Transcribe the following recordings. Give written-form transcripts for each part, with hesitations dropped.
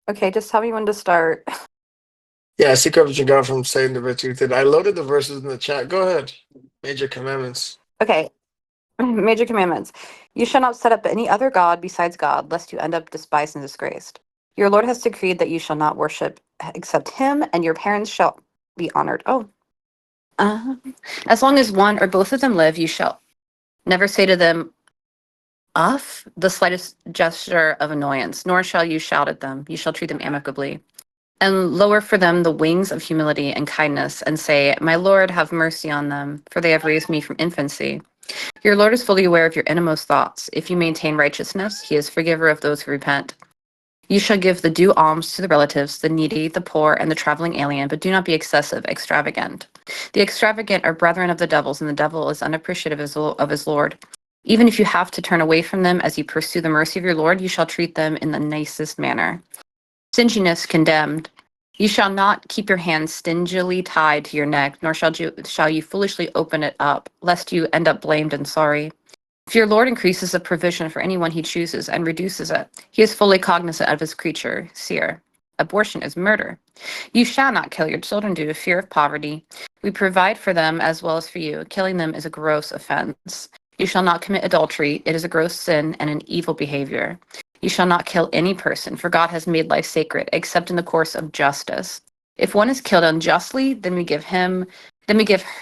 Okay, just tell me when to start. Yeah, seek up what you got from saying the virtue. I loaded the verses in the chat. Go ahead. Major commandments. Okay, major commandments. You shall not set up any other god besides God, lest you end up despised and disgraced. Your Lord has decreed that you shall not worship except him, and your parents shall be honored. Oh, uh, as long as one or both of them live, you shall never say to them, off the slightest gesture of annoyance, nor shall you shout at them. You shall treat them amicably. And lower for them the wings of humility and kindness, and say, my Lord, have mercy on them, for they have raised me from infancy. Your Lord is fully aware of your innermost thoughts. If you maintain righteousness, he is forgiver of those who repent. You shall give the due alms to the relatives, the needy, the poor, and the traveling alien, but do not be excessive, extravagant. The extravagant are brethren of the devils, and the devil is unappreciative of his Lord. Even if you have to turn away from them as you pursue the mercy of your Lord, you shall treat them in the nicest manner. Stinginess condemned. You shall not keep your hand stingily tied to your neck, nor shall you foolishly open it up, lest you end up blamed and sorry. If your Lord increases the provision for anyone he chooses and reduces it, he is fully cognizant of his creature, seer. Abortion is murder. You shall not kill your children due to fear of poverty. We provide for them as well as for you. Killing them is a gross offense. You shall not commit adultery. It is a gross sin and an evil behavior. You shall not kill any person, for God has made life sacred, except in the course of justice. If one is killed unjustly, then we give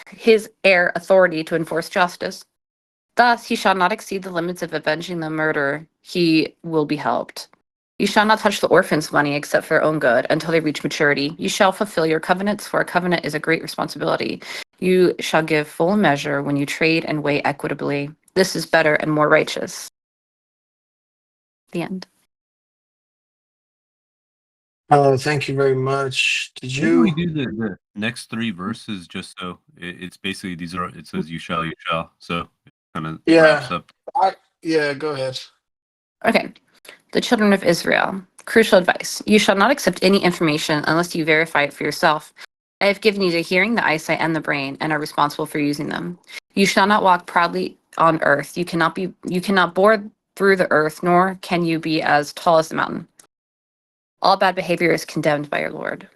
his heir authority to enforce justice. Thus, he shall not exceed the limits of avenging the murderer. He will be helped. You shall not touch the orphan's money except for their own good until they reach maturity. You shall fulfill your covenants, for a covenant is a great responsibility. You shall give full measure when you trade and weigh equitably. This is better and more righteous. The end. Thank you very much. Did Maybe we you? do the next three verses just so it's basically it says you shall, so it kind of wraps Yeah. up. Yeah, go ahead. Okay. The children of Israel. Crucial advice. You shall not accept any information unless you verify it for yourself. I have given you the hearing, the eyesight, and the brain, and are responsible for using them. You shall not walk proudly on earth. You cannot bore through the earth, nor can you be as tall as the mountain. All bad behavior is condemned by your Lord.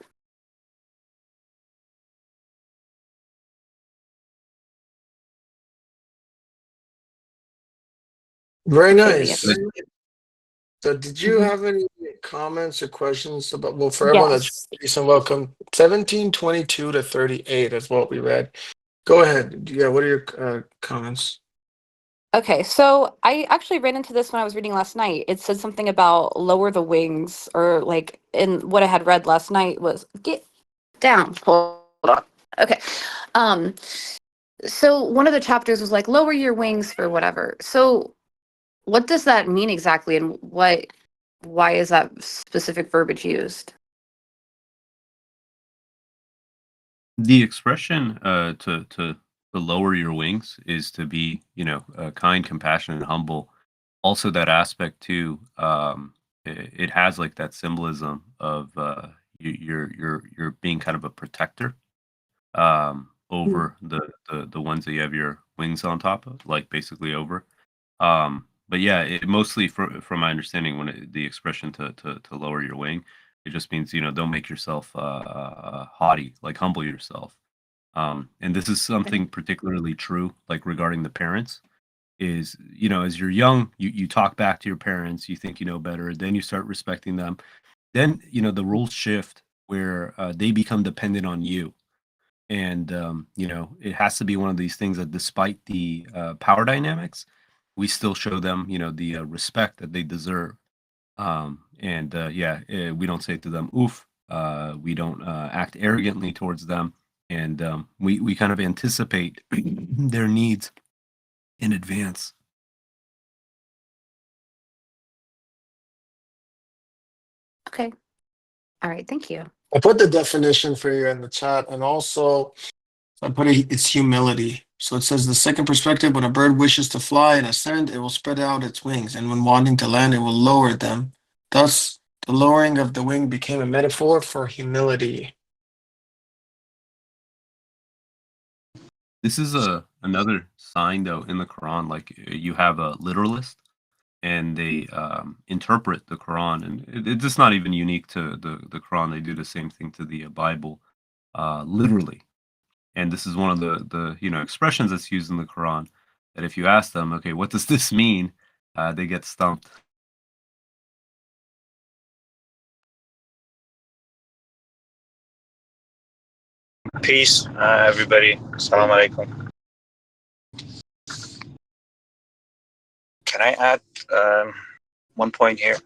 Very Okay, the nice. end. So, did you Mhm. have any comments or questions about? Well, for everyone that's Yes. peace and welcome. 17:22 to 38 is what we read. Go ahead. Yeah, what are your comments? Okay, so I actually ran into this when I was reading last night. It said something about lower the wings, or like in what I had read last night was get down. Hold on. Okay. Um, so one of the chapters was like lower your wings for whatever. So what does that mean exactly, and why is that specific verbiage used? The expression to lower your wings is to be, kind, compassionate, and humble. Also, that aspect too, it has like that symbolism of you're being kind of a protector over the ones that you have your wings on top of, like basically over. But yeah, it mostly from my understanding, when the expression to lower your wing, it just means, don't make yourself haughty, like humble yourself. And this is something particularly true, like regarding the parents. Is, as you're young, you talk back to your parents, you think you know better, then you start respecting them. Then, the rules shift where they become dependent on you. And it has to be one of these things that, despite the power dynamics, we still show them, the respect that they deserve. And yeah, we don't say to them oof. We don't act arrogantly towards them. And we kind of anticipate their needs in advance. Okay. All right, thank you. I put the definition for you in the chat, and also I put it's humility. So it says the second perspective: when a bird wishes to fly and ascend, it will spread out its wings, and when wanting to land, it will lower them. Thus, the lowering of the wing became a metaphor for humility. This is another sign though in the Quran, like you have a literalist, and they interpret the Quran, and it's not even unique to the Quran. They do the same thing to the Bible, literally. And this is one of the expressions that's used in the Quran. That if you ask them, okay, what does this mean? They get stumped. Peace, everybody. Assalamu alaikum. Can I add one point here?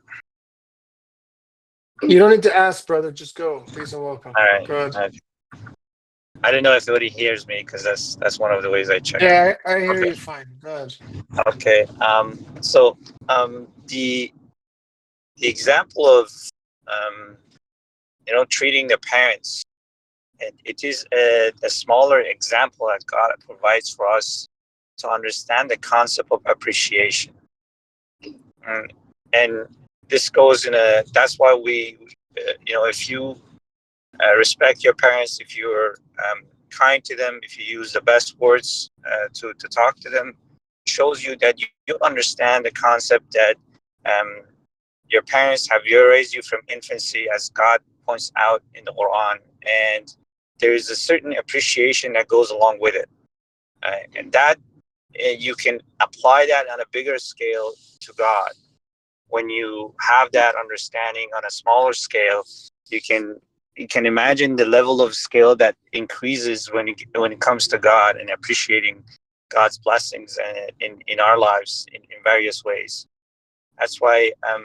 You don't need to ask, brother. Just go. Peace and welcome. All right. Go ahead. I didn't know if anybody hears me because that's one of the ways I check. Yeah, I hear Okay. you fine. Go ahead. Okay. So the example of treating the parents, it is a smaller example that God provides for us to understand the concept of appreciation. And this goes that's why we, if you respect your parents, if you're kind to them, if you use the best words to talk to them, shows you that you understand the concept that your parents have raised you from infancy, as God points out in the Quran, and there is a certain appreciation that goes along with it, and that you can apply that on a bigger scale to God. When you have that understanding on a smaller scale, you can imagine the level of scale that increases when it comes to God and appreciating God's blessings in our lives in various ways. That's why I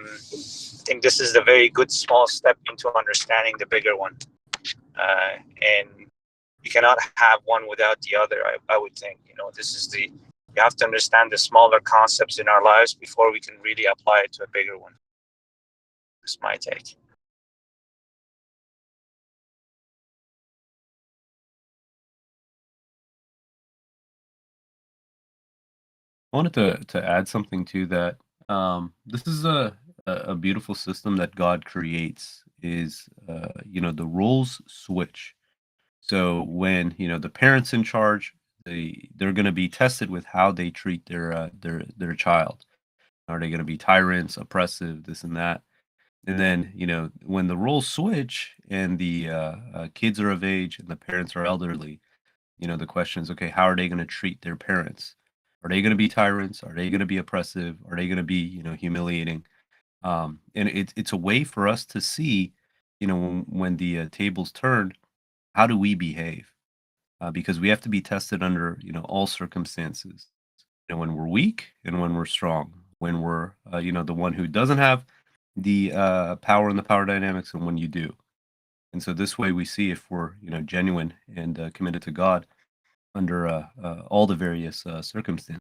think this is a very good small step into understanding the bigger one. And you cannot have one without the other, I would think. You have to understand the smaller concepts in our lives before we can really apply it to a bigger one. That's my take. I wanted to add something to that. This is a beautiful system that God creates. Is the roles switch. So when the parents in charge, they're going to be tested with how they treat their child. Are they going to be tyrants, oppressive, this and that? And then when the roles switch and the kids are of age and the parents are elderly, the question is, okay, how are they going to treat their parents? Are they going to be tyrants? Are they going to be oppressive? Are they going to be humiliating? And it's a way for us to see when the tables turn, how do we behave? Because we have to be tested under all circumstances. When we're weak and when we're strong, when we're the one who doesn't have the power and the power dynamics, and when you do. And so this way we see if we're genuine and committed to God under all the various circumstances.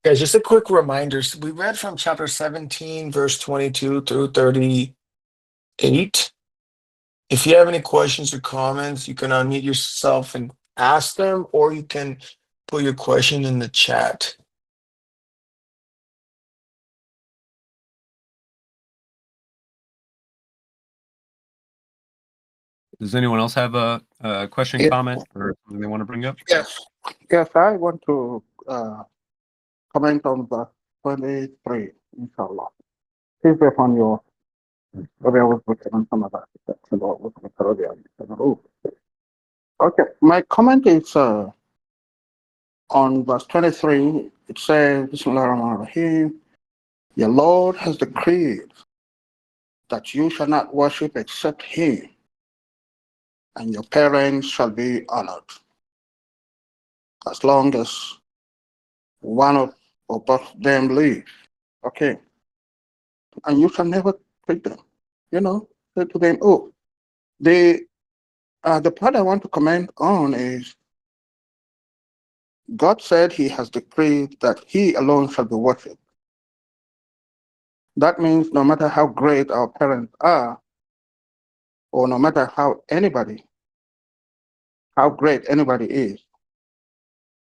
Guys, just a quick reminder. So we read from chapter 17, verse 22 through 38. If you have any questions or comments, you can unmute yourself and ask them, or you can put your question in the chat. Does anyone else have a question, Yeah. comment, or something they want to bring up? Yes. Yes, I want to comment on verse 23, inshallah. Please upon your maybe I was looking on some of that. That's about what we thoroughly understand. Okay, my comment is on verse 23. It says, Bismillahirrahmanirrahim, your Lord has decreed that you shall not worship except Him, and your parents shall be honored, as long as one of both them live. Okay. And you shall never treat them, say to them, oh, the part I want to comment on is God said He has decreed that He alone shall be worshipped. That means no matter how great our parents are, or no matter how great anybody is,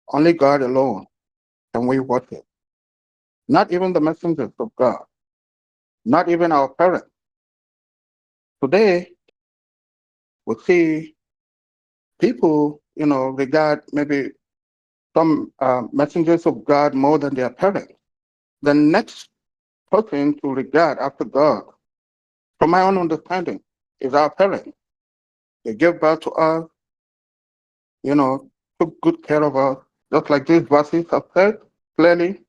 only God alone can we worship. Not even the messengers of God, not even our parents. Today, we see people, regard maybe some messengers of God more than their parents. The next person to regard after God, from my own understanding, is our parents. They give birth to us, took good care of us, just like these verses have said clearly.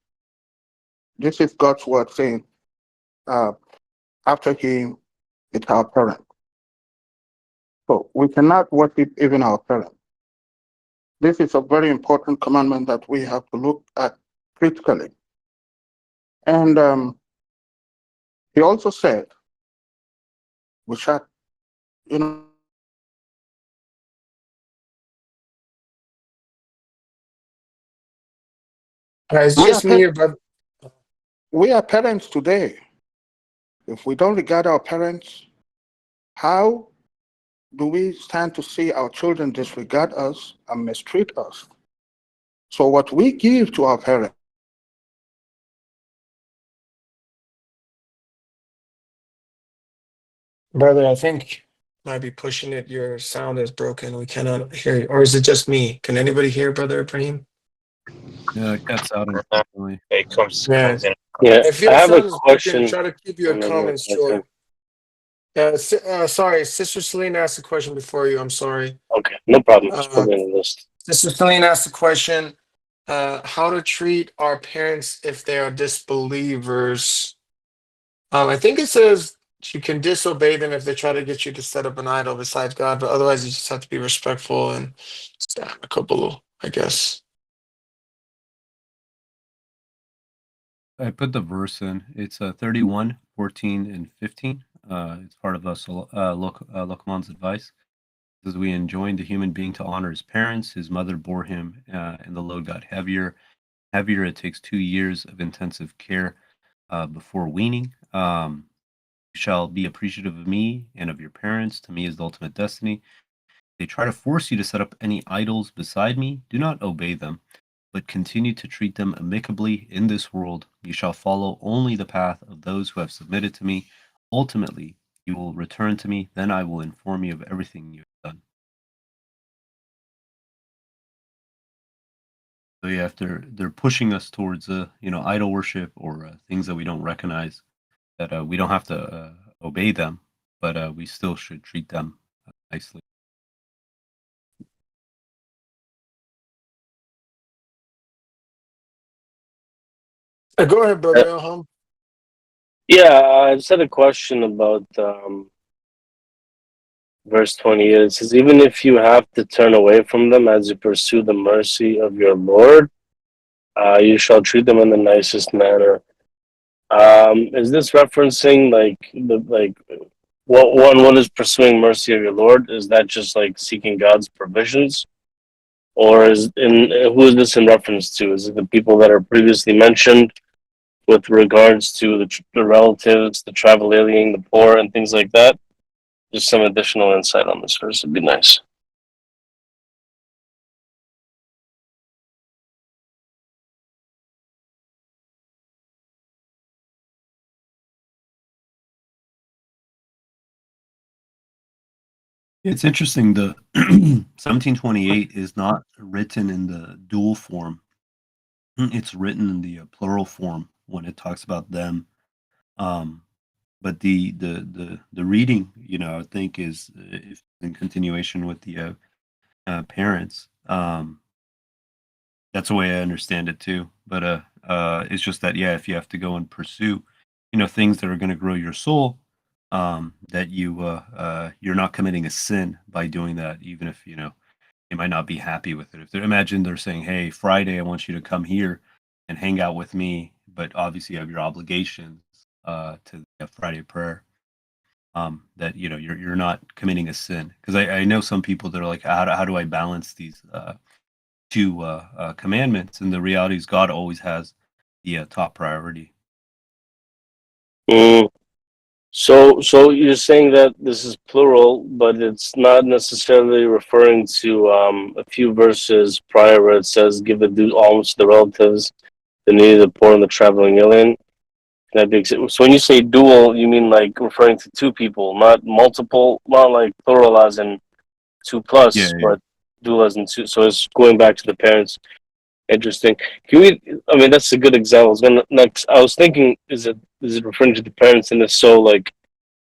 This is God's word saying, uh, after him, it's our parents. So we cannot worship even our parents. This is a very important commandment that we have to look at critically. And he also said, we shall, you know, It's we are, just me here, brother. we are parents today. If we don't regard our parents, how do we stand to see our children disregard us and mistreat us? So what we give to our parents, Brother, I think might be pushing it. Your sound is broken. We cannot hear you. Or is it just me? Can anybody hear Brother Ibrahim? Yeah, it cuts out unfortunately. It comes Yeah. comes in. Yeah, If I your have a sound is broken, question. try to keep your And then comments that's it. short. Sorry, Sister Celine asked a question before you. I'm sorry. Okay, no problem. Just Uh, put it in the list. Sister Celine asked a question, how to treat our parents if they are disbelievers. I think it says you can disobey them if they try to get you to set up an idol besides God, but otherwise you just have to be respectful and stand amicable, I guess. I put the verse in. It's 31, 14, and 15. It's part of Lokman's advice. It says, we enjoined the human being to honor his parents. His mother bore him, and the load got heavier. It takes 2 years of intensive care before weaning. You shall be appreciative of me and of your parents. To me is the ultimate destiny. They try to force you to set up any idols beside me. Do not obey them, but continue to treat them amicably in this world. You shall follow only the path of those who have submitted to me. Ultimately, you will return to me. Then I will inform you of everything you have done. So yeah, if they're pushing us towards idol worship or things that we don't recognize, that we don't have to obey them, but we still should treat them nicely. Go ahead, Brother Ilham. Yeah, I just had a question about verse 28. It says, even if you have to turn away from them as you pursue the mercy of your Lord, you shall treat them in the nicest manner. Is this referencing what is pursuing mercy of your Lord? Is that just like seeking God's provisions? Or who is this in reference to? Is it the people that are previously mentioned with regards to the relatives, the travel alien, the poor, and things like that? Just some additional insight on this verse would be nice. It's interesting. The 1728 is not written in the dual form. It's written in the plural form when it talks about them. But the reading, I think is if in continuation with the parents. That's the way I understand it too. But it's just that if you have to go and pursue, things that are going to grow your soul, that you're not committing a sin by doing that, even if you might not be happy with it. If imagine they're saying, "Hey, Friday, I want you to come here and hang out with me," but obviously you have your obligations to the Friday prayer. That you're not committing a sin, because I know some people that are like, how do I balance these two commandments? And the reality is God always has the top priority. Mm. So you're saying that this is plural, but it's not necessarily referring to a few verses prior where it says, "Give the due alms to the relatives, the needy, the poor, and the traveling alien." So when you say dual, you mean like referring to two people, not multiple, not like plural as in 2 plus, Yeah. but do less than 2. So it's going back to the parents. Interesting. Can we? I mean, that's a good example. I was thinking, is it referring to the parents? And if so, like,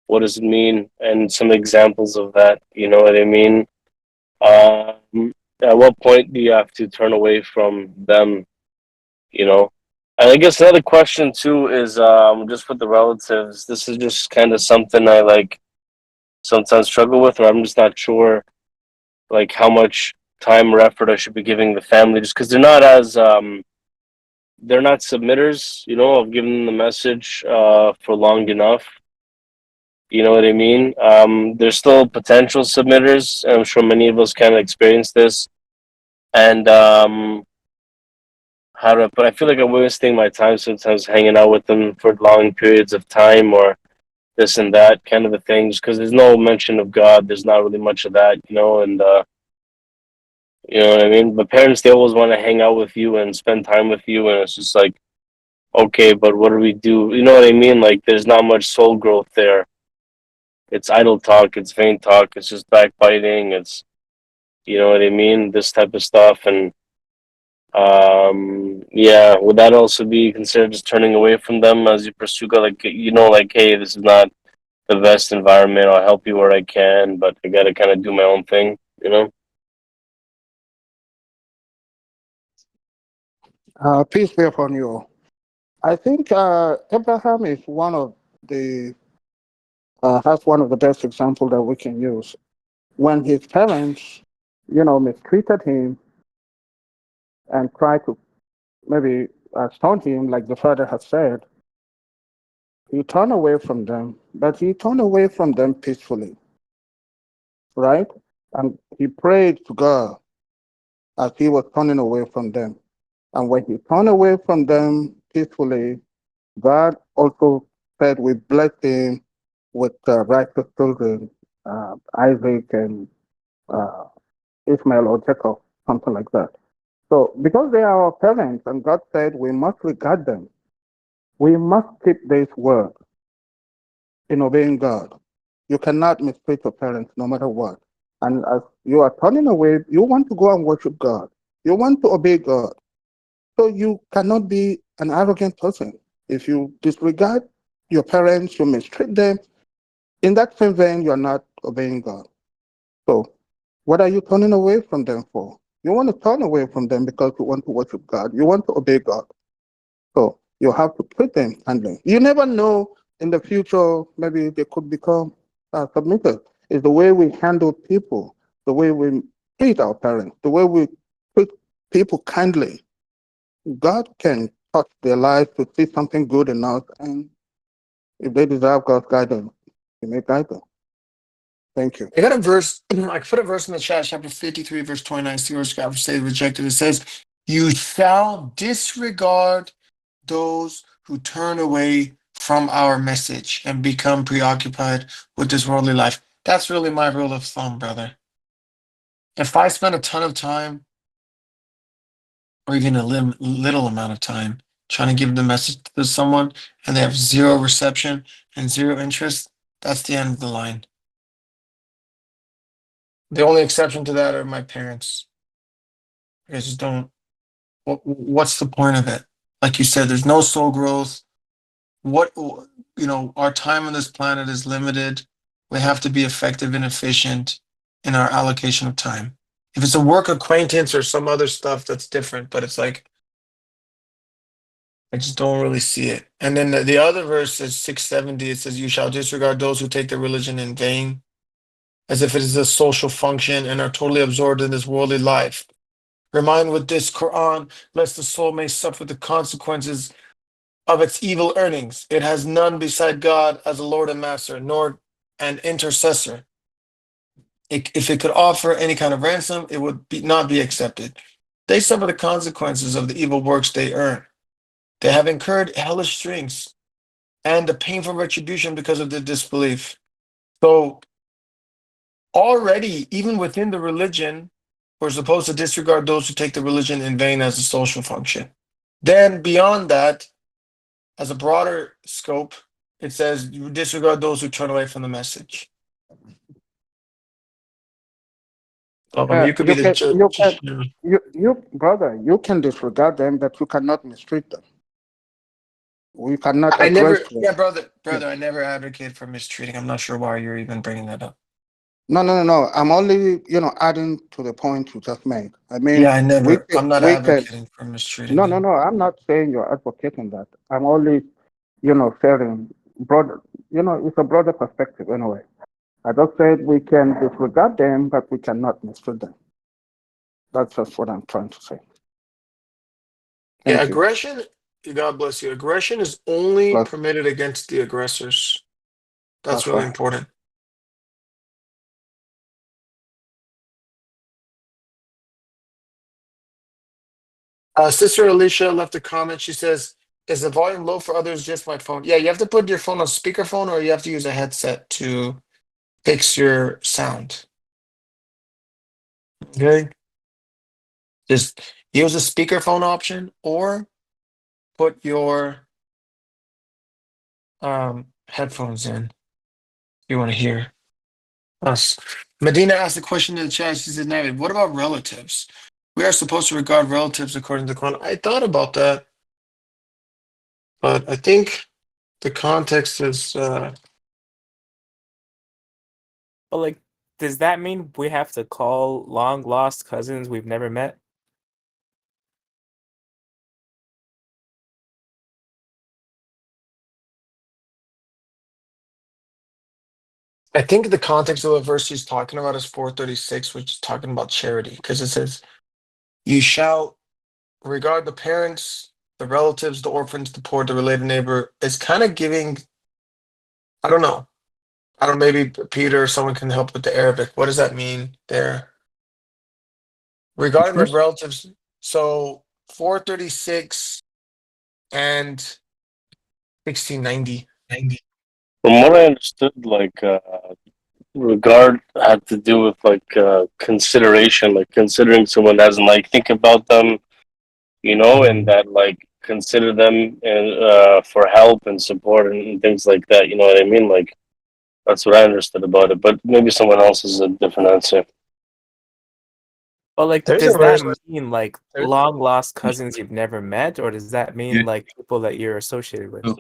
what does it mean? And some examples of that. You know what I mean? At what point do you have to turn away from them? You know. And I guess another question too is just with the relatives. This is just kind of something I like sometimes struggle with, or I'm just not sure like how much time or effort I should be giving the family, just because they're not submitters, you know, of giving them the message for long enough. You know what I mean? They're still potential submitters, and I'm sure many of us kind of experience this. And but I feel like I'm wasting my time sometimes hanging out with them for long periods of time, or this and that kind of a thing, just because there's no mention of God. There's not really much of that, you know, and you know what I mean? But parents, they always want to hang out with you and spend time with you, and it's just like, okay, but what do we do? You know what I mean? Like, there's not much soul growth there. It's idle talk, it's vain talk, it's just backbiting, it's, you know what I mean? This type of stuff. And yeah, would that also be considered just turning away from them as you pursue God? Like, you know, like, hey, this is not the best environment. I'll help you where I can, but I gotta kind of do my own thing, you know? Peace be upon you. I think Abraham is one of the has one of the best examples that we can use. When his parents, mistreated him and tried to maybe stone him, like the father has said, he turned away from them, but he turned away from them peacefully, right? And he prayed to God as he was turning away from them. And when he turned away from them peacefully, God also said, we bless him with righteous children, Isaac and uh, Ishmael or Jacob, something like that. So because they are our parents, and God said we must regard them, we must keep this word in obeying God. You cannot mistreat your parents no matter what. And as you are turning away, you want to go and worship God. You want to obey God. So you cannot be an arrogant person. If you disregard your parents, you mistreat them, in that same vein, you are not obeying God. So what are you turning away from them for? You want to turn away from them because you want to worship God. You want to obey God. So you have to treat them kindly. You never know in the future, maybe they could become submissive. It's the way we handle people, the way we treat our parents, the way we treat people kindly. God can touch their lives to see something good in us, and if they deserve God's guidance, He may guide them. Thank you. I got a verse, I put a verse in the chat, chapter 53, verse 29, see where scripture say rejected. It says, you shall disregard those who turn away from our message and become preoccupied with this worldly life. That's really my rule of thumb, brother. If I spend a ton of time, or even a little amount of time, trying to give the message to someone and they have zero reception and zero interest, that's the end of the line. The only exception to that are my parents. I just don't. What's the point of it? Like you said, there's no soul growth. Our time on this planet is limited. We have to be effective and efficient in our allocation of time. If it's a work acquaintance or some other stuff, that's different. But it's like, I just don't really see it. And then the other verse is 670. It says, you shall disregard those who take their religion in vain, as if it is a social function and are totally absorbed in this worldly life. Remind with this Quran, lest the soul may suffer the consequences of its evil earnings. It has none beside God as a Lord and Master, nor an intercessor. If it could offer any kind of ransom, it would not be accepted. They suffer the consequences of the evil works they earn. They have incurred hellish strings and a painful retribution because of their disbelief. So already, even within the religion, we're supposed to disregard those who take the religion in vain as a social function. Then beyond that, as a broader scope, it says you disregard those who turn away from the message. You could be the judge. you brother, you can disregard them, but you cannot mistreat them. We cannot I address never, them. yeah, brother, Yeah. I never advocate for mistreating. I'm not sure why you're even bringing that up. No. I'm only, adding to the point you just made. I Yeah, mean, I'm not we can. advocating for mistreating them. No. I'm not saying you're advocating that. I'm only, sharing broader. It's a broader perspective anyway. I just said we can disregard them, but we cannot mistreat them. That's just what I'm trying to say. Yeah, Thank you. aggression, God bless you. Aggression is only Plus, permitted against the aggressors. That's that's really right. important. Sister Alicia left a comment. She says, "Is the volume low for others? Just my phone." Yeah, you have to put your phone on speakerphone, or you have to use a headset to fix your sound. Okay, just use a speakerphone option, or put your headphones in if you want to hear us. Medina asked a question in the chat. She said, "Navid, what about relatives? We are supposed to regard relatives according to the Quran." I thought about that, but I think the context is But like, does that mean we have to call long lost cousins we've never met? I think the context of the verse he's talking about is 436, which is talking about charity, because it says, "You shall regard the parents, the relatives, the orphans, the poor, the related neighbor." It's kind of giving, I don't know. I don't know, maybe Peter or someone can help with the Arabic. What does that mean there? Regarding the First, relatives, so 436 and 1690. From what I understood, like regard had to do with like consideration, like considering someone as in like think about them, and that like consider them and for help and support and things like that. You know what I mean? Like that's what I understood about it. But maybe someone else has a different answer. But like, There's a does that verse. mean like There's, long lost cousins you've never met, or does that mean Yeah. like people that you're associated with? So,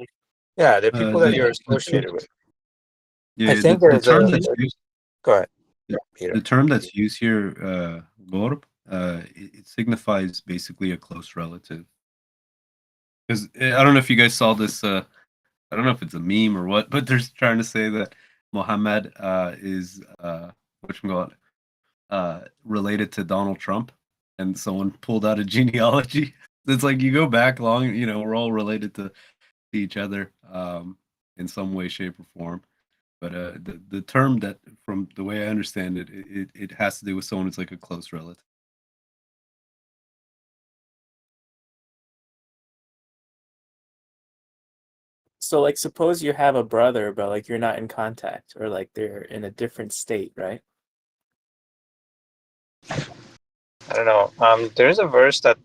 yeah, the people that you're the associated with. I yeah, think the there's term a. that's used, Go ahead, the, Peter. the term that's used here, gorb, it signifies basically a close relative. Because I don't know if you guys saw this. I don't know if it's a meme or what, but they're trying to say that Muhammad is related to Donald Trump, and someone pulled out a genealogy. It's like you go back long, we're all related to each other in some way, shape, or form. But the term that, from the way I understand it, it has to do with someone who's like a close relative. So like, suppose you have a brother, but like you're not in contact, or like they're in a different state, right? I don't know. There's a verse that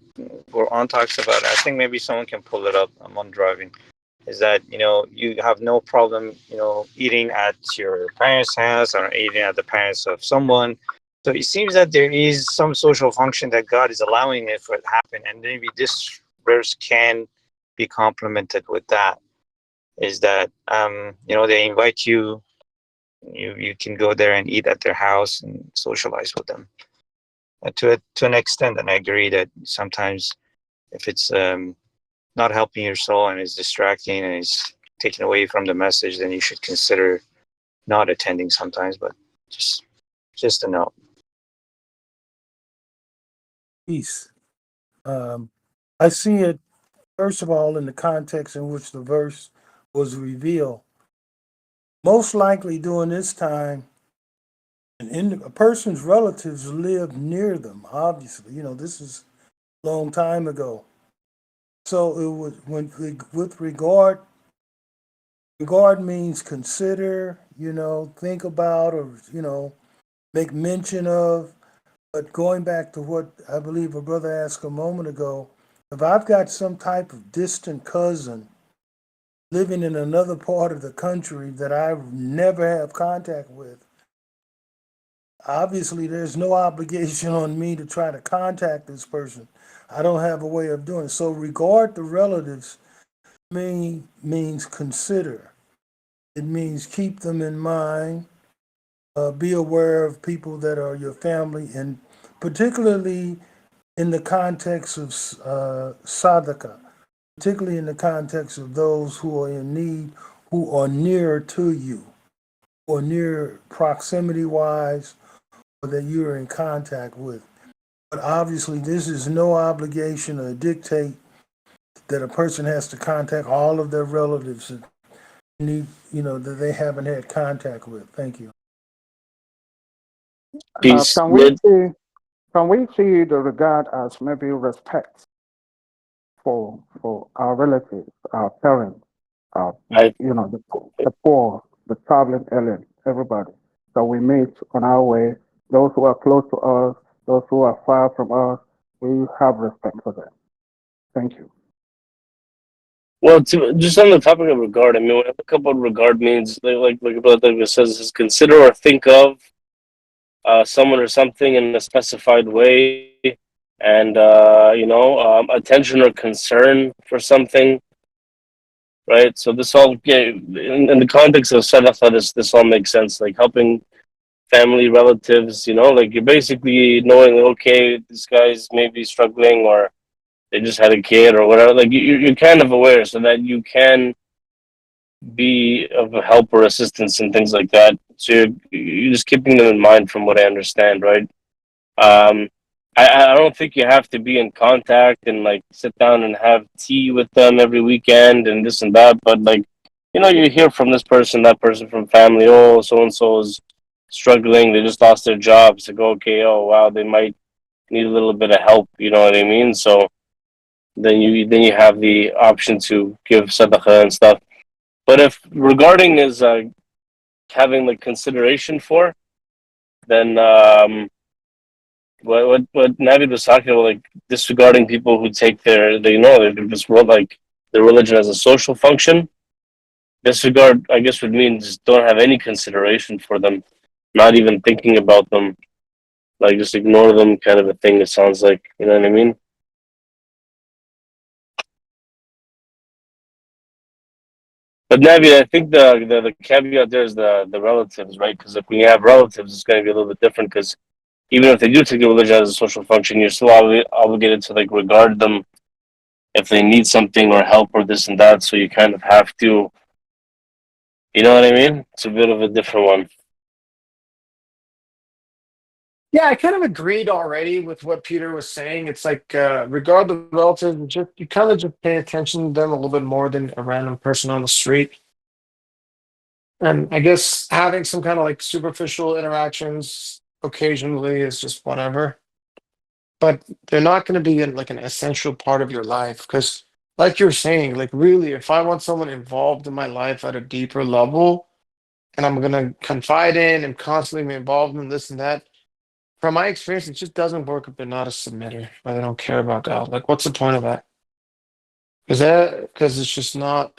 Quran talks about. I think maybe someone can pull it up. I'm on driving. Is that you have no problem eating at your parents' house or eating at the parents of someone. So it seems that there is some social function that God is allowing it for it to happen, and maybe this verse can be complemented with that. Is that they invite you, you can go there and eat at their house and socialize with them to an extent. And I agree that sometimes if it's not helping your soul and is distracting and is taken away from the message, then you should consider not attending sometimes. But just a note. Peace. I see it, first of all, in the context in which the verse was revealed. Most likely during this time, a person's relatives lived near them, obviously. This is a long time ago. So it was with regard means consider, think about, or, make mention of. But going back to what I believe a brother asked a moment ago, if I've got some type of distant cousin living in another part of the country that I never have contact with, Obviously, there's no obligation on me to try to contact this person. I don't have a way of doing it. So regard the relatives means consider. It means keep them in mind. Be aware of people that are your family, and particularly in the context of sadaka, particularly in the context of those who are in need, who are nearer to you, or near proximity wise, or that you're in contact with. But obviously, this is no obligation or dictate that a person has to contact all of their relatives that need, that they haven't had contact with. Thank you. Peace. Can we see the regard as maybe respect for our relatives, our parents, I the poor, the traveling alien, everybody that we meet on our way, those who are close to us, those who are far from us, we have respect for them. Thank you. Well, just on the topic of regard, I mean, when I look up what regard means, like Brother says, is consider or think of someone or something in a specified way, and attention or concern for something, right? So this all, in the context of sadaqah, this all makes sense. Like helping family, relatives, like you're basically knowing, okay, this guy's maybe struggling, or they just had a kid or whatever. Like you're kind of aware, so that you can be of help or assistance and things like that. So you're just keeping them in mind, from what I understand, right? Um, I don't think you have to be in contact and like sit down and have tea with them every weekend and this and that. But like, you hear from this person, that person from family. Oh, so and so is struggling. They just lost their jobs. Like, okay, oh wow, they might need a little bit of help. You know what I mean? So then you have the option to give sadaqah and stuff. But if regarding is having like consideration for, then what Navid was talking about, like disregarding people who take this world, like their religion as a social function. Disregard, I guess, would mean just don't have any consideration for them, not even thinking about them, like just ignore them, kind of a thing. It sounds like, you know what I mean? But Navi, I think the caveat there is the relatives, right? Because if we have relatives, it's going to be a little bit different. Because even if they do take the religion as a social function, you're still obligated to like regard them if they need something or help or this and that. So you kind of have to, you know what I mean? It's a bit of a different one. Yeah, I kind of agreed already with what Peter was saying. It's like regard the relatives, just you kind of just pay attention to them a little bit more than a random person on the street. And I guess having some kind of like superficial interactions occasionally is just whatever. But they're not going to be like an essential part of your life, because like you're saying, like really, if I want someone involved in my life at a deeper level, and I'm going to confide in and constantly be involved in this and that, from my experience, it just doesn't work if they're not a submitter, or they don't care about God. Like, what's the point of that? Because it's just not,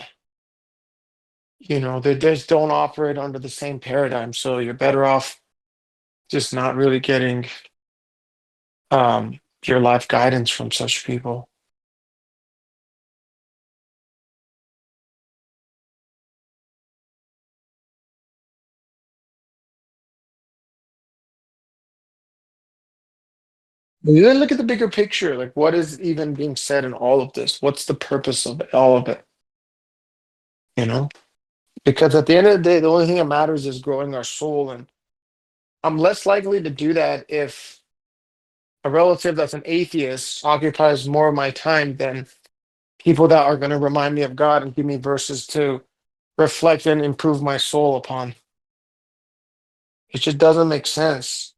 they just don't operate under the same paradigm. So you're better off just not really getting your life guidance from such people. You then look at the bigger picture, like what is even being said in all of this? What's the purpose of all of it? Because at the end of the day, the only thing that matters is growing our soul. And I'm less likely to do that if a relative that's an atheist occupies more of my time than people that are going to remind me of God and give me verses to reflect and improve my soul upon. It just doesn't make sense.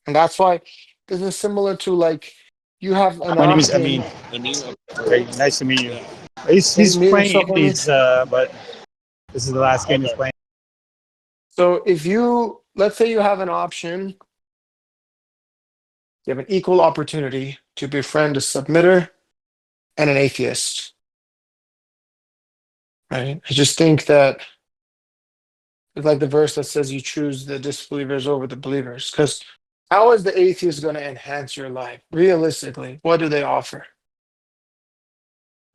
And that's why this is similar to like you have an My name is option. Amin. Very nice to meet you. He's Meet playing yourself, Indies, but this is the last game he's playing. So if let's say you have an option, you have an equal opportunity to befriend a submitter and an atheist, right? I just think that It's like the verse that says you choose the disbelievers over the believers. Because how is the atheist going to enhance your life? Realistically, what do they offer?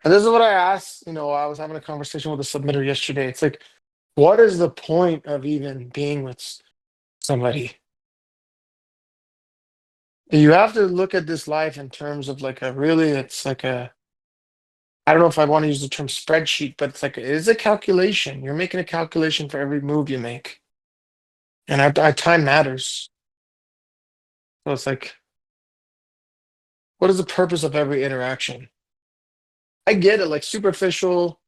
And this is what I asked. I was having a conversation with a submitter yesterday. It's like, what is the point of even being with somebody? You have to look at this life in terms of like it's like I don't know if I want to use the term spreadsheet, but it is a calculation. You're making a calculation for every move you make. And our time matters. So it's like, what is the purpose of every interaction? I get it, like superficial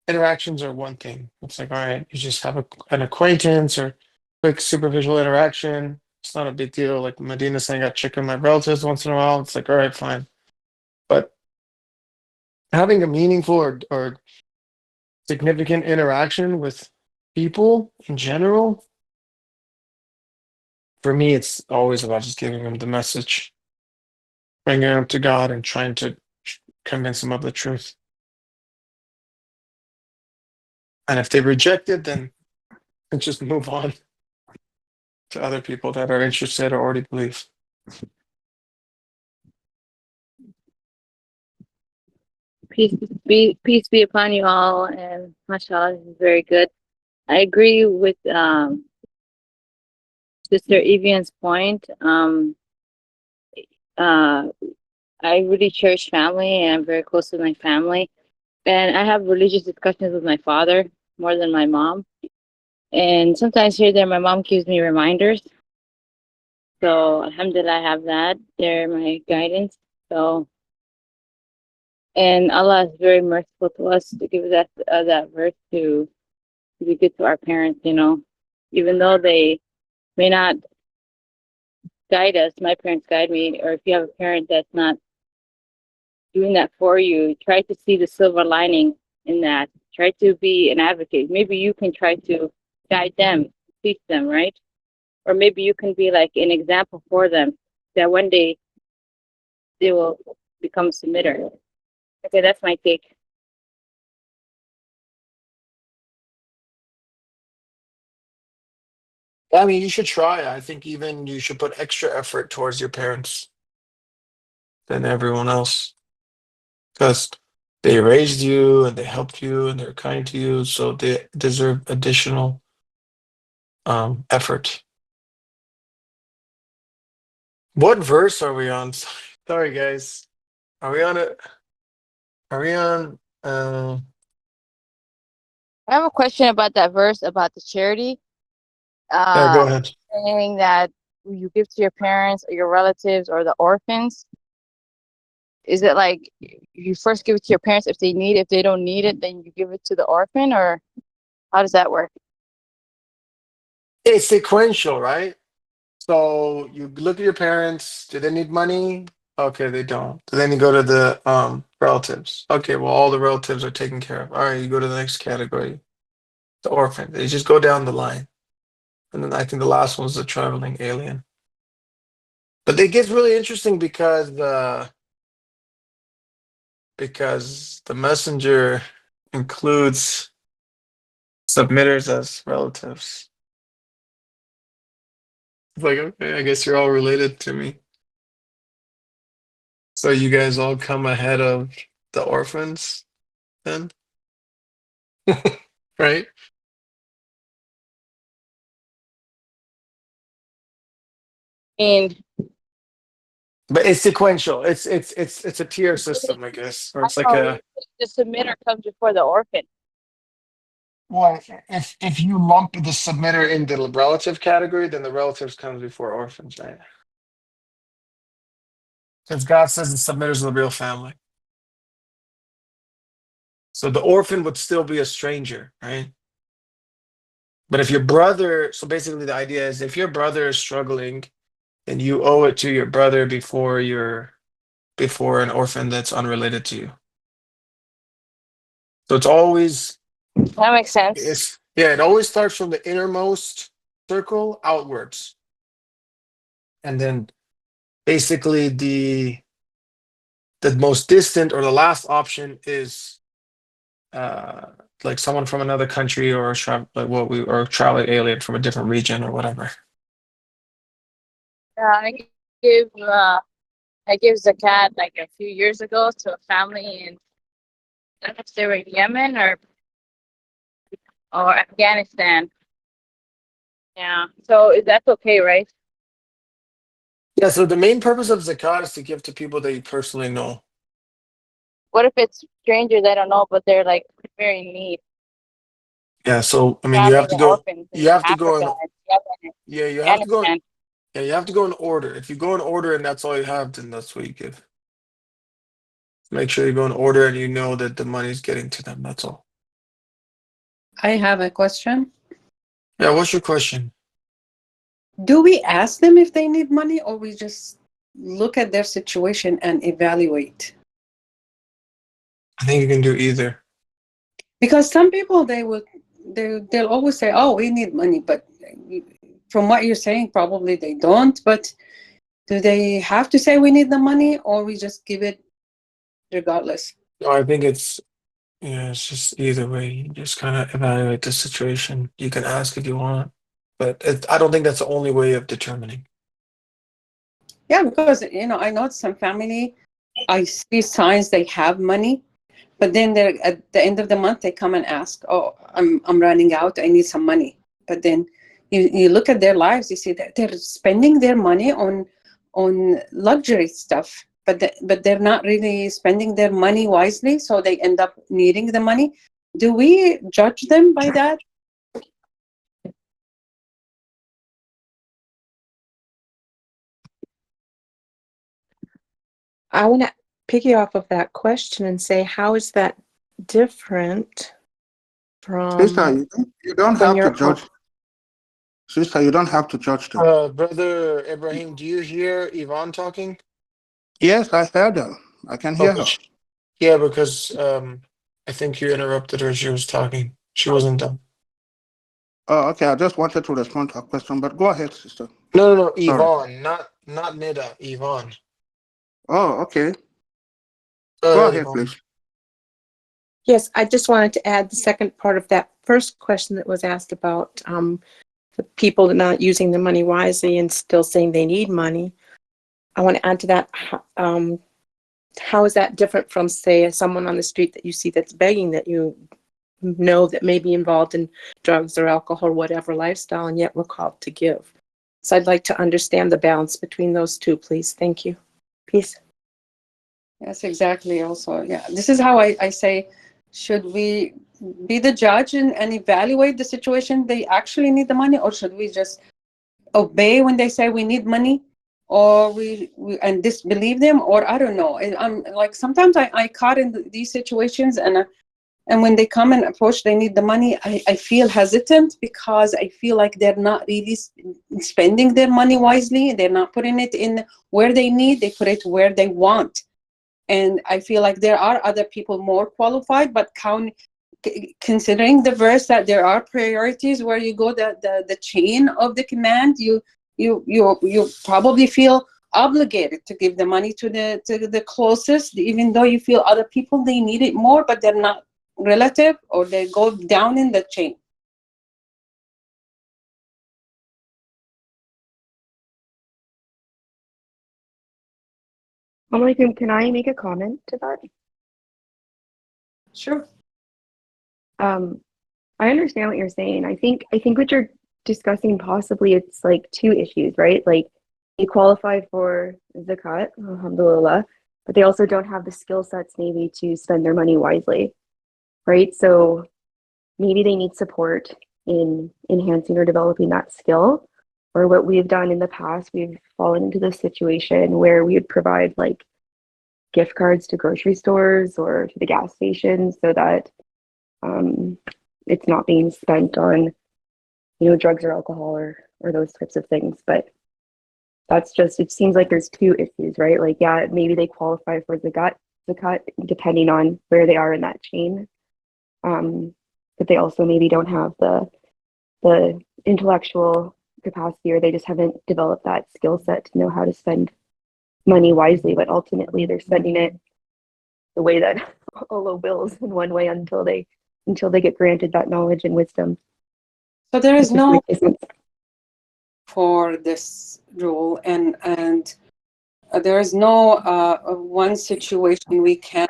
interactions are one thing. It's like, all right, you just have an acquaintance or quick superficial interaction. It's not a big deal. Like Medina saying, I check on my relatives once in a while. It's like, all right, fine. But having a meaningful or significant interaction with people in general, for me, it's always about just giving them the message, bringing them to God and trying to convince them of the truth. And if they reject it, then just move on to other people that are interested or already believe. Peace be upon you all, and mashallah, this is very good. I agree with Sister Evian's point. I really cherish family, and I'm very close to my family. And I have religious discussions with my father more than my mom. And sometimes here there, my mom gives me reminders. So alhamdulillah, I have that. They're my guidance. So, and Allah is very merciful to us to give us that verse to be good to our parents, even though they may not guide us. My parents guide me, or if you have a parent that's not doing that for you, try to see the silver lining in that. Try to be an advocate. Maybe you can try to guide them, teach them, right? Or maybe you can be like an example for them that one day they will become a submitter. Okay, that's my take. I mean, you should try. I think even you should put extra effort towards your parents than everyone else. Because they raised you and they helped you and they're kind to you, so they deserve additional effort. What verse are we on? Sorry, guys. Are we on it? Are we on? I have a question about that verse about the charity. Yeah, go ahead. Saying that you give to your parents or your relatives or the orphans. Is it like you first give it to your parents if they need it? If they don't need it, then you give it to the orphan, or how does that work? It's sequential, right? So you look at your parents. Do they need money? Okay, they don't. Then you go to the relatives. Okay, well, all the relatives are taken care of. All right, you go to the next category, the orphan. They just go down the line. And then I think the last one's the traveling alien. But it gets really interesting because the messenger includes submitters as relatives. It's like, okay, I guess you're all related to me. So you guys all come ahead of the orphans then? Right? And But it's sequential. It's a tier system, I guess. Or it's like the submitter comes before the orphan. well, if you lump the submitter in the relative category, then the relatives comes before orphans, right? Because God says the submitters are the real family. So the orphan would still be a stranger, right? But if your brother, so basically the idea is if your brother is struggling, then you owe it to your brother before an orphan that's unrelated to you. So it's always That makes sense. it always starts from the innermost circle outwards. And then basically the most distant or the last option is like someone from another country or a traveling alien from a different region or whatever. I give I gave zakat like a few years ago to a family in, I don't know if they were in Yemen or Afghanistan. Yeah. So that's okay, right? Yeah, so the main purpose of zakat is to give to people that you personally know. What if it's strangers I don't know, but they're like very in need? Yeah, so I mean, Families and orphans in you have to go Africa in, and Yemen yeah, you and have to go, Afghanistan. yeah, you have to go in order. If you go in order and that's all you have, then that's what you give. Make sure you go in order and you know that the money's getting to them. That's all. I have a question. Yeah, what's your question? Do we ask them if they need money, or we just look at their situation and evaluate? I think you can do either. Because some people they'll always say, "Oh, we need money," but from what you're saying, probably they don't. But do they have to say we need the money, or we just give it regardless? No, I think it's just either way. You just kind of evaluate the situation. You can ask if you want, but I don't think that's the only way of determining. Yeah, because I know some family, I see signs they have money, but then they're at the end of the month they come and ask, "Oh, I'm running out. I need some money." But then you look at their lives, you see that they're spending their money on luxury stuff, but they're not really spending their money wisely, so they end up needing the money. Do we judge them by that? I want to piggy off of that question and say, how is that different Sister, from you don't when have to you're judge. Sister, you don't have to judge them. Brother Ibrahim, do you hear Yvonne talking? Yes, I heard her. I can hear her. Yeah, because I think you interrupted her. She was talking. She wasn't done. Oh, okay. I just wanted to respond to her question, but go ahead, sister. No, Sorry. Yvonne, not Nida, Yvonne. Oh, okay. Go Go ahead, ahead, Yvonne. please. Yes, I just wanted to add the second part of that first question that was asked about the people not using their money wisely and still saying they need money. I want to add to that, how is that different from, say, someone on the street that you see that's begging, that you know that may be involved in drugs or alcohol or whatever lifestyle, and yet we're called to give? So I'd like to understand the balance between those two, please. Thank you. Peace. Yes, exactly. Also, yeah, this is how I say, should we be the judge and evaluate the situation? They actually need the money, or should we just obey when they say we need money, or we and disbelieve them? Or I don't know. I'm like, sometimes I caught in these situations, and when they come and approach, they need the money, I feel hesitant, because I feel like they're not really spending their money wisely. They're not putting it in where they need, they put it where they want. And I feel like there are other people more qualified, but considering the verse that there are priorities where you go the chain of the command, you probably feel obligated to give the money to the closest, even though you feel other people they need it more, but they're not relative, or they go down in the chain. Alaikum, can I make a comment to that? Sure. I understand what you're saying. I think what you're discussing, possibly it's like two issues, right? Like, they qualify for zakat, alhamdulillah, but they also don't have the skill sets maybe to spend their money wisely, right? So maybe they need support in enhancing or developing that skill. Or what we've done in the past, we've fallen into this situation where we would provide like gift cards to grocery stores or to the gas stations, so that it's not being spent on, drugs or alcohol or those types of things. But that's just, it seems like there's two issues, right? Like, yeah, maybe they qualify for zakat depending on where they are in that chain. But they also maybe don't have the intellectual capacity, or they just haven't developed that skill set to know how to spend money wisely. But ultimately they're spending it the way that Allah wills, in one way, until they until they get granted that knowledge and wisdom. So there is Does this no make sense? for this rule, and there is no one situation we can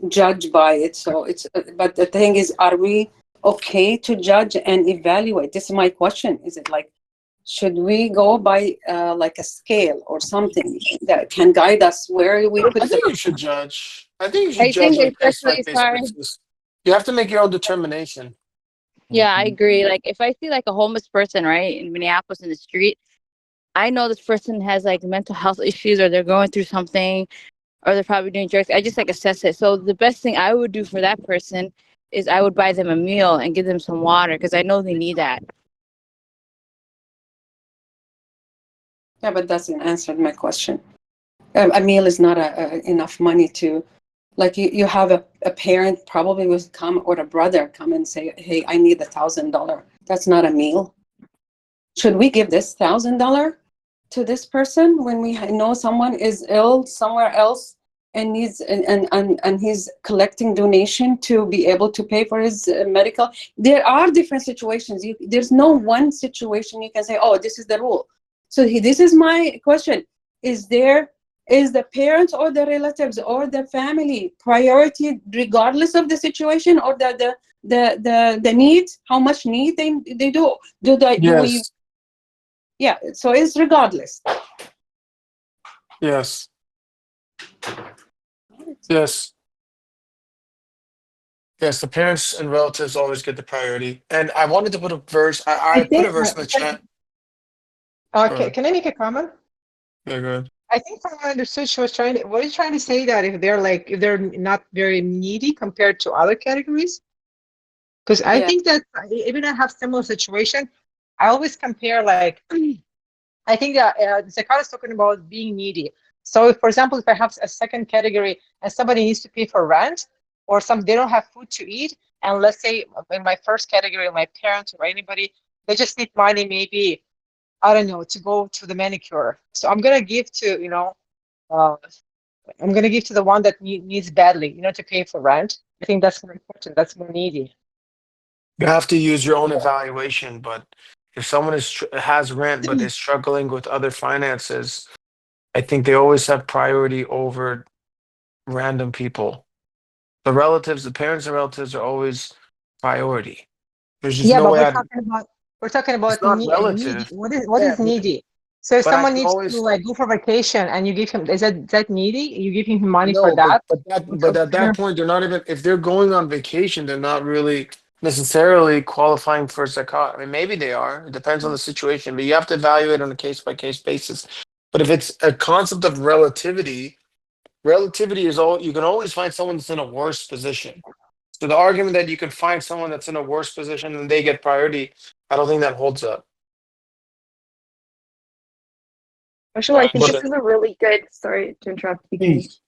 judge by it. So it's but the thing is, are we okay to judge and evaluate? This is my question. Is it like, should we go by like a scale or something that can guide us where we put I think the you should judge. I think you should I judge think on a case by especially case sorry. basis. You have to make your own determination. Yeah, I agree. Like if I see like a homeless person, right, in Minneapolis in the street, I know this person has like mental health issues or they're going through something or they're probably doing drugs. I just like assess it. So the best thing I would do for that person is I would buy them a meal and give them some water because I know they need that. Yeah, but that's an answer to my question. A meal is not enough money to, like you have a parent probably will come, or a brother come and say, hey, I need $1,000. That's not a meal. Should we give this $1,000 to this person when we know someone is ill somewhere else and needs and he's collecting donation to be able to pay for his medical? There are different situations. There's no one situation you can say, oh, this is the rule. So this is my question. Is the parents or the relatives or the family priority regardless of the situation, or the needs, how much need they do we? Yes. Yeah, so it's regardless. Yes. Yes. Yes, the parents and relatives always get the priority. And I wanted to put a verse. I put a think, verse in the chat. okay, can I make a comment? Yeah, go ahead. I think from what I understood, she was trying to, what is trying to say that if they're not very needy compared to other categories? Because I think that even I have similar situation, I always compare like, I think that Zakat is talking about being needy. So if, for example, if I have a second category and somebody needs to pay for rent, or they don't have food to eat, and let's say in my first category, my parents or anybody, they just need money, maybe, I don't know, to go to the manicure. So I'm gonna give to, I'm gonna give to the one that needs badly, to pay for rent. I think that's more important. That's more needy. You have to use your own evaluation, but if someone has rent but is struggling with other finances, I think they always have priority over random people. The parents and relatives are always priority. There's just Yeah, no but way we're talking it's about not needy. relative. What Yeah, is needy? So if but I someone can needs to always like go for vacation and you give him, is that needy? You give him money for no, but that? but that but at that point they're not even, if they're going on vacation, they're not really necessarily qualifying for zakat. I mean, maybe they are. It depends on the situation, but you have to evaluate on a case by case basis. But if it's a concept of relativity is all, you can always find someone that's in a worse position. So the argument that you can find someone that's in a worse position and they get priority, I don't think that holds up. Actually, I think But this is a really good, sorry to interrupt you guys. please.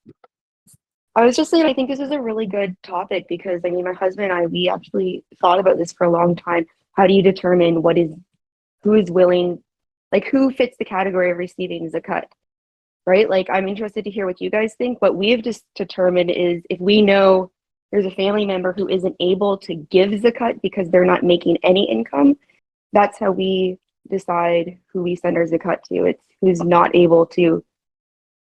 I was just saying, I think this is a really good topic because, I mean, my husband and I, we actually thought about this for a long time. How do you determine who is willing, like who fits the category of receiving zakat, right? Like, I'm interested to hear what you guys think. What we have just determined is if we know there's a family member who isn't able to give zakat because they're not making any income, that's how we decide who we send our zakat to. It's who's not able to,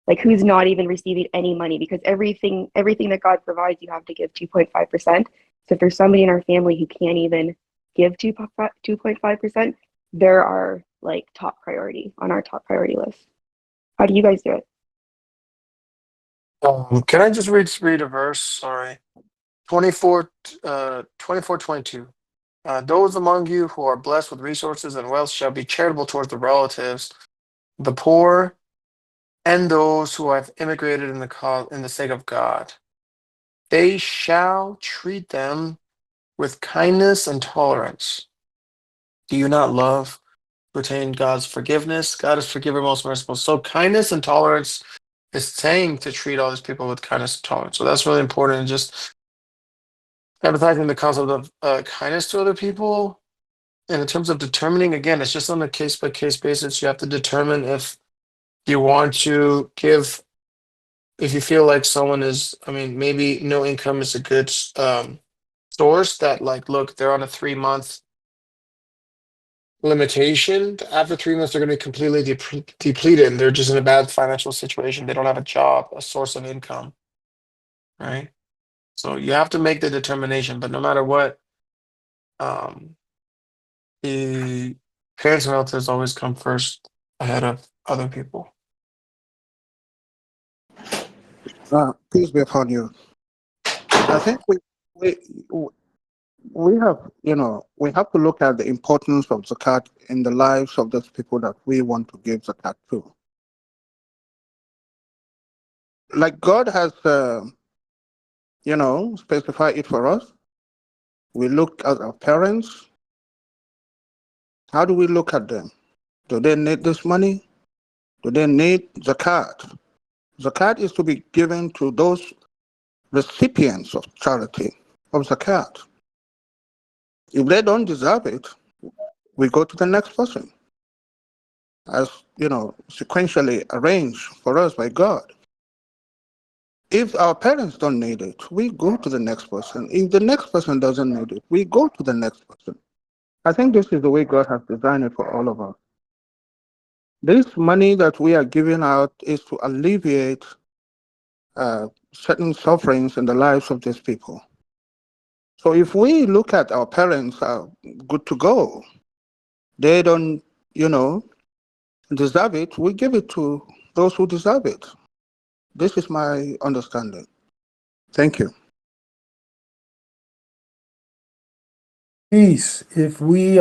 like who's not even receiving any money, because everything that God provides, you have to give 2.5%. So if there's somebody in our family who can't even give 2.5%, they're our like top priority on our top priority list. How do you guys do it? Can I just read a verse? Sorry. 24, 22. Those among you who are blessed with resources and wealth shall be charitable towards the relatives, the poor, and those who have immigrated in the sake of God. They shall treat them with kindness and tolerance. Do you not love to attain God's forgiveness? God is forgiver, most merciful. So kindness and tolerance is saying to treat all these people with kindness and tolerance. So that's really important. And just emphasizing the concept of kindness to other people. And in terms of determining, again, it's just on a case by case basis. You have to determine if you want to give, if you feel like someone is, I mean, maybe no income is a good source that, like, look, they're on a 3 month limitation. After 3 months, they're going to be completely depleted, and they're just in a bad financial situation. They don't have a job, a source of income, right? So you have to make the determination. But no matter what, the parents and relatives always come first ahead of other people. Peace be upon you. I think we we have, we have to look at the importance of zakat in the lives of those people that we want to give zakat to. Like God has, specified it for us. We look at our parents. How do we look at them? Do they need this money? Do they need zakat? Zakat is to be given to those recipients of charity, of zakat. If they don't deserve it, we go to the next person, as sequentially arranged for us by God. If our parents don't need it, we go to the next person. If the next person doesn't need it, we go to the next person. I think this is the way God has designed it for all of us. This money that we are giving out is to alleviate certain sufferings in the lives of these people. So if we look at our parents are good to go, they don't, deserve it, we give it to those who deserve it. This is my understanding. Thank you. Peace. If we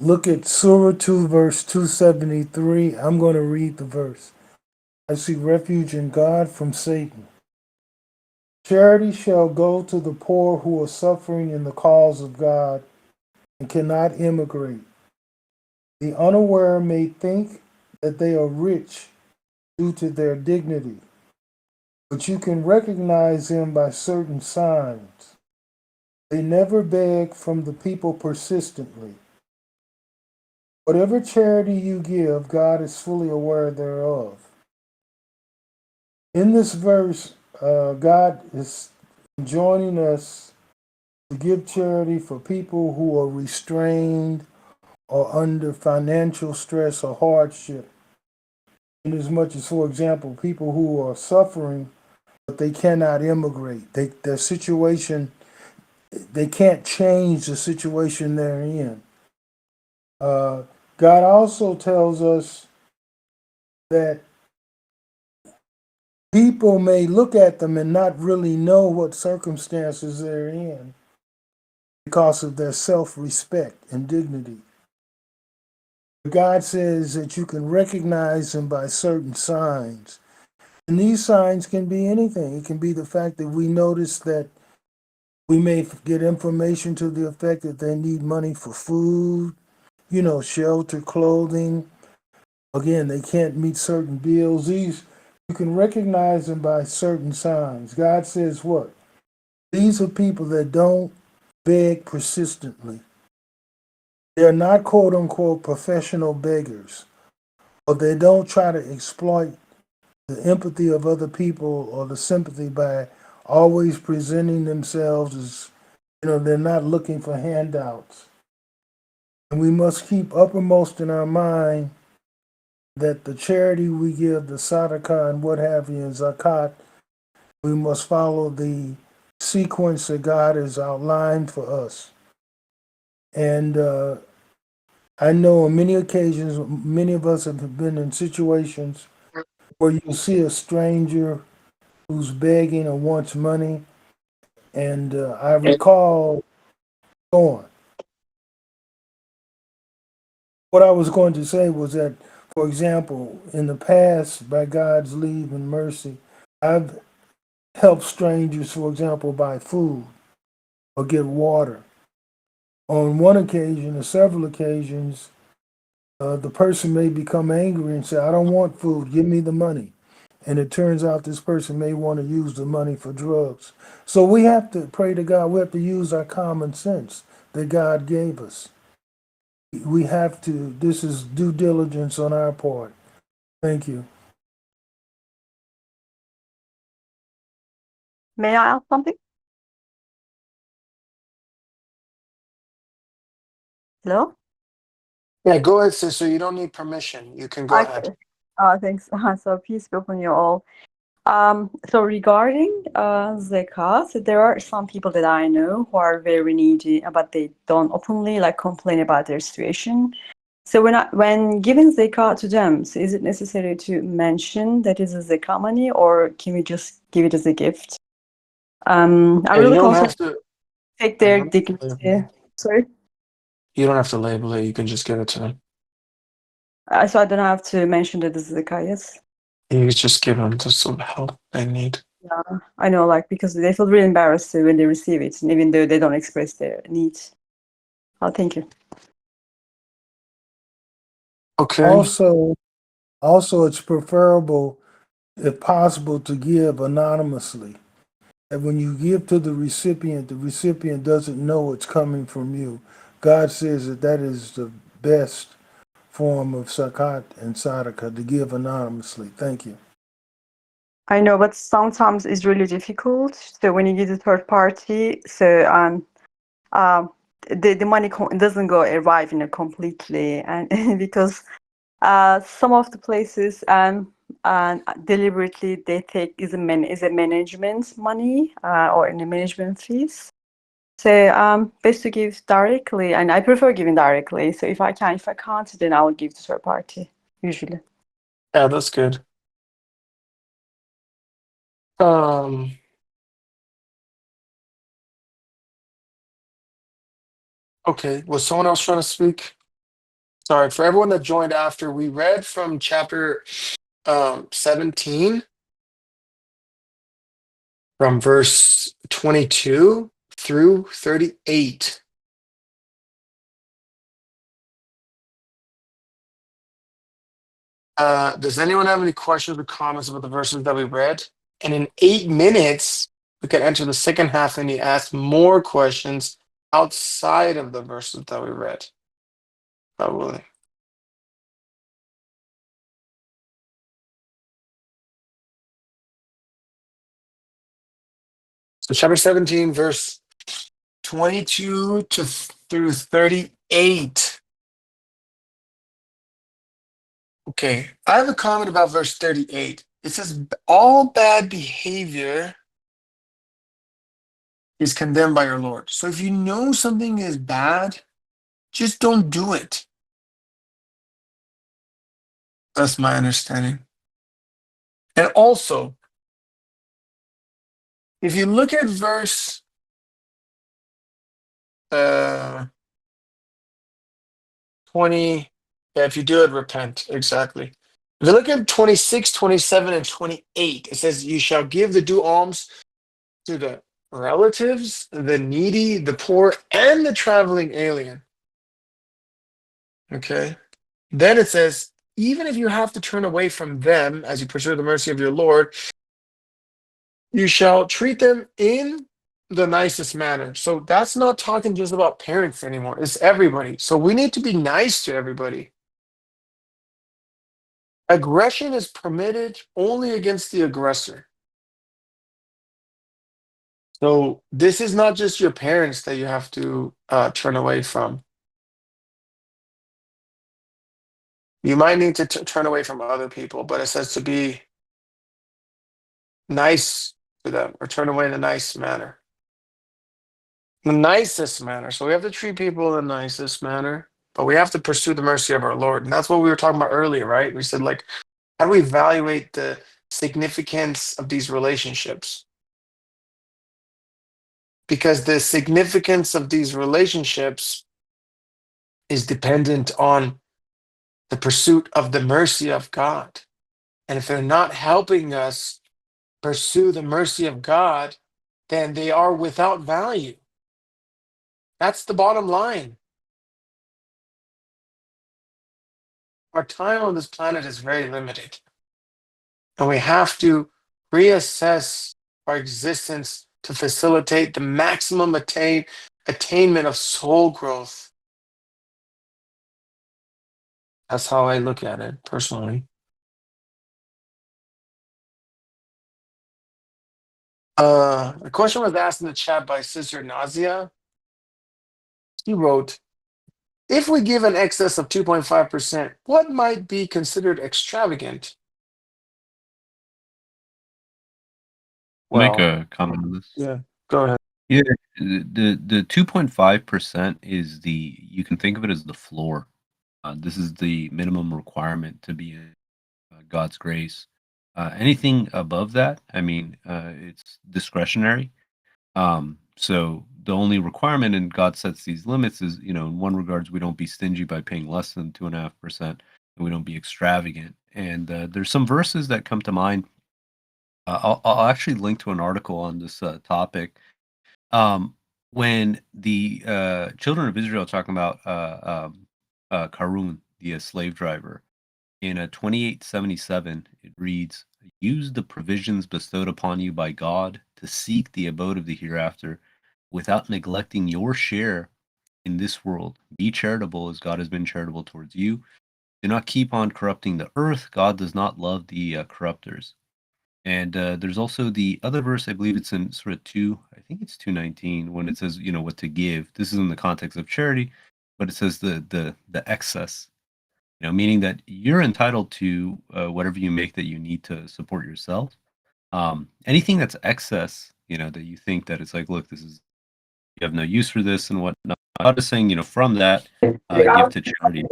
look at Surah 2, verse 273, I'm going to read the verse. I seek refuge in God from Satan. Charity shall go to the poor who are suffering in the cause of God and cannot immigrate. The unaware may think that they are rich due to their dignity, but you can recognize them by certain signs. They never beg from the people persistently. Whatever charity you give, God is fully aware thereof. In this verse, God is joining us to give charity for people who are restrained or under financial stress or hardship. Inasmuch as, for example, people who are suffering, but they cannot immigrate. Their situation, they can't change the situation they're in. God also tells us that people may look at them and not really know what circumstances they're in because of their self-respect and dignity. God says that you can recognize them by certain signs. And these signs can be anything. It can be the fact that we notice that we may get information to the effect that they need money for food, shelter, clothing. Again, they can't meet certain bills. These, you can recognize them by certain signs. God says what? These are people that don't beg persistently. They're not quote unquote professional beggars, or they don't try to exploit the empathy of other people or the sympathy by always presenting themselves as, they're not looking for handouts. And we must keep uppermost in our mind that the charity we give, the sadaqah and what have you, and zakat, we must follow the sequence that God has outlined for us. And I know on many occasions, many of us have been in situations where you see a stranger who's begging or wants money. And I recall, go on. What I was going to say was that, for example, in the past, by God's leave and mercy, I've helped strangers, for example, buy food or get water. On one occasion or several occasions, the person may become angry and say, I don't want food, give me the money. And it turns out this person may want to use the money for drugs. So we have to pray to God, we have to use our common sense that God gave us. We have to, this is due diligence on our part. Thank you. May I ask something? Hello? Yeah, go ahead, sister. You don't need permission. You can go ahead. Okay. Thanks. So peace be upon you all. So regarding zakat, there are some people that I know who are very needy, but they don't openly like complain about their situation. So when giving zakat to them, so is it necessary to mention that is a zakat money, or can we just give it as a gift? I'm Yeah, you really don't concerned have to. take You their don't have to label dignity. it. Sorry. You don't have to label it. You can just give it to them. So I don't have to mention that this is zakat, yes? You can just give them the sort of help they need. Yeah, I know, like, because they feel really embarrassed when they receive it, and even though they don't express their needs. Oh, thank you. Okay. Also, it's preferable, if possible, to give anonymously. And when you give to the recipient doesn't know it's coming from you. God says that is the best form of zakat and sadaqah, to give anonymously. Thank you. I know, but sometimes it's really difficult. So when you give the third party, so the money doesn't go arrive in it completely, and because some of the places and deliberately they take is a management money or in the management fees. So best to give directly, and I prefer giving directly. So if I can't, then I will give to third party usually. Yeah, that's good. Okay. Was someone else trying to speak? Sorry, for everyone that joined after, we read from chapter 17, from verse 22 through 38. Does anyone have any questions or comments about the verses that we read? And in 8 minutes, we can enter the second half and you ask more questions outside of the verses that we read. Probably. So chapter 17, verse 22 through 38. Okay, I have a comment about verse 38. It says, all bad behavior is condemned by your Lord. So if you know something is bad, just don't do it. That's my understanding. And also, if you look at verse 20, yeah, if you do it, repent. Exactly. If you look at 26, 27, and 28, it says, you shall give the due alms to the relatives, the needy, the poor, and the traveling alien. Okay. Then it says, even if you have to turn away from them as you pursue the mercy of your Lord, you shall treat them in the nicest manner. So that's not talking just about parents anymore. It's everybody. So we need to be nice to everybody. Aggression is permitted only against the aggressor. So this is not just your parents that you have to turn away from. You might need to turn away from other people, but it says to be nice to them or turn away in a nice manner. The nicest manner. So we have to treat people in the nicest manner, but we have to pursue the mercy of our Lord. And that's what we were talking about earlier, right? We said, like, how do we evaluate the significance of these relationships? Because the significance of these relationships is dependent on the pursuit of the mercy of God. And if they're not helping us pursue the mercy of God, then they are without value. That's the bottom line. Our time on this planet is very limited. And we have to reassess our existence to facilitate the maximum attainment of soul growth. That's how I look at it personally. A question was asked in the chat by Sister Nazia. She wrote, If we give an excess of 2.5%, what might be considered extravagant? Make Well, a comment on this. yeah, go ahead. Yeah, the 2.5% is you can think of it as the floor. This is the minimum requirement to be in God's grace. Anything above that, I mean, it's discretionary. So the only requirement, and God sets these limits, is, in one regards, we don't be stingy by paying less than 2.5%, and we don't be extravagant. And there's some verses that come to mind. I'll actually link to an article on this topic. When the children of Israel are talking about Karun, the slave driver, in 2877, it reads, "Use the provisions bestowed upon you by God to seek the abode of the hereafter without neglecting your share in this world. Be charitable as God has been charitable towards you. Do not keep on corrupting the earth. God does not love the corrupters." And there's also the other verse, I believe it's in sort of 2, I think it's 2:19, when it says, what to give. This is in the context of charity, but it says the excess, meaning that you're entitled to whatever you make that you need to support yourself. Anything that's excess, that you think that it's like, look, you have no use for this and whatnot. I'm just saying, from that, give to charity.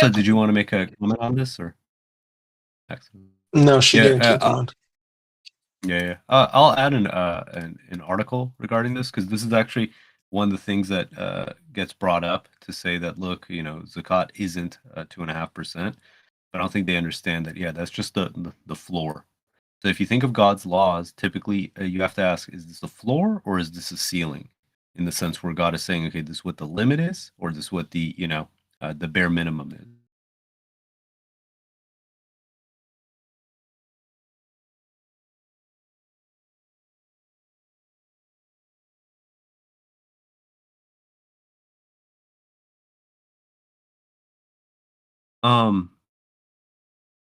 So did you want to make a comment on this, or? Excellent. No, she didn't keep Yeah, on. yeah. I'll add an article regarding this, because this is actually one of the things that gets brought up to say that, look, zakat isn't 2.5%, but I don't think they understand that. Yeah, that's just the floor. So if you think of God's laws, typically you have to ask: is this a floor or is this a ceiling? In the sense where God is saying, okay, this is what the limit is, or this is what the the bare minimum is.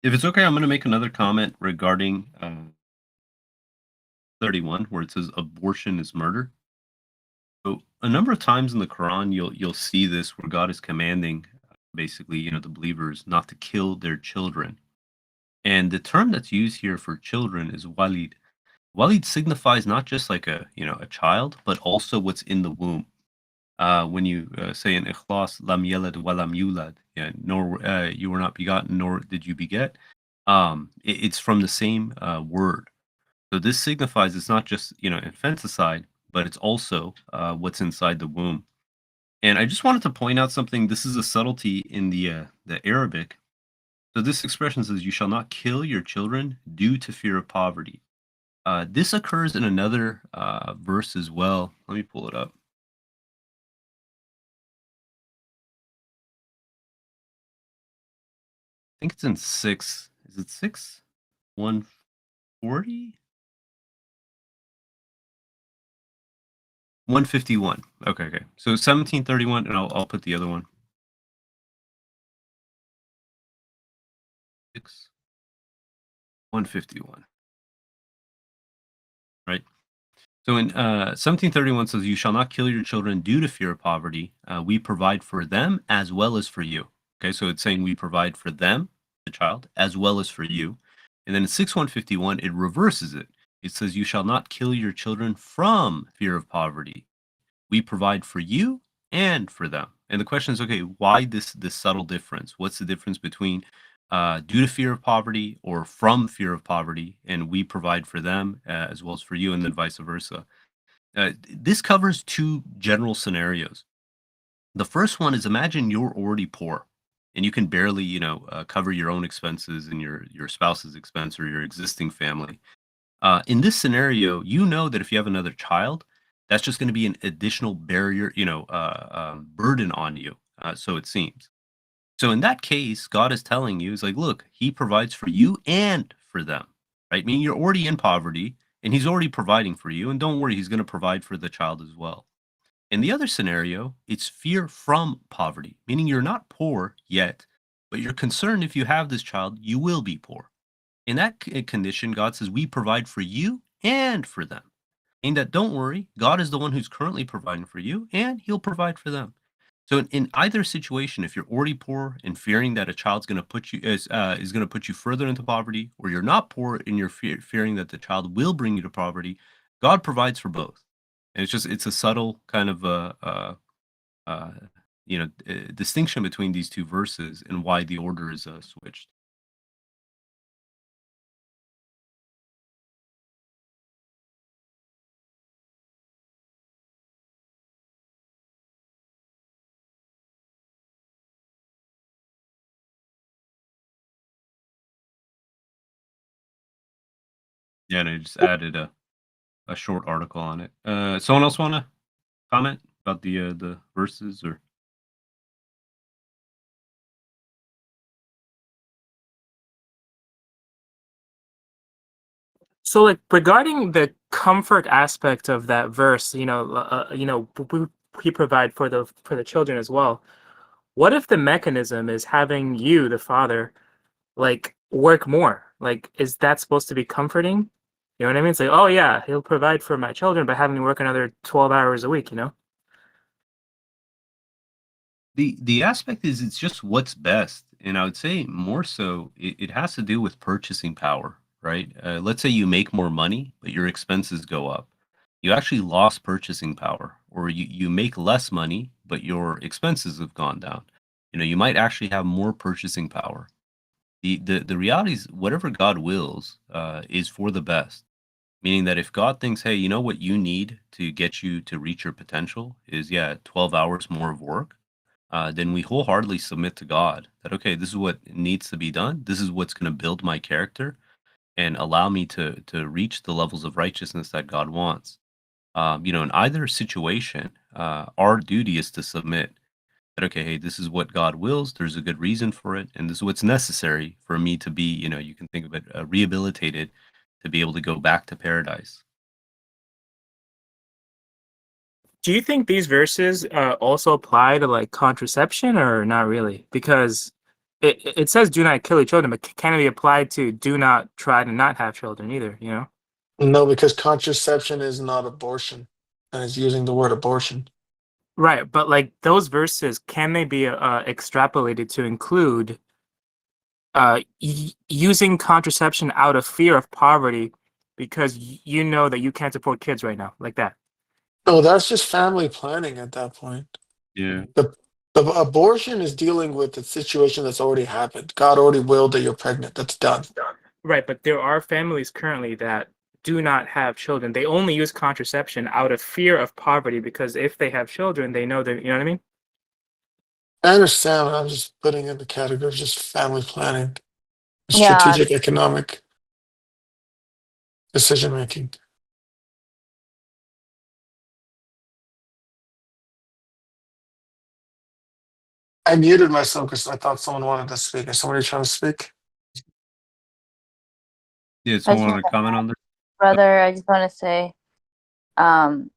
If it's okay, I'm going to make another comment regarding 31, where it says abortion is murder. So a number of times in the Quran, you'll see this, where God is commanding, basically, the believers not to kill their children. And the term that's used here for children is walid. Walid signifies not just like a child, but also what's in the womb. When you say in Ikhlas, lam yalad wa lam yulad, nor you were not begotten, nor did you beget. It's from the same word. So this signifies it's not just infanticide, but it's also what's inside the womb. And I just wanted to point out something. This is a subtlety in the Arabic. So this expression says, "You shall not kill your children due to fear of poverty." This occurs in another verse as well. Let me pull it up. I think it's in 6. Is it 6? 140? 151. Okay. So 1731, and I'll put the other one. 6. 151. Right? So in 1731 says, "You shall not kill your children due to fear of poverty. We provide for them as well as for you." Okay, so it's saying we provide for them, the child, as well as for you. And then in 6151, it reverses it. It says, "You shall not kill your children from fear of poverty. We provide for you and for them." And the question is, okay, why this subtle difference? What's the difference between due to fear of poverty or from fear of poverty, and we provide for them as well as for you, and then vice versa? This covers two general scenarios. The first one is, imagine you're already poor and you can barely, cover your own expenses and your spouse's expense or your existing family. In this scenario, that if you have another child, that's just going to be an additional barrier, burden on you. So it seems. So in that case, God is telling you, is like, look, He provides for you and for them, right? Meaning you're already in poverty, and He's already providing for you, and don't worry, He's going to provide for the child as well. In the other scenario, it's fear from poverty, meaning you're not poor yet, but you're concerned if you have this child, you will be poor. In that condition, God says, we provide for you and for them. Saying that don't worry, God is the one who's currently providing for you, and He'll provide for them. So in either situation, if you're already poor and fearing that a child's going to put you is going to put you further into poverty, or you're not poor and you're fearing that the child will bring you to poverty, God provides for both. And it's a subtle kind of uh, distinction between these two verses and why the order is switched. Yeah, and I just added a short article on it. Someone else want to comment about the verses or? So, like regarding the comfort aspect of that verse, we provide for the children as well. What if the mechanism is having you, the father, like work more? Like, is that supposed to be comforting? You know what I mean? It's like, oh yeah, he'll provide for my children by having me work another 12 hours a week. The aspect is it's just what's best, and I would say more so it has to do with purchasing power, right? Let's say you make more money, but your expenses go up. You actually lost purchasing power, or you make less money, but your expenses have gone down. You might actually have more purchasing power. The reality is whatever God wills is for the best. Meaning that if God thinks, hey, you know what you need to get you to reach your potential is 12 hours more of work, then we wholeheartedly submit to God that, okay, this is what needs to be done. This is what's going to build my character and allow me to reach the levels of righteousness that God wants. In either situation, our duty is to submit that, okay, hey, this is what God wills. There's a good reason for it. And this is what's necessary for me to be, you can think of it, rehabilitated to be able to go back to paradise. Do you think these verses also apply to like contraception or not really? Because it says do not kill your children, but can it be applied to do not try to not have children either, No, because contraception is not abortion, and it's using the word abortion. Right, but like those verses, can they be extrapolated to include using contraception out of fear of poverty because you know that you can't support kids right now, like that? No, that's just family planning at that point. Yeah. The abortion is dealing with the situation that's already happened. God already willed that you're pregnant. That's done. Right, but there are families currently that do not have children. They only use contraception out of fear of poverty because if they have children, they know that, you know what I mean? I understand, but I'm just putting in the category of just family planning, Yeah, strategic economic decision making. I muted myself because I thought someone wanted to speak. Is somebody trying to speak? Yeah, I someone just want to comment on this? brother, I just want to say, um,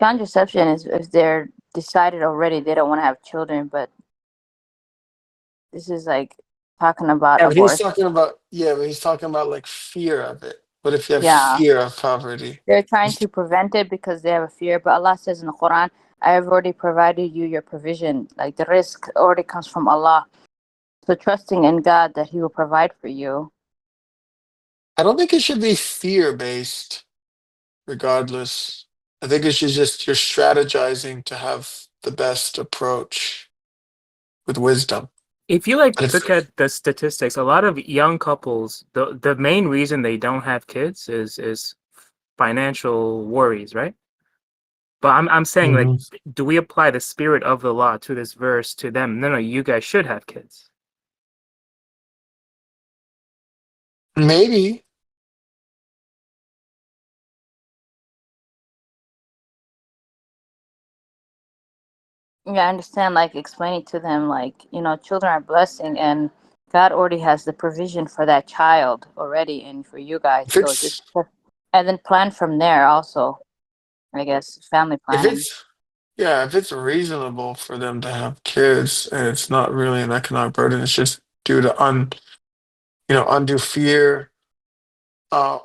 contraception is if they're decided already they don't want to have children, but this is like talking about Yeah, but he's abortion. talking about but he's talking about like fear of it. What if you have Yeah, fear of poverty? they're trying to prevent it because they have a fear. But Allah says in the Quran, I have already provided you your provision. Like the risk already comes from Allah. So trusting in God that He will provide for you. I don't think it should be fear based, regardless. I think it's just you're strategizing to have the best approach with wisdom. If you like But if look at the statistics, a lot of young couples, the main reason they don't have kids is financial worries, right? But I'm saying like, Mhm. do we apply the spirit of the law to this verse to them? No, you guys should have kids. Maybe. Yeah, I understand. Like explaining to them, like children are a blessing, and God already has the provision for that child already, and for you guys. If So just it's and then plan from there. Also, I guess family if planning. it's yeah, if it's reasonable for them to have kids and it's not really an economic burden, it's just due to undue fear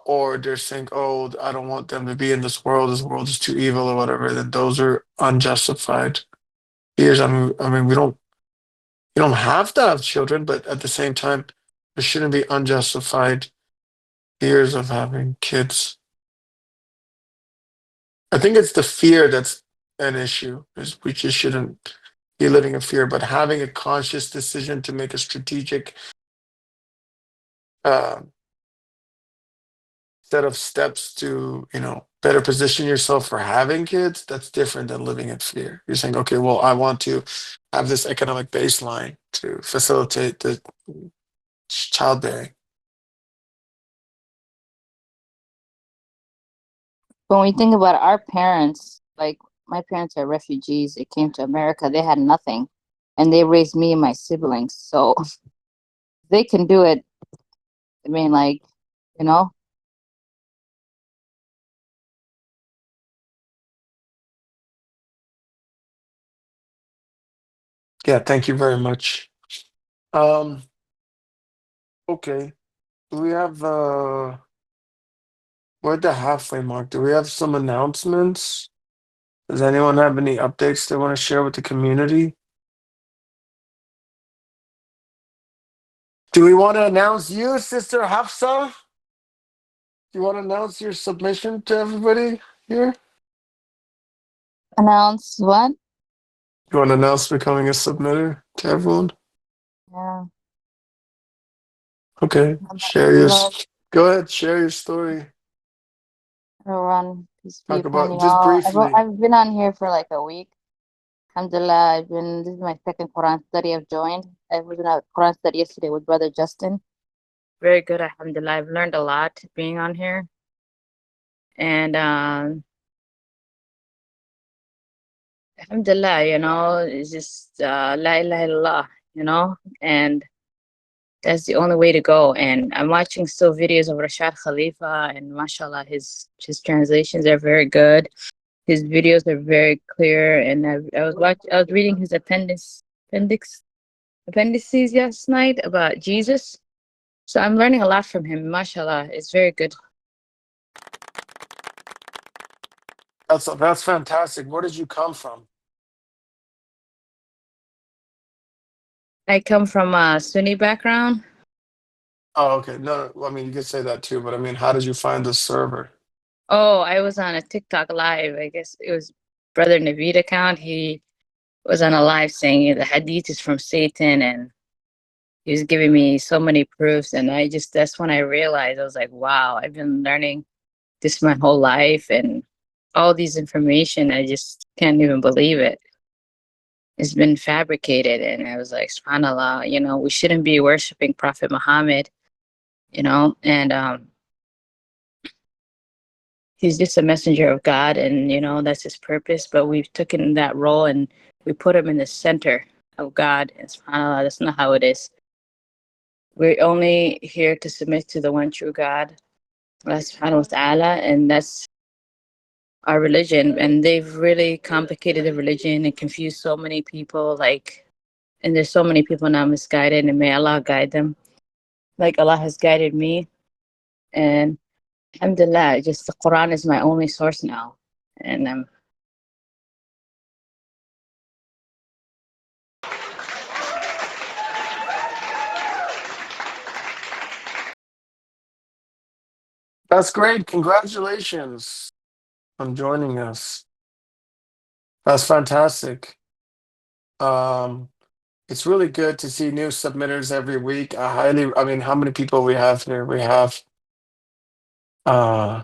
or they're saying, "Oh, I don't want them to be in this world. This world is too evil," or whatever. Then those are unjustified fears. I mean, you don't have to have children, but at the same time, there shouldn't be unjustified fears of having kids. I think it's the fear that's an issue. Is we just shouldn't be living in fear, but having a conscious decision to make a strategic uh, set of steps to, better position yourself for having kids. That's different than living in fear. You're saying, okay, well, I want to have this economic baseline to facilitate the childbearing. When we think about our parents, like my parents are refugees. They came to America. They had nothing, and they raised me and my siblings. So they can do it. I mean, like, you know, Yeah, thank you very much. Um, okay. Do we have we're at the halfway mark. Do we have some announcements? Does anyone have any updates they want to share with the community? Do we want to announce you, Sister Hafsa? Do you want to announce your submission to everybody here? announce what? You want to announce becoming a submitter to everyone? Yeah. Okay, share your. Go ahead, share your story. Everyone, peace be Talk upon about you just all. briefly. I've been on here for like a week. Alhamdulillah, this is my second Quran study I've joined. I was in a Quran study yesterday with Brother Justin. Very good, Alhamdulillah. I've learned a lot being on here. And Alhamdulillah, it's just La ilaha illallah, and that's the only way to go. And I'm watching still videos of Rashad Khalifa, and mashallah, his translations are very good. His videos are very clear, and I was reading his appendices last night about Jesus. So I'm learning a lot from him. Mashallah, it's very good. That's fantastic. Where did you come from? I come from a Sunni background. Oh, okay. No, I mean you could say that too, but I mean, how did you find the server? Oh, I was on a TikTok live. I guess it was Brother Naveed account. He was on a live saying the hadith is from Satan, and he was giving me so many proofs. And that's when I realized, I was like, wow, I've been learning this my whole life, and all these information, I just can't even believe it. It's been fabricated. And I was like, subhanAllah, we shouldn't be worshiping Prophet Muhammad, and he's just a messenger of God, and that's his purpose. But we've taken that role and we put him in the center of God. And subhanAllah, that's not how it is. We're only here to submit to the one true God, Allah subhanahu wa ta'ala, and that's our religion. And they've really complicated the religion and confused so many people, and there's so many people now misguided, and may Allah guide them. Like Allah has guided me. And alhamdulillah, just the Quran is my only source now. And That's great. Congratulations on joining us. That's fantastic. It's really good to see new submitters every week. I mean, how many people we have here? We have uh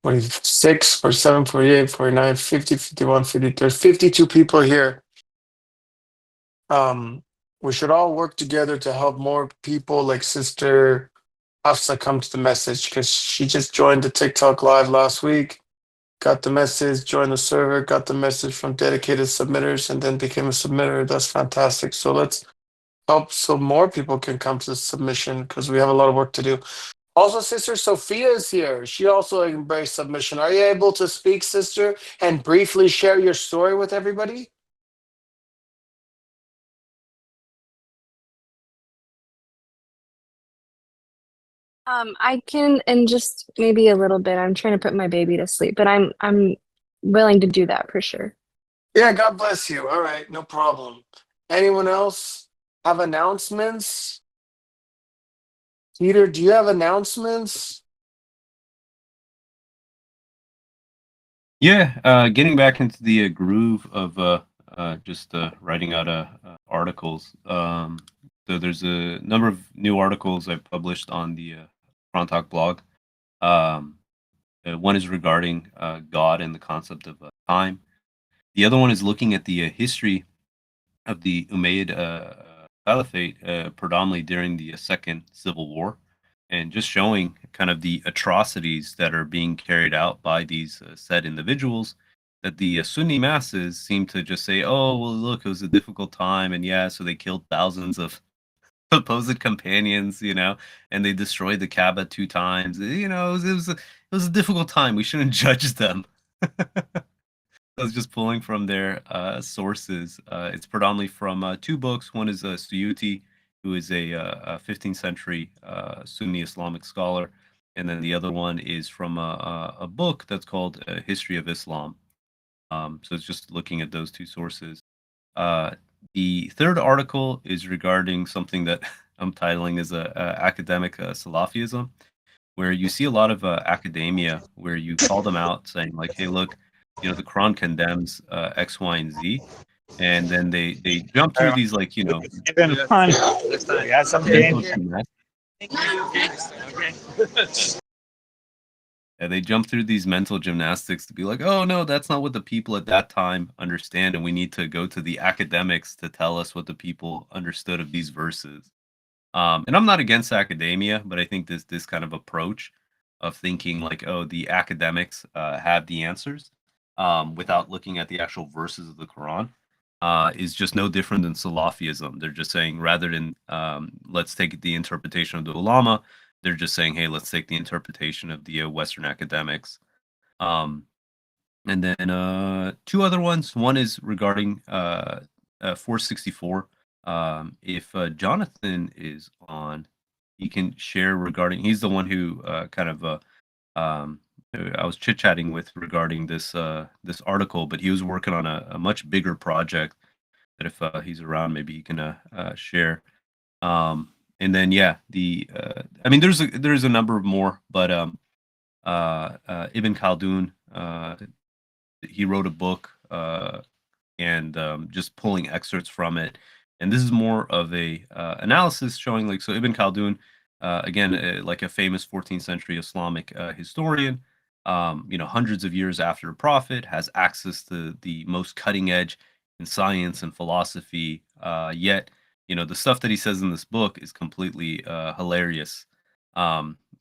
46, 47, 48, 49, 50, 51, 52. There's 52 people here. We should all work together to help more people like Sister Hafsa come to the message, because she just joined the TikTok live last week, got the message, joined the server, got the message from dedicated submitters, and then became a submitter. That's fantastic. So let's help so more people can come to the submission, because we have a lot of work to do. Also, Sister Sophia is here. She also embraced submission. Are you able to speak, Sister, and briefly share your story with everybody? I can, and just maybe a little bit. I'm trying to put my baby to sleep, but I'm willing to do that for sure. Yeah, God bless you. All right, no problem. Anyone else have announcements? Peter, do you have announcements? Yeah, getting back into the groove of just writing out articles. So there's a number of new articles I've published on the Frontalk blog. One is regarding God and the concept of time. The other one is looking at the history of the Umayyad Caliphate, predominantly during the Second Civil War, and just showing kind of the atrocities that are being carried out by these said individuals. That the Sunni masses seem to just say, "Oh, well, look, it was a difficult time, and yeah, so they killed thousands of supposed companions, and they destroyed the Kaaba 2 times. It was a difficult time. We shouldn't judge them." I was just pulling from their sources. It's predominantly from two books. One is Suyuti, who is a 15th century Sunni Islamic scholar, and then the other one is from a book that's called History of Islam. So it's just looking at those two sources. The third article is regarding something that I'm titling as academic Salafism, where you see a lot of academia where you call them out saying like, "Hey, look, the Quran condemns X, Y, and Z," and then they jump through these like Even fun. We had some mental danger. and they jump through these mental gymnastics to be like, "Oh no, that's not what the people at that time understand, and we need to go to the academics to tell us what the people understood of these verses." And I'm not against academia, but I think this kind of approach of thinking like, "Oh, the academics have the answers," without looking at the actual verses of the Quran, is just no different than Salafism. They're just saying rather than let's take the interpretation of the ulama, they're just saying, "Hey, let's take the interpretation of the Western academics." Um, and then two other ones. One is regarding 464. If Jonathan is on, he can share regarding. He's the one who kind of I was chit chatting with regarding this article, but he was working on a much bigger project. That if he's around, maybe he can share. And then yeah, I mean, there's a number of more, but Ibn Khaldun, he wrote a book and just pulling excerpts from it. And this is more of a analysis showing like, so Ibn Khaldun, again, like a famous 14th century Islamic historian, hundreds of years after the Prophet, has access to the most cutting edge in science and philosophy. Yet, the stuff that he says in this book is completely hilarious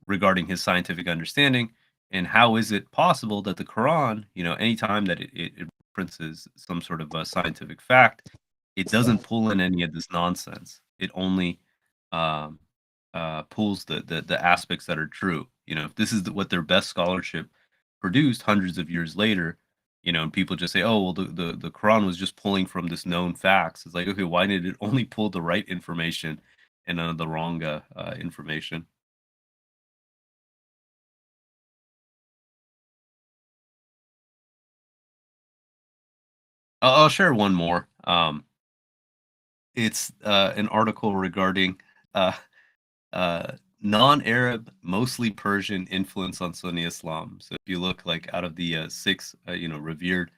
regarding his scientific understanding. And how is it possible that the Quran, anytime that it references some sort of a scientific fact, it doesn't pull in any of this nonsense. It only pulls the aspects that are true. If this is what their best scholarship produced hundreds of years later, and people just say, "Oh, well, the Quran was just pulling from this known facts." It's like, okay, why did it only pull the right information and none of the wrong information? I'll share one more. It's an article regarding uh, non-Arab, mostly Persian influence on Sunni Islam. So if you look like out of the six, revered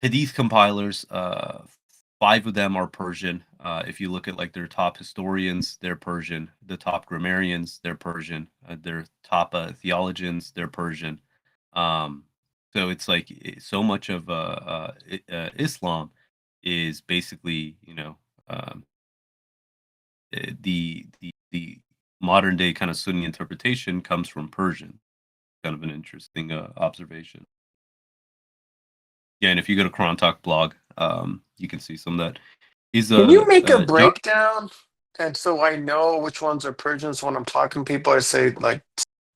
Hadith compilers, 5 of them are Persian. If you look at like their top historians, they're Persian. The top grammarians, they're Persian. Their top theologians, they're Persian. So it's like so much of Islam is basically, um, the modern day kind of Sunni interpretation comes from Persian. Kind of an interesting observation. Yeah, and if you go to Quran Talk blog, you can see some of that. Can you make a John, breakdown? And so I know which ones are Persians when I'm talking to people. I say like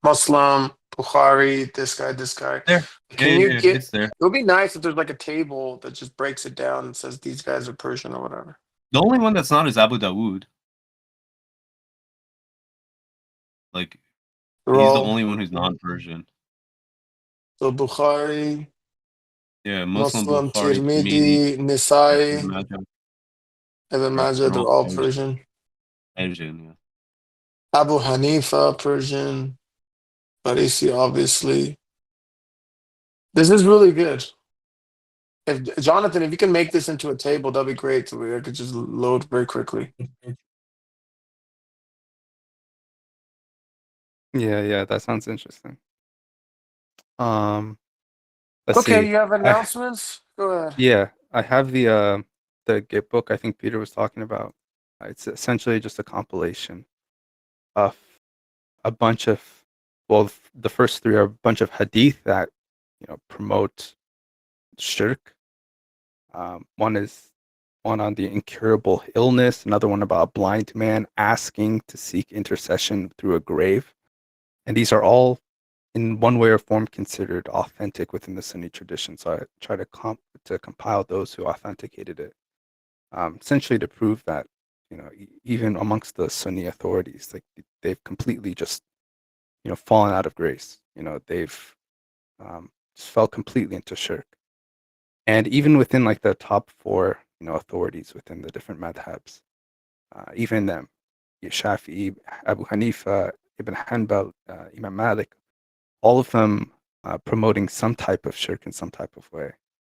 Muslim, Bukhari, this guy, this guy. there. Can you get? It's there. It would be nice if there's like a table that just breaks it down and says these guys are Persian or whatever. The only one that's not is Abu Dawood. Like He's the Rob. only one who's non-Persian. So Bukhari, Yeah, Muslim, Muslim, Bukhari, Tirmidhi, Tirmidhi, Nisai, Ibn Majah. Ibn Right, Majah, they're they're all all Persian. Persian. Persian, Abu Hanifa, Persian. Farisi, obviously. This is really good. If Jonathan, if you can make this into a table, that'd be great. So I could just load very quickly. Yeah, that sounds interesting. Let's Okay, see. you have announcements? Go ahead. Yeah, I have the Git book I think Peter was talking about. It's essentially just a compilation of a bunch of, well, the first three are a bunch of hadith that promote shirk. One is one on the incurable illness, another one about a blind man asking to seek intercession through a grave. And these are all, in one way or form, considered authentic within the Sunni tradition. So I try to compile those who authenticated it, essentially to prove that even amongst the Sunni authorities, like they've completely just fallen out of grace. They've just fell completely into shirk. And even within like the top four authorities within the different madhabs, even them, Shafi'i, Abu Hanifa, Ibn Hanbal, Imam Malik, all of them promoting some type of shirk in some type of way.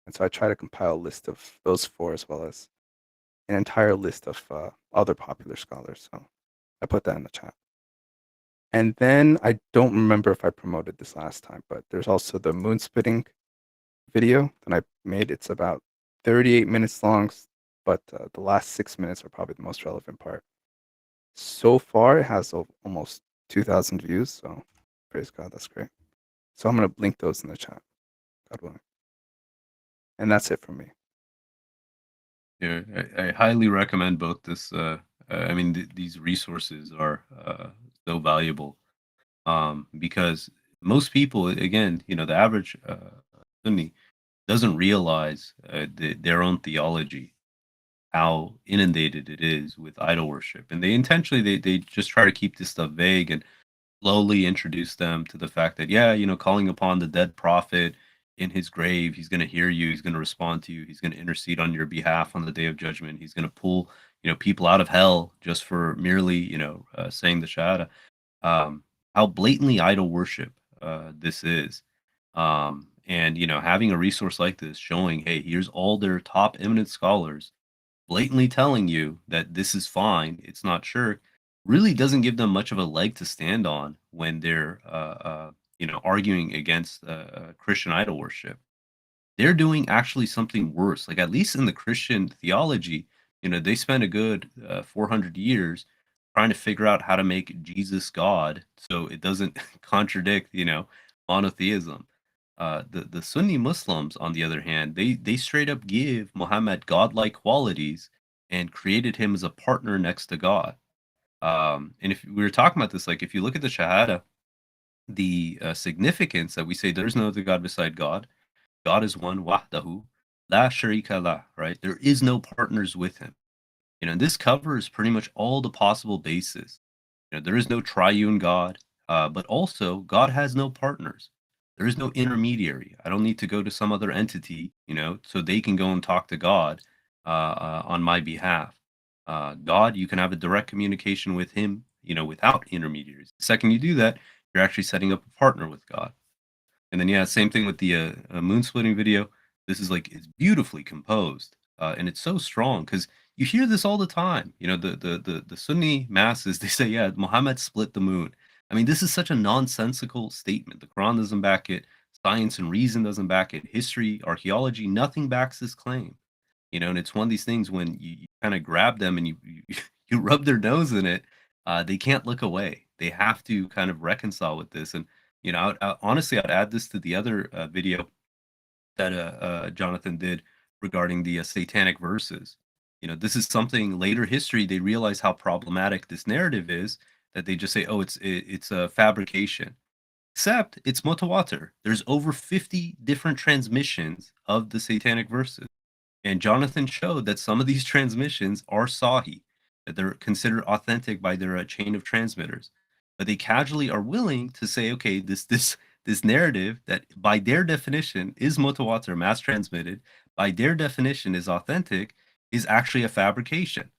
And so I try to compile a list of those four as well as an entire list of other popular scholars. So I put that in the chat. And then I don't remember if I promoted this last time, but there's also the moon spitting video that I made. It's about 38 minutes long, but the last 6 minutes are probably the most relevant part. So far, it has almost 2,000 views, so praise God, that's great. So I'm going to link those in the chat, God willing. And that's it for me. Yeah, I highly recommend both this. I mean, these resources are so valuable because most people, again, the average Sunni doesn't realize their own theology, how inundated it is with idol worship, and they intentionally they just try to keep this stuff vague and slowly introduce them to the fact that calling upon the dead prophet in his grave, he's going to hear you, he's going to respond to you, he's going to intercede on your behalf on the day of judgment, he's going to pull people out of hell just for merely saying the shahada. How blatantly idol worship this is. And having a resource like this showing, hey, here's all their top eminent scholars blatantly telling you that this is fine, it's not shirk, really doesn't give them much of a leg to stand on when they're arguing against Christian idol worship. They're doing actually something worse. Like, at least in the Christian theology, they spent a good 400 years trying to figure out how to make Jesus God so it doesn't contradict monotheism. The Sunni Muslims, on the other hand, they straight up give Muhammad godlike qualities and created him as a partner next to God. And if we were talking about this, like if you look at the Shahada, the significance that we say there's no other God beside God, God is one, wahdahu, la sharika la, right? There is no partners with him. And this covers pretty much all the possible bases. There is no triune God, but also God has no partners. There is no intermediary. I don't need to go to some other entity, so they can go and talk to God on my behalf. God, you can have a direct communication with him, without intermediaries. The second you do that, you're actually setting up a partner with God. And then, yeah, same thing with the moon splitting video. This is it's beautifully composed, and it's so strong because you hear this all the time. The Sunni masses, they say, yeah, Muhammad split the moon. I mean, this is such a nonsensical statement. The Quran doesn't back it. Science and reason doesn't back it. History, archaeology, nothing backs this claim. And it's one of these things when you kind of grab them and you rub their nose in it, they can't look away. They have to kind of reconcile with this. And honestly, I'd add this to the other video that Jonathan did regarding the satanic verses. This is something later history they realize how problematic this narrative is, that they just say, oh, it's a fabrication. Except it's mutawatir. There's over 50 different transmissions of the satanic verses. And Jonathan showed that some of these transmissions are Sahih, that they're considered authentic by their chain of transmitters. but they casually are willing to say, okay, this narrative that by their definition is mutawatir, mass transmitted, by their definition is authentic, is actually a fabrication.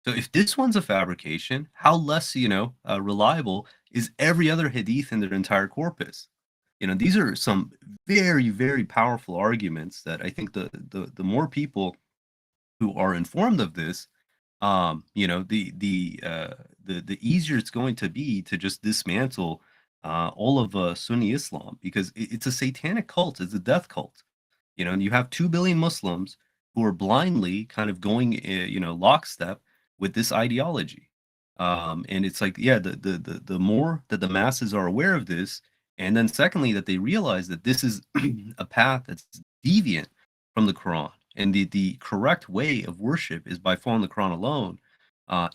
So if this one's a fabrication, how less, reliable is every other hadith in their entire corpus? These are some very, very powerful arguments that I think the more people who are informed of this, the easier it's going to be to just dismantle all of Sunni Islam, because it's a satanic cult, it's a death cult. And you have 2 billion Muslims who are blindly kind of going, lockstep with this ideology. And it's like, yeah, the more that the masses are aware of this, and then secondly, that they realize that this is a path that's deviant from the Quran, and the correct way of worship is by following the Quran alone.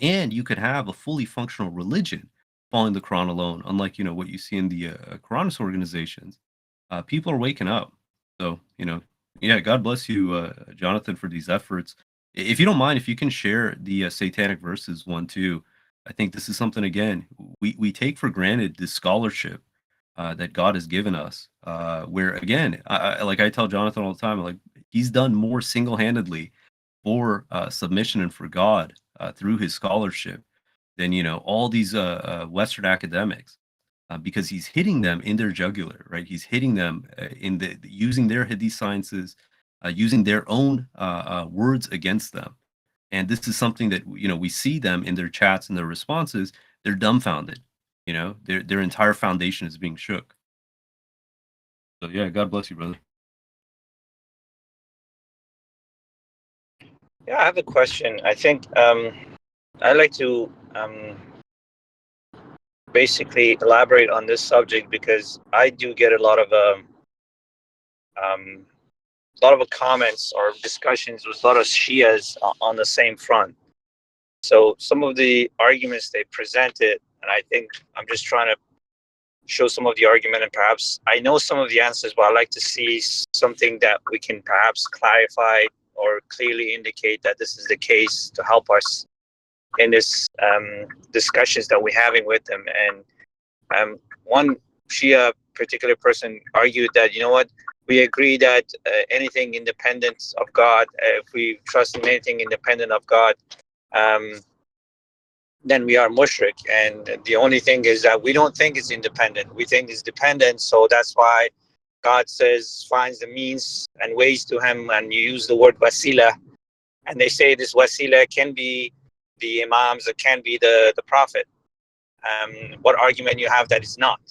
And you could have a fully functional religion following the Quran alone, unlike, what you see in the Quranist organizations. People are waking up. So, yeah, God bless you, Jonathan, for these efforts. If you don't mind, if you can share the satanic verses one too. I think this is something, again, we take for granted this scholarship that God has given us, where, again, like I tell Jonathan all the time, like, he's done more single-handedly for submission and for God through his scholarship than, all these Western academics. Because he's hitting them in their jugular, right? He's hitting them in using their hadith sciences, using their own words against them. And this is something that, we see them in their chats and their responses. They're dumbfounded. Their entire foundation is being shook. So yeah, God bless you, brother. Yeah, I have a question. I think I'd like to basically elaborate on this subject, because I do get a lot of comments or discussions with a lot of Shias on the same front. So some of the arguments they presented, and I think I'm just trying to show some of the argument, and perhaps I know some of the answers, but I'd like to see something that we can perhaps clarify or clearly indicate that this is the case, to help us in this discussions that we're having with them. And one Shia particular person argued that, we agree that anything independent of God, if we trust in anything independent of God, then we are mushrik. And the only thing is that we don't think it's independent. We think it's dependent. So that's why God says, finds the means and ways to him. And you use the word wasila. And they say this wasila can be the imams, it can be the prophet. What argument you have that it's not?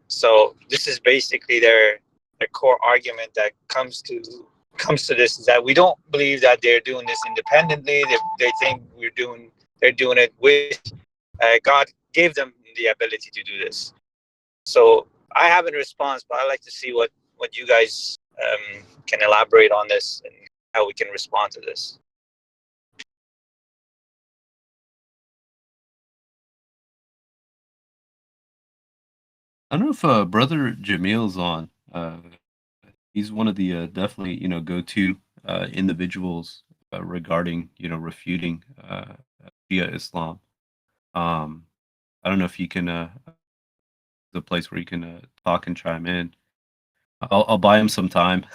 So this is basically their core argument that comes to this, is that we don't believe that they're doing this independently. They think they're doing it with God gave them the ability to do this. So I have a response, but I'd like to see what you guys can elaborate on this and how we can respond to this. I don't know if brother Jamil's on. He's one of the definitely go-to individuals regarding refuting Shia Islam. I don't know if you can the place where you can talk and chime in. I'll buy him some time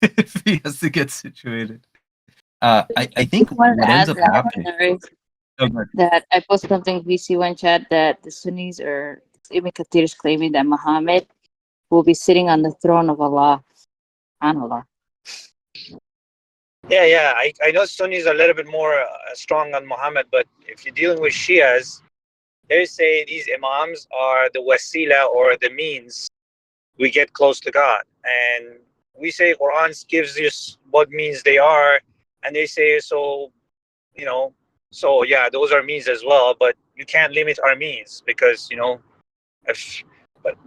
if he has to get situated. I think wanted what to ends add up happening. that I posted something in VC1 chat that the Sunnis or Ibn Kathir is claiming that Muhammad will be sitting on the throne of Allah. SubhanAllah. Yeah. I know Sunnis are a little bit more strong on Muhammad, but if you're dealing with Shias, they say these imams are the wasila, or the means we get close to God. And we say Quran gives us what means they are, and they say so yeah, those are means as well, but you can't limit our means, because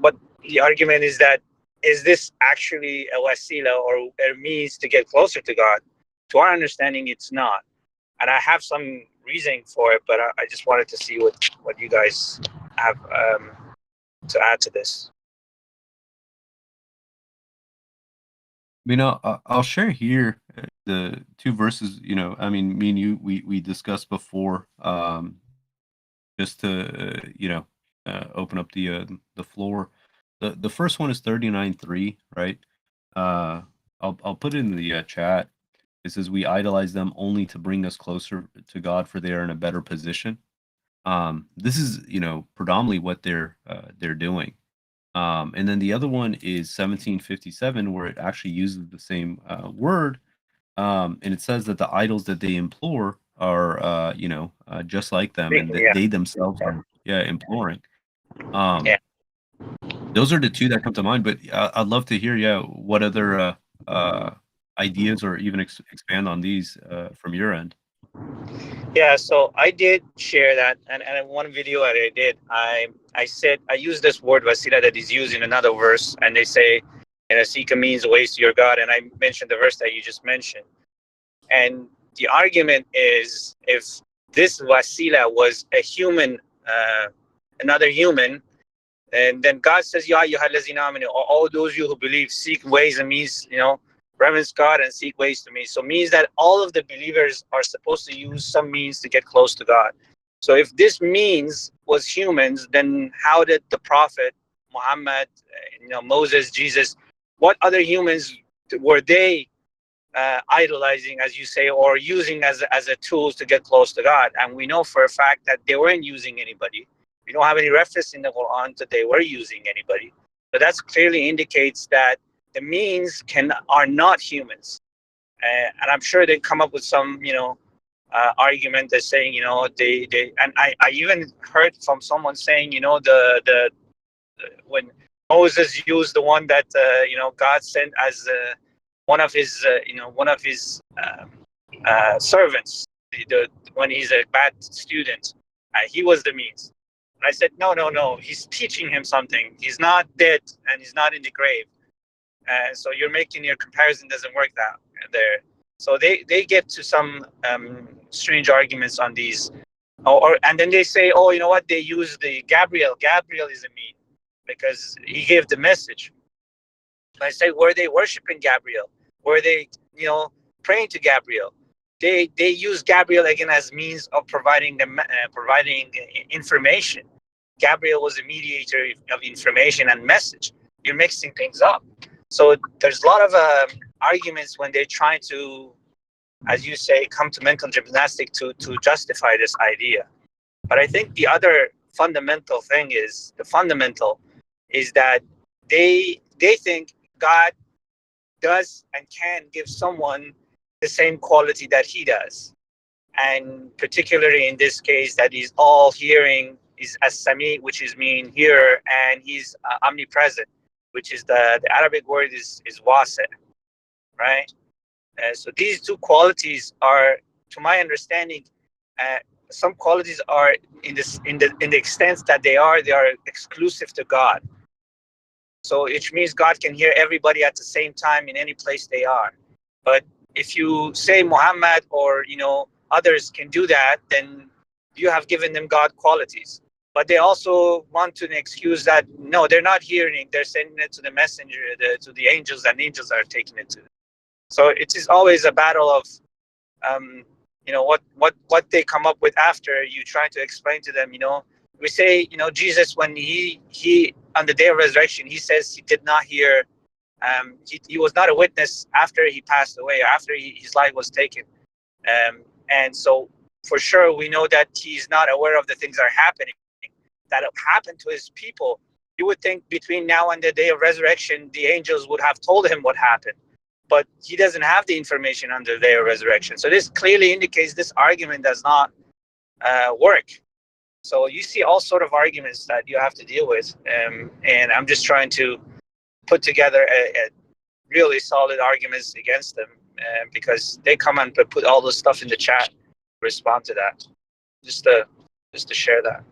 but the argument is that, is this actually a wasila or a means to get closer to God? To our understanding, it's not. And I have some reasoning for it, but I just wanted to see what you guys have to add to this. I'll share here the two verses. I mean, me and you, we discussed before. just to open up the floor. The first one is 39:3, right? I'll put it in the chat. It says, "We idolize them only to bring us closer to God, for they are in a better position." This is predominantly what they're doing. And then the other one is 1757, where it actually uses the same word, and it says that the idols that they implore are just like them, and that Yeah. they themselves are imploring. Yeah. Those are the two that come to mind, but I'd love to hear what other ideas, or even expand on these from your end. Yeah, so I did share that, and in one video that I did, I said I used this word wasila that is used in another verse, and they say, "Sika means ways to your God," and I mentioned the verse that you just mentioned, and the argument is, if this wasila was a human, another human, and then God says, "Ya ayyuhallazina amanu," all those you who believe, seek ways and means, reverence God and seek ways to me. So means that all of the believers are supposed to use some means to get close to God. So if this means was humans, then how did the Prophet Muhammad, Moses, Jesus, what other humans were they idolizing, as you say, or using as a tools to get close to God? And we know for a fact that they weren't using anybody. We don't have any reference in the Quran that they were using anybody. So that clearly indicates that the means are not humans, and I'm sure they come up with some argument that's saying they and I even heard from someone saying the when Moses used the one that God sent as one of his servants, when he's a bad student, he was the means. And I said no, he's teaching him something. He's not dead and he's not in the grave. So you're making your comparison doesn't work that there. So they get to some strange arguments on these, and then they say, oh, you know what? They use the Gabriel. Gabriel is a mean because he gave the message. I say, were they worshiping Gabriel? Were they praying to Gabriel? They use Gabriel again as means of providing information. Gabriel was a mediator of information and message. You're mixing things up. So there's a lot of arguments when they're trying to, as you say, come to mental gymnastics to justify this idea. But I think the other fundamental thing is that they think God does and can give someone the same quality that he does. And particularly in this case, that he's all hearing, is as-sami, which is mean hearer, and he's omnipresent, which is the Arabic word is wasi', right? So these two qualities are, to my understanding, some qualities are in the extent that they are exclusive to God. So which means God can hear everybody at the same time in any place they are. But if you say Muhammad or others can do that, then you have given them God qualities. But they also want to excuse that no, they're not hearing. They're sending it to the messenger, to the angels, and angels are taking it to them. So it is always a battle of, what they come up with after you try to explain to them. We say, Jesus, when he on the day of resurrection, he says he did not hear. He was not a witness after he passed away, after his life was taken, and so for sure we know that he's not aware of the things that are happening, that have happened to his people. You would think between now and the day of resurrection, the angels would have told him what happened, but he doesn't have the information on the day of resurrection. So this clearly indicates this argument does not work. So you see all sort of arguments that you have to deal with, and I'm just trying to put together a really solid arguments against them, because they come and put all this stuff in the chat, respond to that, just to share that.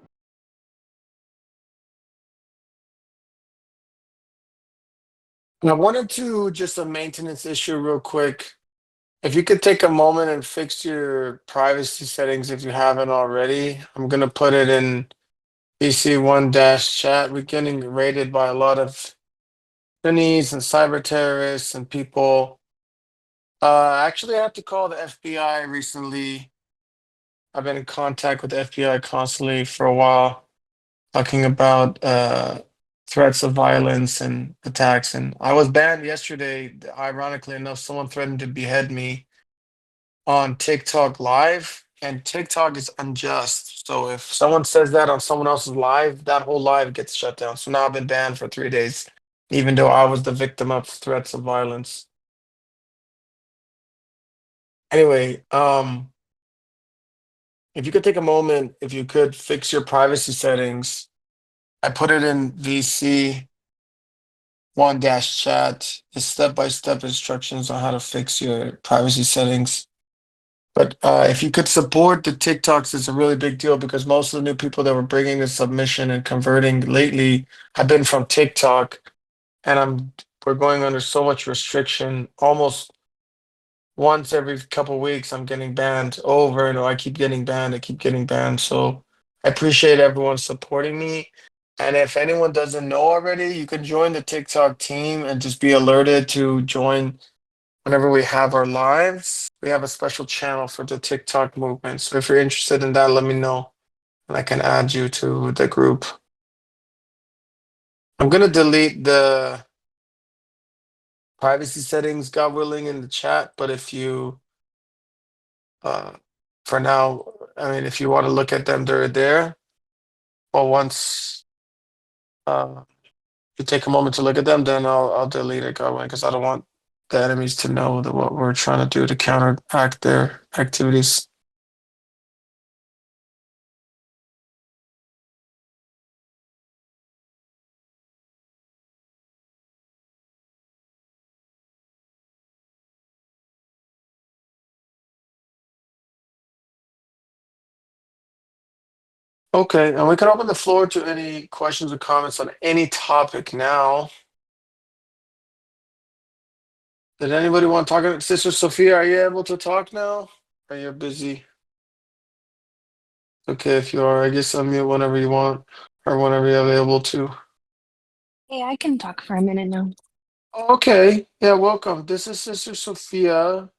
And I wanted to just a maintenance issue real quick. If you could take a moment and fix your privacy settings if you haven't already. I'm gonna put it in PC1-chat. We're getting raided by a lot of Sunnis and cyber terrorists and people. Actually, I had to call the FBI recently I've been in contact with the FBI constantly for a while, talking about threats of violence and attacks. And I was banned yesterday. Ironically enough, someone threatened to behead me on TikTok live, and TikTok is unjust. So if someone says that on someone else's live, that whole live gets shut down. So now I've been banned for 3 days, even though I was the victim of threats of violence. Anyway, if you could take a moment, if you could fix your privacy settings. I put it in VC one-chat. It's step-by-step instructions on how to fix your privacy settings. But if you could support the TikToks, it's a really big deal because most of the new people that were bringing the submission and converting lately have been from TikTok, and we're going under so much restriction. Almost once every couple weeks, I'm getting banned over, and I keep getting banned. I keep getting banned. So I appreciate everyone supporting me. And if anyone doesn't know already, you can join the TikTok team and just be alerted to join whenever we have our lives. We have a special channel for the TikTok movement. So if you're interested in that, let me know and I can add you to the group. I'm going to delete the privacy settings, God willing, in the chat. But if you, for now, I mean, if you want to look at them, they're there. Well, once you take a moment to look at them, then I'll delete it, God willing, because I don't want the enemies to know that what we're trying to do to counteract their activities. Okay, and we can open the floor to any questions or comments on any topic now. Did anybody want to talk? Sister Sophia, are you able to talk now? Are you busy? Okay, if you are, I guess unmute whenever you want or whenever you're available to. Hey, I can talk for a minute now. Okay, yeah, welcome. This is Sister Sophia.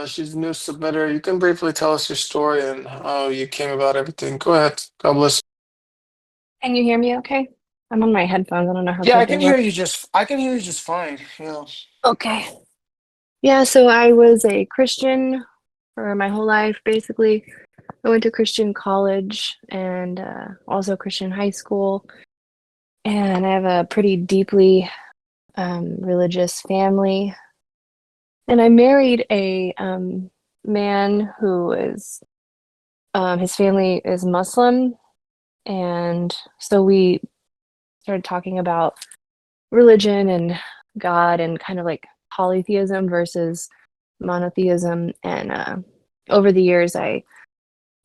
She's a new submitter. You can briefly tell us your story and how you came about everything. Go ahead. God bless. Can you hear me okay? I'm on my headphones. I don't know how Yeah, good they work. I can hear you just fine. Yeah. Okay. Yeah, so I was a Christian for my whole life, basically. I went to Christian college and also Christian high school. And I have a pretty deeply religious family. And I married a man who is, his family is Muslim. And so we started talking about religion and God and kind of like polytheism versus monotheism. And over the years, I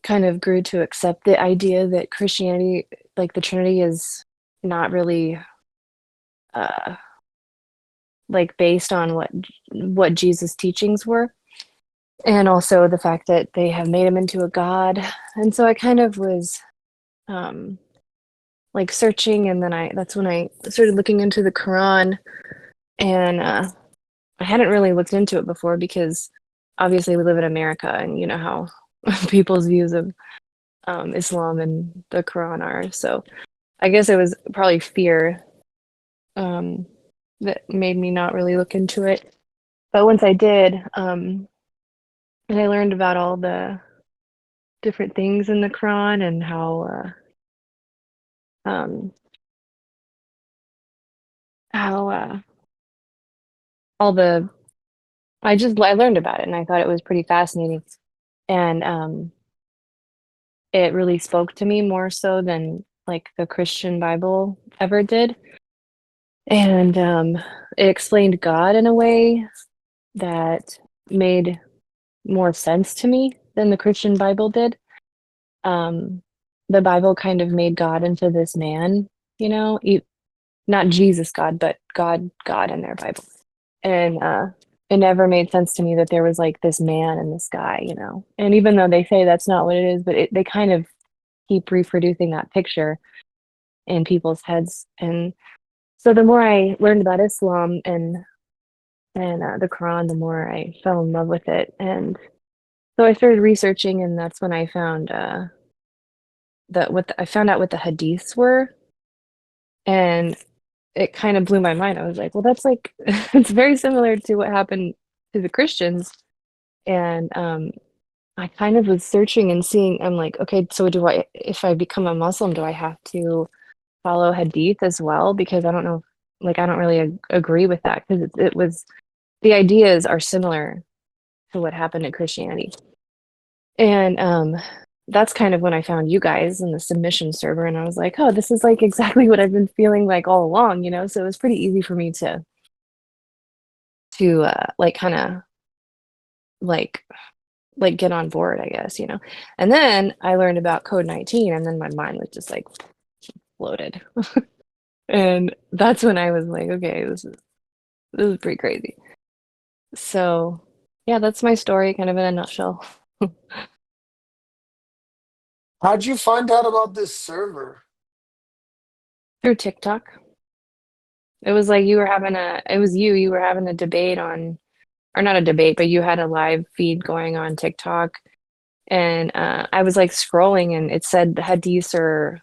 kind of grew to accept the idea that Christianity, like the Trinity, is not really like based on what Jesus' teachings were, and also the fact that they have made him into a god. And so I kind of was like searching, and then that's when I started looking into the Quran, and I hadn't really looked into it before because obviously we live in America, and you know how people's views of Islam and the Quran are. So I guess it was probably fear that made me not really look into it. But once I did, and I learned about all the different things in the Quran and how all the I learned about it and I thought it was pretty fascinating. And it really spoke to me more so than like the Christian Bible ever did. And it explained God in a way that made more sense to me than the Christian Bible did. The Bible kind of made God into this man, you know, not Jesus God, but God in their Bible. And it never made sense to me that there was like this man and this guy, you know. And even though they say that's not what it is, but they kind of keep reproducing that picture in people's heads. And so the more I learned about Islam and the Quran, the more I fell in love with it. And So I started researching, and that's when I found I found out what the hadiths were, and it kind of blew my mind. I was like, well, that's like it's very similar to what happened to the Christians. And I kind of was searching and seeing, I'm like, okay, so if I become a Muslim, do I have to follow hadith as well? Because I don't know, like, I don't really agree with that, because it was, the ideas are similar to what happened in Christianity. And that's kind of when I found you guys in the submission server, and I was like, oh, this is like exactly what I've been feeling like all along, so it was pretty easy for me to like kind of like get on board, I guess. And then I learned about code 19, and then my mind was just like exploded. And that's when I was like, okay, this is pretty crazy. So yeah, that's my story kind of in a nutshell. How'd you find out about this server? Through TikTok. It was like you were having you were having a debate on, or not a debate, but you had a live feed going on TikTok. And I was like scrolling, and it said the hadiths are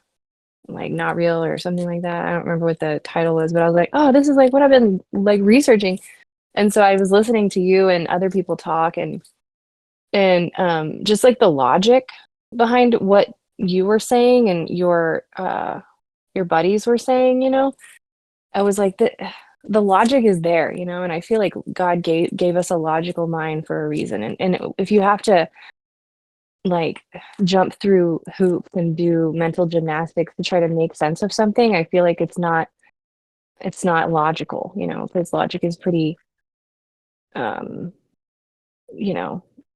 like not real or something like that. I don't remember what the title was, but I was like, oh, this is like what I've been like researching. And so I was listening to you and other people talk, and just like the logic behind what you were saying and your buddies were saying, I was like, the logic is there, and I feel like God gave us a logical mind for a reason. And if you have to like jump through hoops and do mental gymnastics to try to make sense of something, I feel like it's not logical, because logic is pretty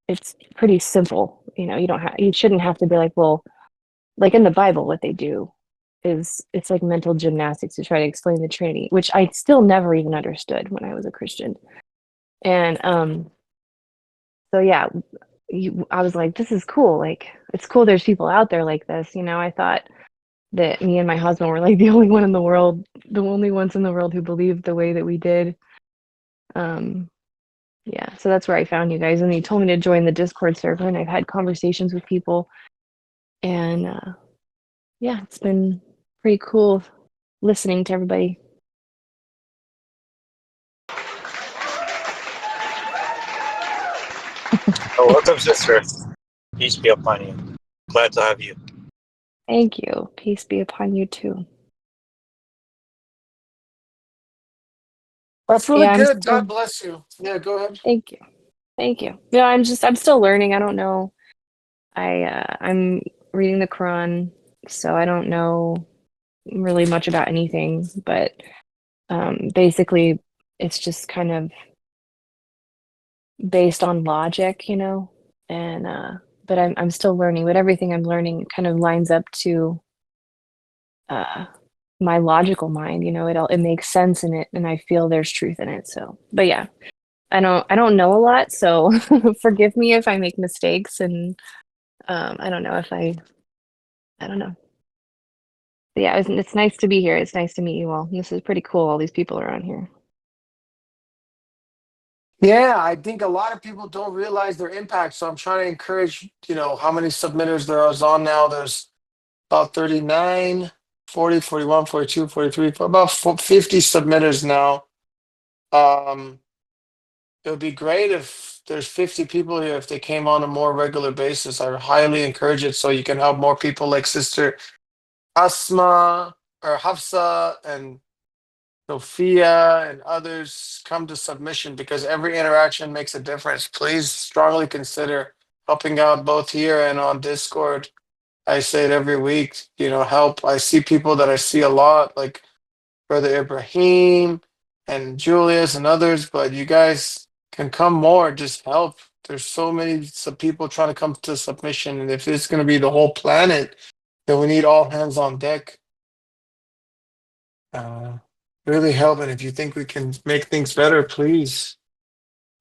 it's pretty simple. You shouldn't have to be like, well, like in the Bible, what they do is it's like mental gymnastics to try to explain the Trinity, which I still never even understood when I was a Christian. And so yeah, I was like, this is cool. Like, it's cool there's people out there like this. I thought that me and my husband were like the only ones in the world who believed the way that we did. Yeah, so that's where I found you guys, and you told me to join the Discord server, and I've had conversations with people, and yeah, it's been pretty cool listening to everybody. Oh, welcome, sister. Peace be upon you. Glad to have you. Thank you. Peace be upon you too. That's really Yeah, good. God bless you. Yeah, go ahead. Thank you. Thank you. Yeah, I'm still learning. I don't know. I'm reading the Quran, so I don't know really much about anything, but basically it's just kind of based on logic, and but I'm still learning, but everything I'm learning kind of lines up to my logical mind, it makes sense in it, and I feel there's truth in it. So, but yeah, I don't know a lot, so forgive me if I make mistakes, and I don't know if I don't know. But yeah, it's nice to be here. It's nice to meet you all. This is pretty cool. All these people are on here. Yeah, I think a lot of people don't realize their impact. So I'm trying to encourage, how many submitters there is on now. There's about 39, 40, 41, 42, 43, for about 50 submitters now. It would be great if there's 50 people here, if they came on a more regular basis. I highly encourage it so you can help more people like Sister Asma or Hafsa and Sophia and others come to submission, because every interaction makes a difference. Please strongly consider helping out both here and on Discord. I say it every week, help. I see people that I see a lot, like Brother Ibrahim and Julius and others, but you guys can come more, just help. There's so many people trying to come to submission, and if it's going to be the whole planet, then we need all hands on deck. Really help, and if you think we can make things better, please.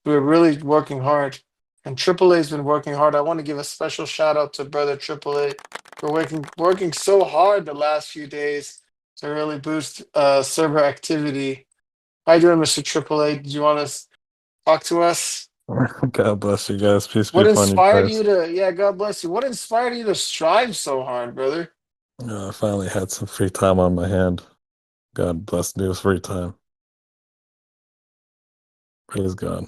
We're really working hard, and AAA's been working hard. I want to give a special shout out to Brother AAA. We're working so hard the last few days to really boost server activity. How you doing, Mr. AAA? Did you want to talk to us? God bless you guys. Peace be What upon you inspired guys. you to? Yeah, God bless you. What inspired you to strive so hard, brother? I finally had some free time on my hand. God blessed me with free time. Praise God.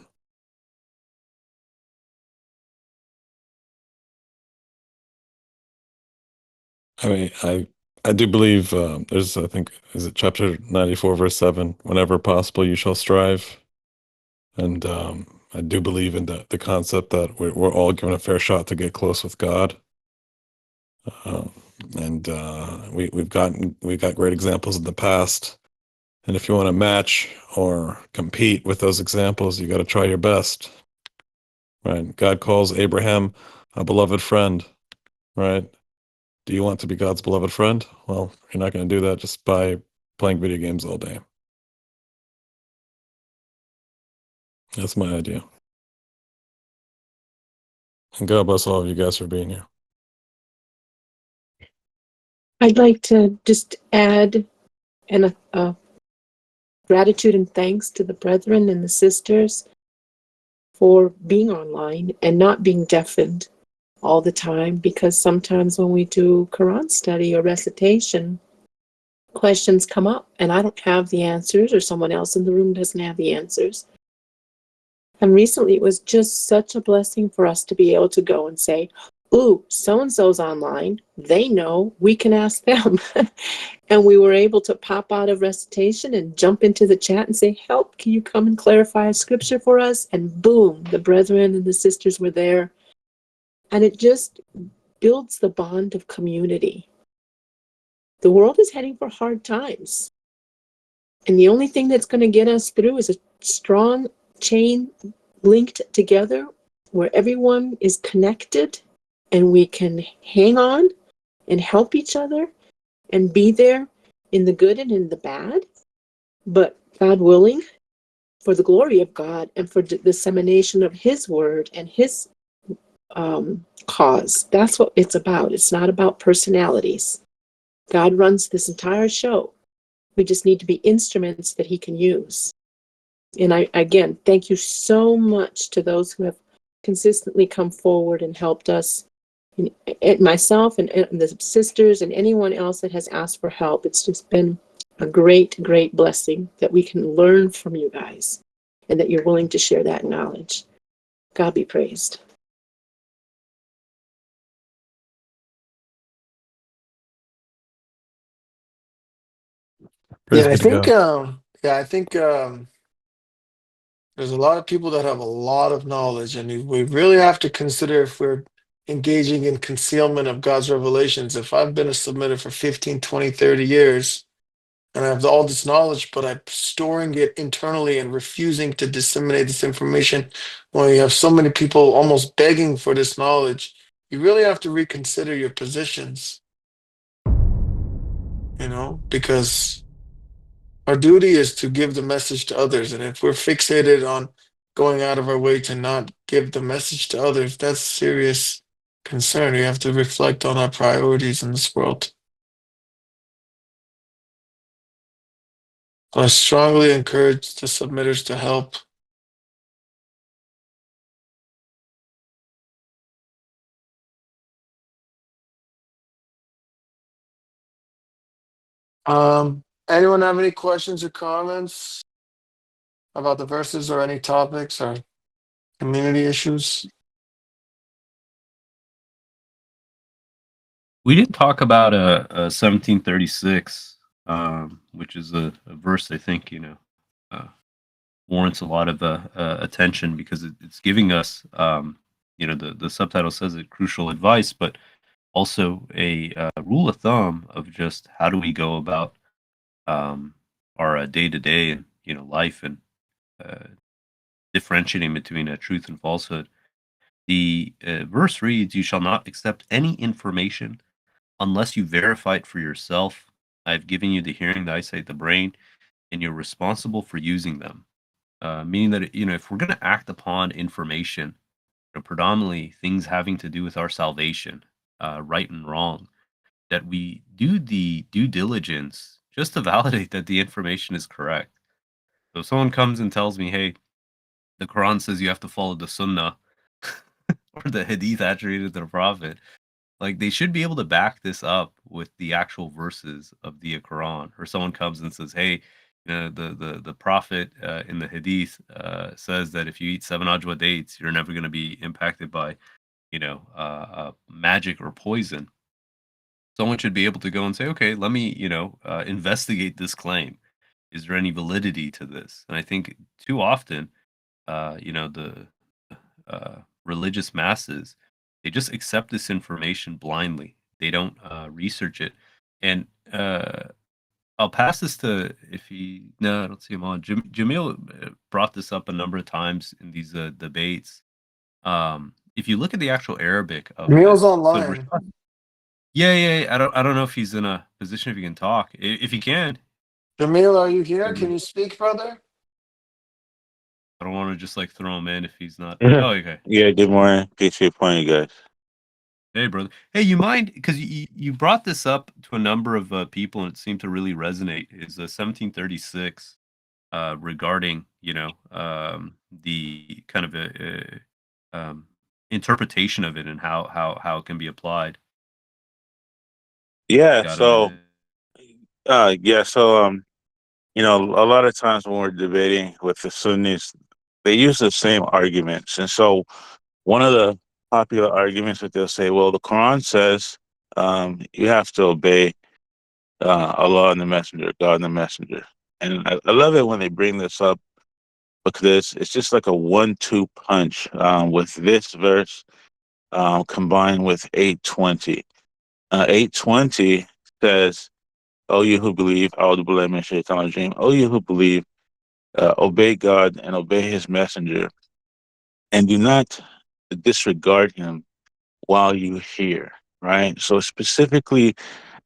I mean, I do believe there's, I think, is it chapter 94, verse 7? Whenever possible, you shall strive. And I do believe in the concept that we're all given a fair shot to get close with God. Um, and we've got great examples in the past. And if you want to match or compete with those examples, you got to try your best. Right? God calls Abraham a beloved friend. Right? Do you want to be God's beloved friend? Well, you're not going to do that just by playing video games all day. That's my idea. And God bless all of you guys for being here. I'd like to just add a gratitude and thanks to the brethren and the sisters for being online and not being deafened all the time, because sometimes when we do Quran study or recitation, questions come up and I don't have the answers, or someone else in the room doesn't have the answers. And recently it was just such a blessing for us to be able to go and say, ooh, so-and-so's online. They know, we can ask them. And we were able to pop out of recitation and jump into the chat and say, help, can you come and clarify a scripture for us? And boom, the brethren and the sisters were there. And it just builds the bond of community. The world is heading for hard times. And the only thing that's going to get us through is a strong chain linked together where everyone is connected and we can hang on and help each other and be there in the good and in the bad. But God willing, for the glory of God and for the dissemination of His word and His cause. That's what it's about. It's not about personalities. God runs this entire show. We just need to be instruments that He can use. And I, again, thank you so much to those who have consistently come forward and helped us, and myself and the sisters and anyone else that has asked for help. It's just been a great, great blessing that we can learn from you guys and that you're willing to share that knowledge. God be praised. Praise Yeah, be to God. I think there's a lot of people that have a lot of knowledge, and we really have to consider if we're engaging in concealment of God's revelations. If I've been a submitter for 15, 20, 30 years, and I have all this knowledge, but I'm storing it internally and refusing to disseminate this information, when you have so many people almost begging for this knowledge, you really have to reconsider your positions, because our duty is to give the message to others. And if we're fixated on going out of our way to not give the message to others, that's a serious concern. We have to reflect on our priorities in this world. I strongly encourage the submitters to help. Anyone have any questions or comments about the verses or any topics or community issues? We didn't talk about 1736, which is a verse I think warrants a lot of attention, because it's giving us, the subtitle says it, crucial advice, but also a rule of thumb of just how do we go about our day-to-day and life, and differentiating between truth and falsehood. The verse reads, "You shall not accept any information unless you verify it for yourself. I have given you the hearing, the eyesight, the brain, and you're responsible for using them." Meaning that if we're going to act upon information, predominantly things having to do with our salvation, right and wrong, that we do the due diligence just to validate that the information is correct. So if someone comes and tells me, "Hey, the Quran says you have to follow the Sunnah or the Hadith attributed to the Prophet. Like they should be able to back this up with the actual verses of the Quran. Or someone comes and says, "Hey, the Prophet in the Hadith says that if you eat 7 ajwa dates, you're never going to be impacted by, magic or poison." Someone should be able to go and say, "Okay, let me, investigate this claim. Is there any validity to this?" And I think too often, the religious masses, they just accept this information blindly. They don't research it. And I'll pass this to, if he, no, I don't see him on. Jamil brought this up a number of times in these debates. If you look at the actual Arabic of Neil's this, online. yeah. I don't know if he's in a position if he can talk. If he can, Jamil, are you here? Can you speak, brother? I don't want to just like throw him in if he's not. Mhm. Oh, okay. Yeah, good morning. Appreciate your point, you guys. Hey, brother. Hey, you mind? Because you brought this up to a number of people, and it seemed to really resonate. Is 1736 regarding the kind of interpretation of it and how it can be applied. Yeah, Got a so minute? a lot of times when we're debating with the Sunnis, they use the same arguments. And so one of the popular arguments that they'll say, well, the Quran says you have to obey Allah and the Messenger, God and the Messenger. And I love it when they bring this up because it's just like a 1-2 punch with this verse combined with 820. 820 says, "O you who believe, A'udhu min shaitanir rajim. O you who believe, obey God and obey His Messenger, and do not disregard Him while you hear." Right. So specifically,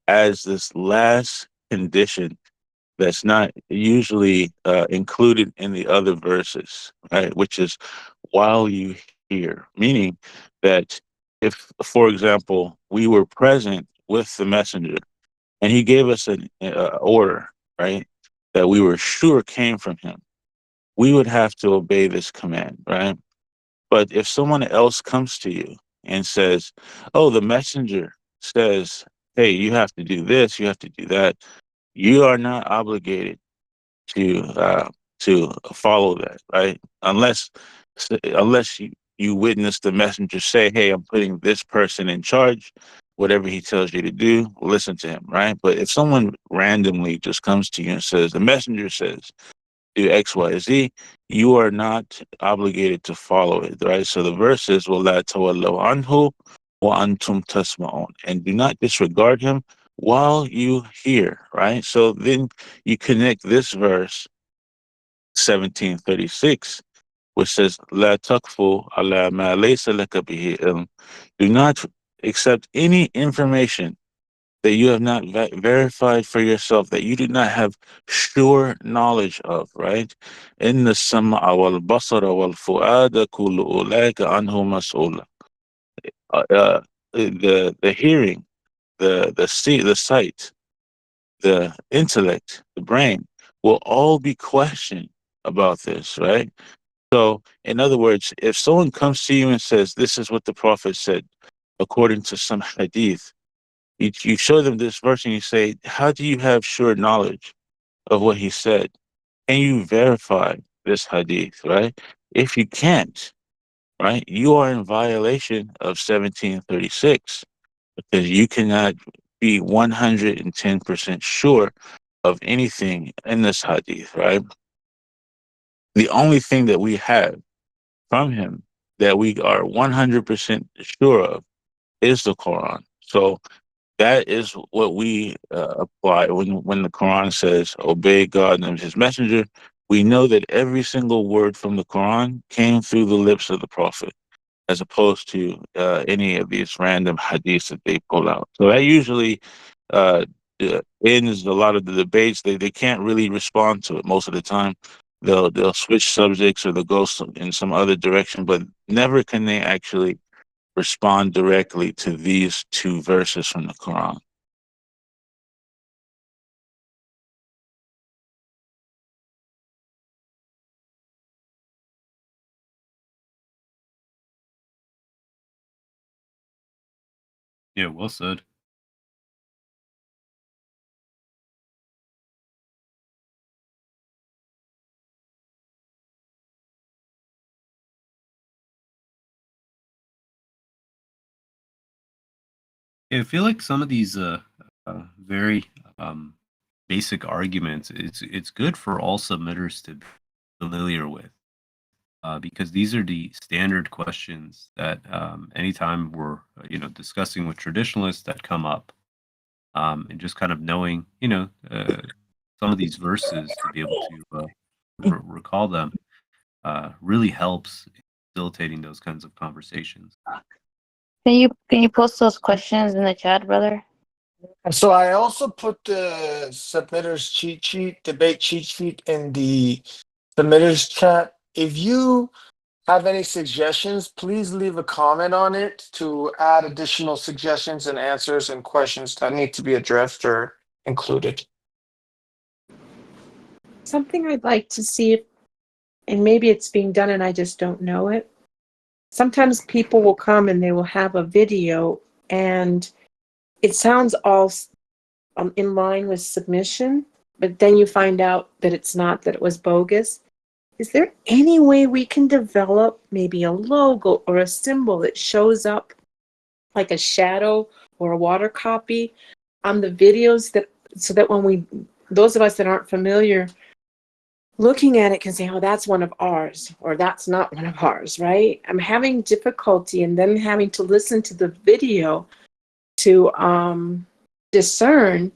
as this last condition that's not usually included in the other verses, right? Which is while you hear, meaning that if, for example, we were present with the messenger and he gave us an order, right, that we were sure came from him, we would have to obey this command, right? But if someone else comes to you and says, "Oh, the messenger says, hey, you have to do this, you have to do that," you are not obligated to follow that, right? Unless you witness the messenger say, "Hey, I'm putting this person in charge. Whatever he tells you to do, listen to him," right? But if someone randomly just comes to you and says, "The messenger says do X, Y, Z," you are not obligated to follow it, right? So the verse is, وَلَا تَوَلَّوْا عَنْهُ وَأَنْتُمْ تَسْمَعُونَ, and do not disregard him while you hear, right? So then you connect this verse 1736, which says, "La taqfu ala ma laysa laka bihi ilm." Do not accept any information that you have not verified for yourself, that you do not have sure knowledge of, right? In the sam'a wal basara wal fu'ada kullu ulaika anhu mas'ula. The hearing, the sight, the intellect, the brain will all be questioned about this, right? So, in other words, if someone comes to you and says, "This is what the Prophet said," according to some hadith, you show them this verse and you say, "How do you have sure knowledge of what he said? Can you verify this hadith?" Right? If you can't, right, you are in violation of 1736 because you cannot be 110% sure of anything in this hadith, right? The only thing that we have from him that we are 100% sure of is the Quran. So that is what we apply when the Quran says, "Obey God and His Messenger." We know that every single word from the Quran came through the lips of the Prophet, as opposed to any of these random hadiths that they pull out. So that usually uh, ends a lot of the debates. They can't really respond to it most of the time. They'll switch subjects or they'll go in some other direction, but never can they actually respond directly to these two verses from the Quran. Yeah, well said. Yeah, I feel like some of these very basic arguments, it's good for all submitters to be familiar with, because these are the standard questions that anytime we're discussing with traditionalists that come up, and just kind of knowing some of these verses to be able to recall them really helps in facilitating those kinds of conversations. Can you post those questions in the chat, brother? So I also put the submitters cheat sheet, debate cheat sheet in the submitters chat. If you have any suggestions, please leave a comment on it to add additional suggestions and answers and questions that need to be addressed or included. Something I'd like to see, and maybe it's being done and I just don't know it. Sometimes people will come and they will have a video and it sounds all in line with submission, but then you find out that it's not, that it was bogus. Is there any way we can develop maybe a logo or a symbol that shows up like a shadow or a water copy on the videos, that so that when those of us that aren't familiar looking at it can say, oh, that's one of ours, or that's not one of ours, right? I'm having difficulty and then having to listen to the video to discern.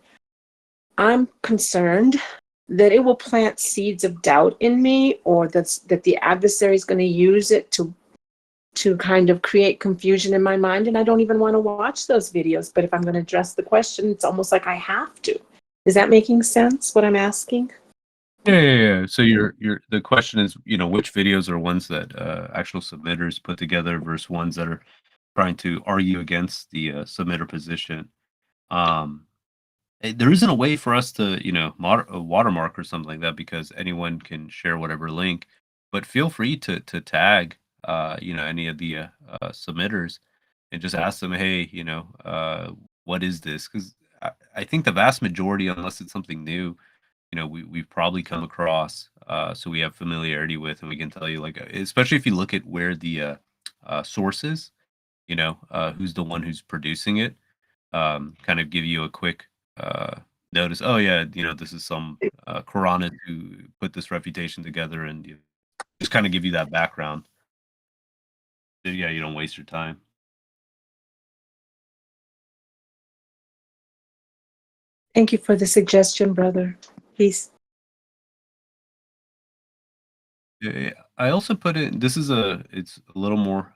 I'm concerned that it will plant seeds of doubt in me, or that the adversary is going to use it to kind of create confusion in my mind, and I don't even want to watch those videos. But if I'm going to address the question, it's almost like I have to. Is that making sense, what I'm asking? Yeah. So the question is, which videos are ones that actual submitters put together versus ones that are trying to argue against the submitter position. There isn't a way for us to, a watermark or something like that, because anyone can share whatever link. But feel free to tag, any of the submitters, and just ask them, hey, what is this? Because I think the vast majority, unless it's something new, we've probably come across, so we have familiarity with, and we can tell you, like, especially if you look at where the source is, who's the one who's producing it, kind of give you a quick notice. Oh yeah, this is some Quranist who put this refutation together, and just kind of give you that background. So, yeah, you don't waste your time. Thank you for the suggestion, brother. Peace. Yeah, I also put it. It's a little more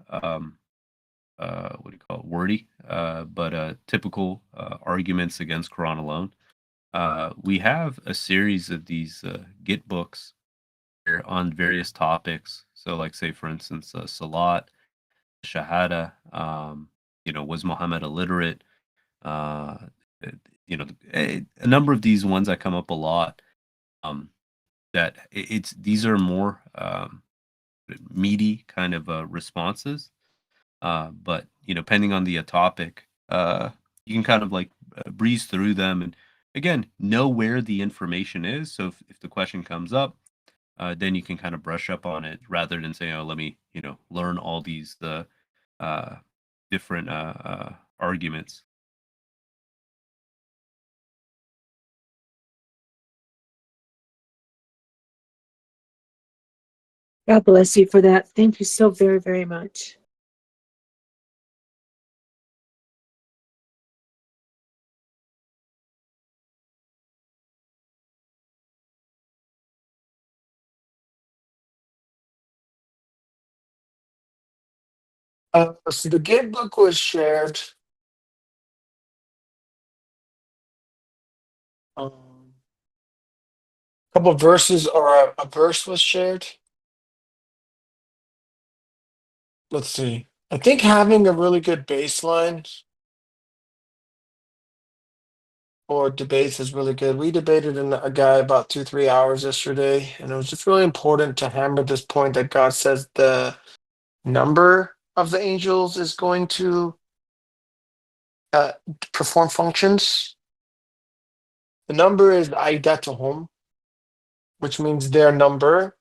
what do you call it, wordy, but typical arguments against Quran alone. We have a series of these Git books on various topics. So, like, say for instance, Salat, Shahada. Was Muhammad illiterate? Uh, a number of these ones that come up a lot. That these are more meaty kind of responses. But depending on the topic, you can kind of like breeze through them, and again, know where the information is. So if the question comes up, then you can kind of brush up on it rather than saying, "Oh, let me learn all these different arguments." God bless you for that. Thank you so very, very much. So the Git book was shared. A couple of verses, or a verse was shared. Let's see. I think having a really good baseline or debates is really good. We debated a guy about 2-3 hours yesterday, and it was just really important to hammer this point that God says the number of the angels is going to perform functions. The number is aidatuhum, which means their number.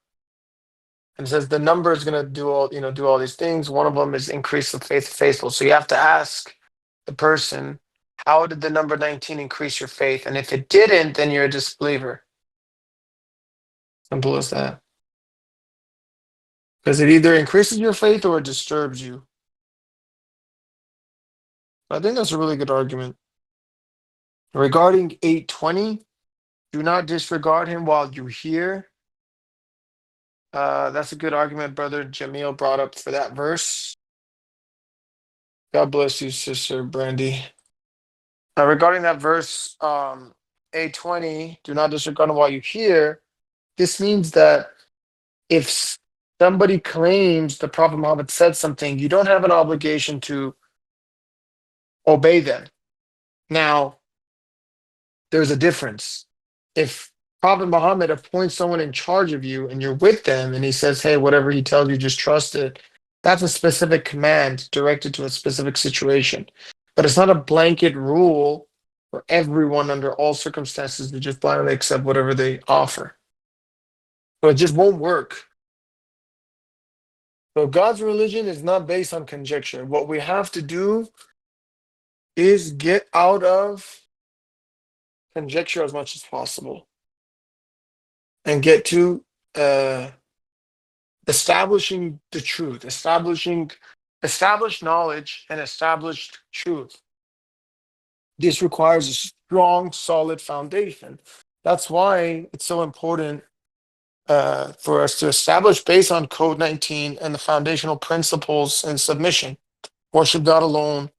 And it says the number is going to do all these things. One of them is increase the faithful. So you have to ask the person, how did the number 19 increase your faith? And if it didn't, then you're a disbeliever. Simple as that. Because it either increases your faith or it disturbs you. I think that's a really good argument. Regarding 8:20, do not disregard him while you're here. That's a good argument Brother Jamil brought up for that verse. God bless you, Sister Brandy. Regarding that verse, 8:20, do not disregard him while you're here. This means that if somebody claims the Prophet Muhammad said something, you don't have an obligation to obey them. Now, there's a difference. If Prophet Muhammad appoints someone in charge of you and you're with them and he says, hey, whatever he tells you, just trust it, that's a specific command directed to a specific situation. But it's not a blanket rule for everyone under all circumstances to just blindly accept whatever they offer. So it just won't work. So God's religion is not based on conjecture. What we have to do is get out of conjecture as much as possible and get to establishing the truth, established knowledge and established truth. This requires a strong, solid foundation. That's why it's so important for us to establish based on Code 19 and the foundational principles and submission. Worship God alone.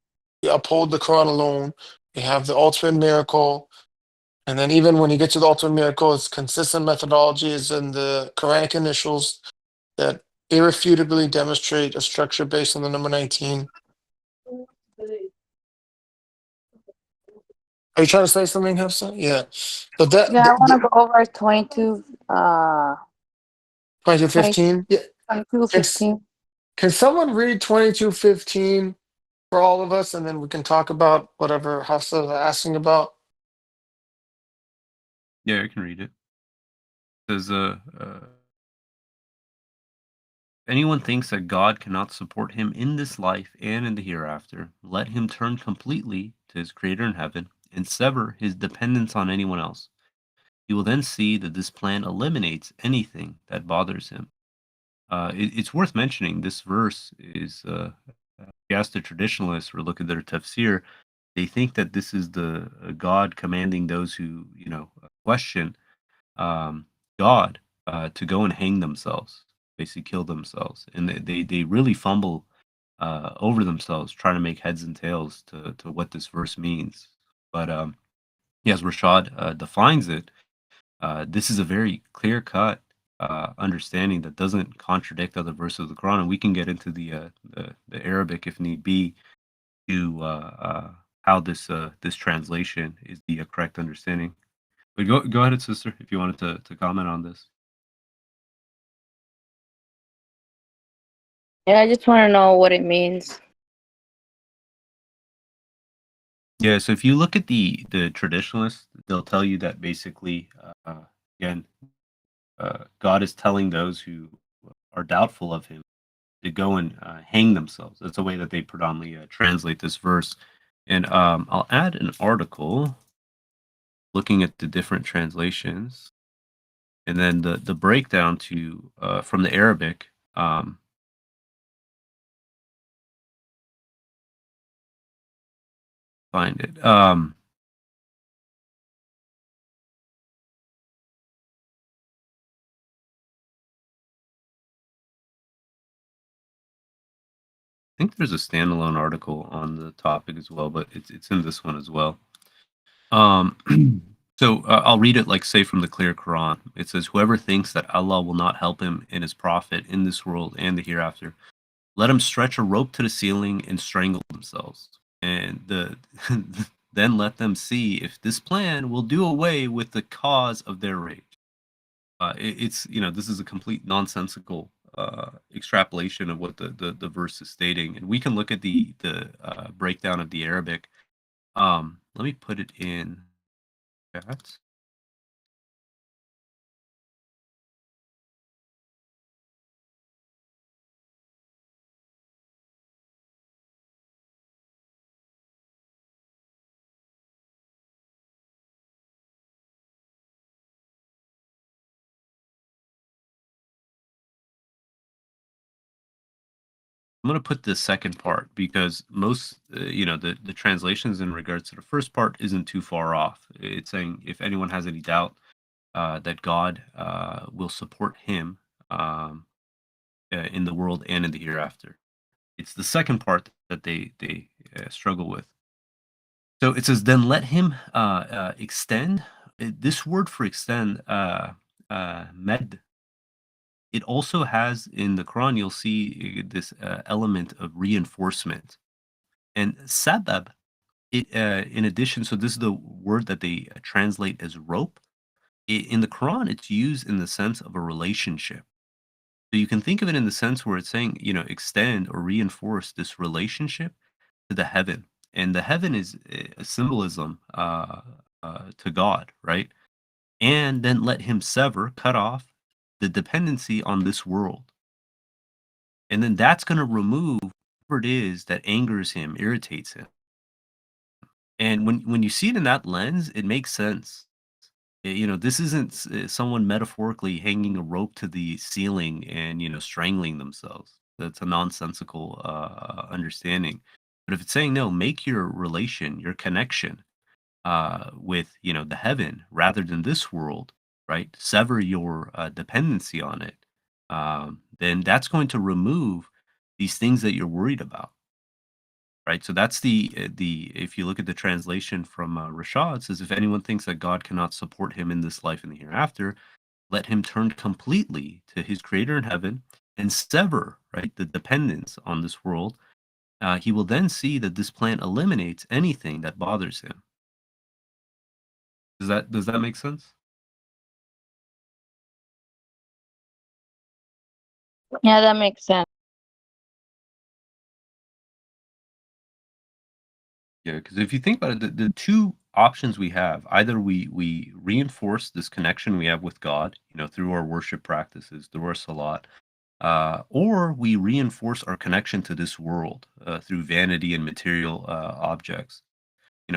We uphold the Quran alone. We have the ultimate miracle. And then even when you get to the ultimate miracle, it's consistent methodologies and the Quranic initials that irrefutably demonstrate a structure based on the number 19. Are you trying to say something, Hafsa? Yeah. So that Yeah, I want to go over 22, 22:15. Yeah. 22:15. Can someone read 22:15 for all of us, and then we can talk about whatever Hafsa is asking about? Yeah, I can read it. It says, anyone thinks that God cannot support him in this life and in the hereafter, let him turn completely to his Creator in heaven and sever his dependence on anyone else. He will then see that this plan eliminates anything that bothers him. It's worth mentioning this verse is, if you ask the traditionalists or look at their tafsir, they think that this is the God commanding those who question God to go and hang themselves, basically kill themselves, and they really fumble over themselves trying to make heads and tails to what this verse means. But as Rashad defines it, this is a very clear cut understanding that doesn't contradict other verses of the Quran, and we can get into the Arabic if need be to how this translation is the correct understanding. But go ahead, sister, if you wanted to comment on this. Yeah, I just want to know what it means. Yeah, so if you look at the traditionalists, they'll tell you that basically, again, God is telling those who are doubtful of him to go and hang themselves. That's the way that they predominantly translate this verse. And I'll add an article looking at the different translations, and then the breakdown to from the Arabic. Find it. I think there's a standalone article on the topic as well, but it's in this one as well. So I'll read it like, say, from the clear Quran. It says, whoever thinks that Allah will not help him and his prophet in this world and the hereafter, let him stretch a rope to the ceiling and strangle themselves. And then let them see if this plan will do away with the cause of their rage. It's this is a complete nonsensical extrapolation of what the verse is stating, and we can look at the breakdown of the Arabic Let me put it in chat. I'm going to put the second part because most, the translations in regards to the first part isn't too far off. It's saying if anyone has any doubt that God will support him in the world and in the hereafter. It's the second part that they struggle with. So it says, then let him extend. This word for extend, med, it also has in the Quran, you'll see this element of reinforcement. And sabab, in addition, so this is the word that they translate as rope. In the Quran, it's used in the sense of a relationship. So you can think of it in the sense where it's saying, extend or reinforce this relationship to the heaven. And the heaven is a symbolism to God, right? And then let him sever, cut off the dependency on this world. And then that's going to remove whatever it is that angers him, irritates him. And when you see it in that lens, it makes sense. This isn't someone metaphorically hanging a rope to the ceiling and, strangling themselves. That's a nonsensical understanding. But if it's saying, no, make your relation, your connection with, the heaven rather than this world, right? Sever your dependency on it. Then that's going to remove these things that you're worried about. Right, so that's the if you look at the translation from Rashad, it says, if anyone thinks that God cannot support him in this life and the hereafter, let him turn completely to his creator in heaven and sever, right, the dependence on this world. He will then see that this plan eliminates anything that bothers him. Does that make sense? Yeah, that makes sense. Yeah, because if you think about it, the two options we have, either we reinforce this connection we have with God, through our worship practices, through our salat, or we reinforce our connection to this world through vanity and material objects.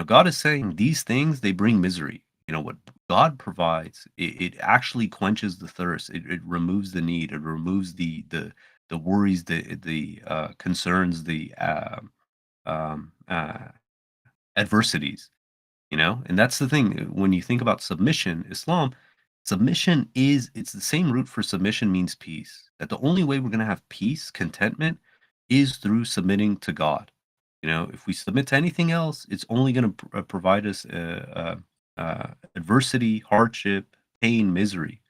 God is saying these things, they bring misery. What God provides, it actually quenches the thirst. It removes the need. It removes the worries, the concerns, the adversities. And that's the thing. When you think about submission, Islam, submission it's the same root for submission means peace. That the only way we're going to have peace, contentment, is through submitting to God. If we submit to anything else, it's only going to provide us adversity, hardship, pain, misery,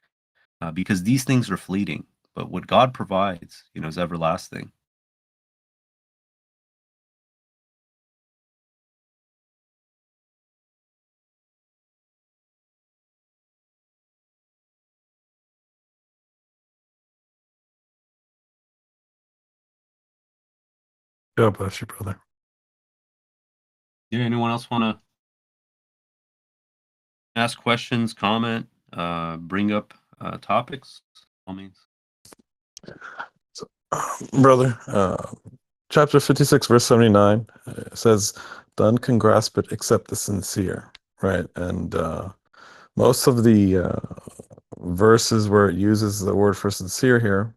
because these things are fleeting. But what God provides, is everlasting. God bless you, brother. Yeah. Anyone else want to ask questions, comment, bring up topics? All means. Brother, chapter 56, verse 79 says, none can grasp it except the sincere, right? And most of the verses where it uses the word for sincere here,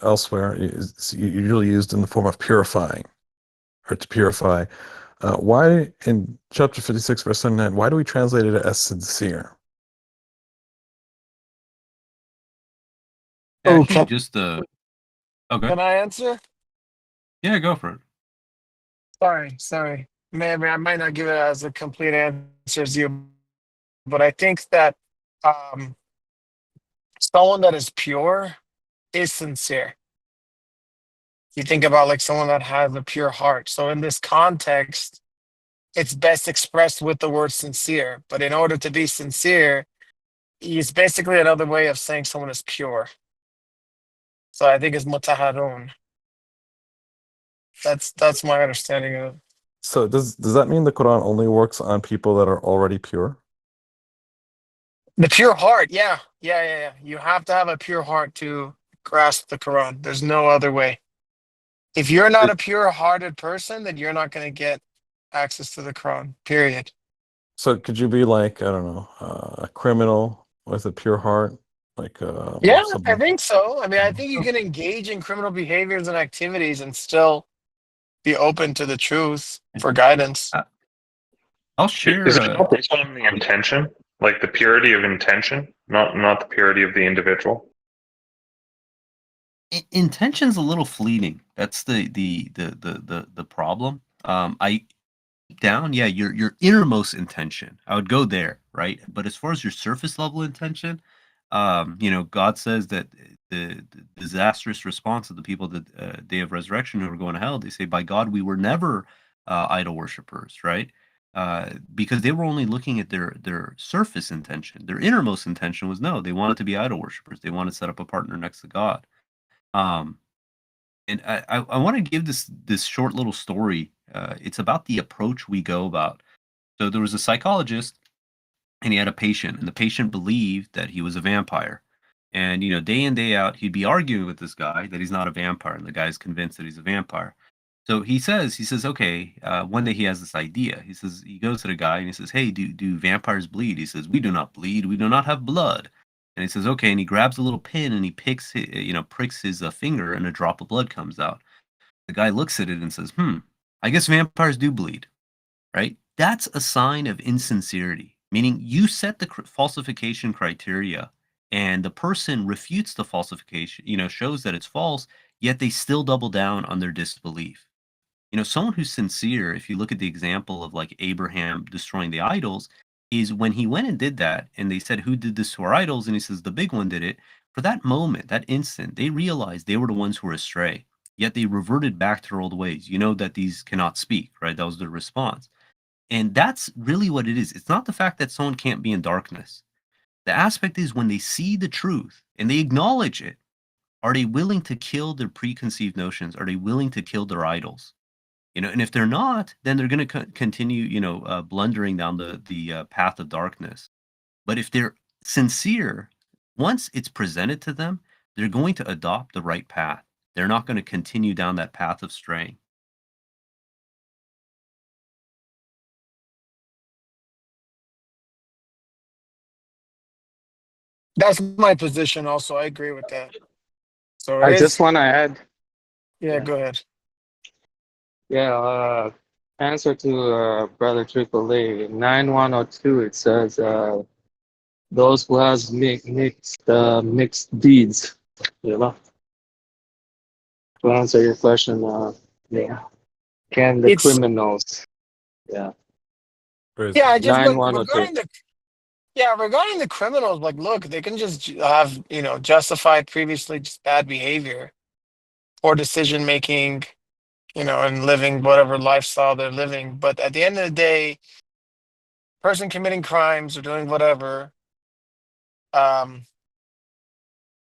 elsewhere, is usually used in the form of purifying, or to purify. Why, in chapter 56, verse 79, why do we translate it as sincere? Actually, just okay. Can I answer? Yeah, go for it. Sorry. Maybe I might not give it as a complete answer as you, but I think that someone that is pure is sincere. You think about like someone that has a pure heart. So in this context, it's best expressed with the word sincere. But in order to be sincere, it's basically another way of saying someone is pure. So I think it's mutaharun. That's my understanding of it. So does that mean the Quran only works on people that are already pure? The pure heart, yeah. You have to have a pure heart to grasp the Quran. There's no other way. If you're not a pure-hearted person, then you're not going to get access to the Quran, period. So could you be like, I don't know, a criminal with a pure heart, like Yeah, or I something? think so. I mean, I think you can engage in criminal behaviors and activities and still be open to the truth for guidance. I'll Is share. it not based on the intention, like the purity of intention, not the purity of the individual? Intention's a little fleeting. That's the problem. I down, yeah, your innermost intention. I would go there, right? But as far as your surface level intention, God says that the disastrous response of the people that day of resurrection who are going to hell, they say, "By God, we were never idol worshippers," right? Because they were only looking at their surface intention. Their innermost intention was no, they wanted to be idol worshippers. They wanted to set up a partner next to God. Um, and I want to give this short little story. It's about the approach we go about. So there was a psychologist, and he had a patient, and the patient believed that he was a vampire. And day in day out, he'd be arguing with this guy that he's not a vampire, and the guy's convinced that he's a vampire. So he says, okay. One day he has this idea. He goes to the guy and he says, "Hey, do vampires bleed?" He says, "We do not bleed. We do not have blood." And he says, "Okay." And he grabs a little pin and he pricks his finger, and a drop of blood comes out. The guy looks at it and says, I guess vampires do bleed, right? That's a sign of insincerity, meaning you set the falsification criteria and the person refutes the falsification, shows that it's false, yet they still double down on their disbelief. Someone who's sincere, if you look at the example of like Abraham destroying the idols, is when he went and did that and they said, "Who did this to our idols?" And he says, "The big one did it." For that moment, that instant, they realized they were the ones who were astray, yet they reverted back to their old ways. You know that these cannot speak, right? That was their response. And that's really what it is. It's not the fact that someone can't be in darkness. The aspect is when they see the truth and they acknowledge it, are they willing to kill their preconceived notions? Are they willing to kill their idols? And if they're not, then they're going to continue, blundering down the path of darkness. But if they're sincere, once it's presented to them, they're going to adopt the right path. They're not going to continue down that path of straying. That's my position also. I agree with that. So it I is. just want to add. Yeah, go ahead. Yeah, answer to Brother Triple A, 9102, it says those who has mixed deeds, To answer your question, yeah. Can the It's criminals, yeah. yeah. I just look 9102. regarding the criminals. Like, look, they can just have justified previously just bad behavior, poor decision making, and living whatever lifestyle they're living. But at the end of the day, person committing crimes or doing whatever,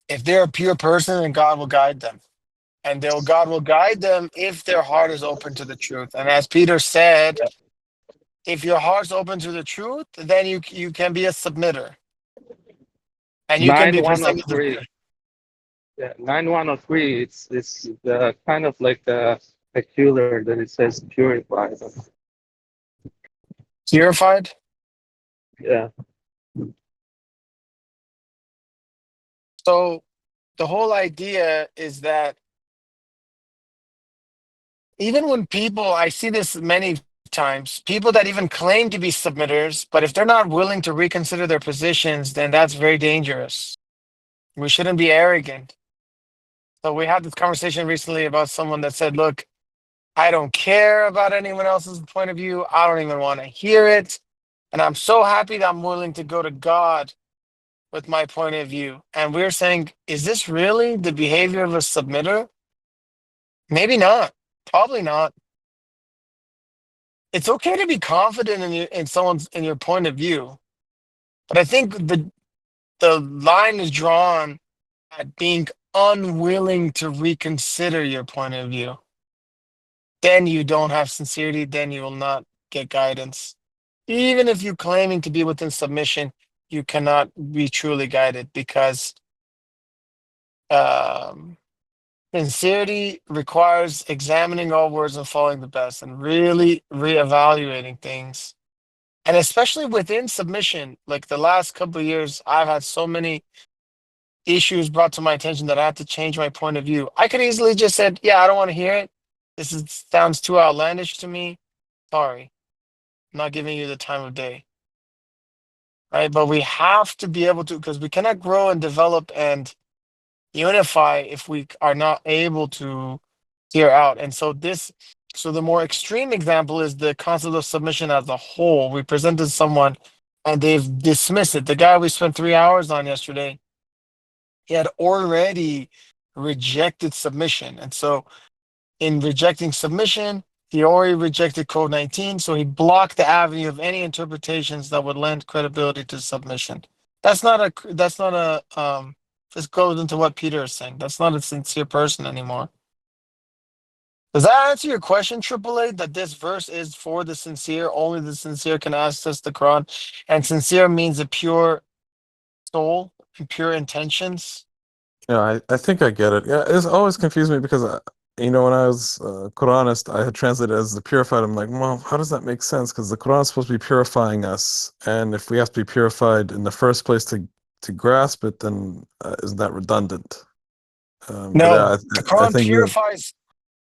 if they're a pure person, then God will guide them. And God will guide them if their heart is open to the truth. And as Peter said, if your heart's open to the truth, then you can be a submitter. And you can be presented to 9103. Yeah, 9103, it's the kind of like the peculiar that it says purified. purified. Yeah. So the whole idea is that even when I see this many times, people that even claim to be submitters, but if they're not willing to reconsider their positions, then that's very dangerous. We shouldn't be arrogant. So we had this conversation recently about someone that said, look, I don't care about anyone else's point of view. I don't even want to hear it. And I'm so happy that I'm willing to go to God with my point of view. And we're saying, is this really the behavior of a submitter? Maybe not. Probably not. It's okay to be confident in your point of view. But I think the line is drawn at being unwilling to reconsider your point of view. then you don't have sincerity, then you will not get guidance. Even if you're claiming to be within submission, you cannot be truly guided because sincerity requires examining all words and following the best and really reevaluating things. And especially within submission, like the last couple of years, I've had so many issues brought to my attention that I had to change my point of view. I could easily just said, yeah, I don't want to hear it. Sounds too outlandish to me. Sorry, I'm not giving you the time of day. Right? But we have to be able to, because we cannot grow and develop and unify if we are not able to hear out. And so the more extreme example is the concept of submission as a whole. We presented someone and they've dismissed it. The guy we spent 3 hours on yesterday, he had already rejected submission. And so in rejecting submission, he already rejected code 19. So he blocked the avenue of any interpretations that would lend credibility to submission. This goes into what Peter is saying. That's not a sincere person anymore. Does that answer your question, AAA, that this verse is for the sincere? Only the sincere can access the Quran. And sincere means a pure soul and pure intentions. Yeah, I think I get it. Yeah, it's always confused me because, when I was Quranist, I had translated it as the purified. I'm like, well, how does that make sense? Because the Quran is supposed to be purifying us. And if we have to be purified in the first place to grasp it, then isn't that redundant? No, but yeah, the I Quran think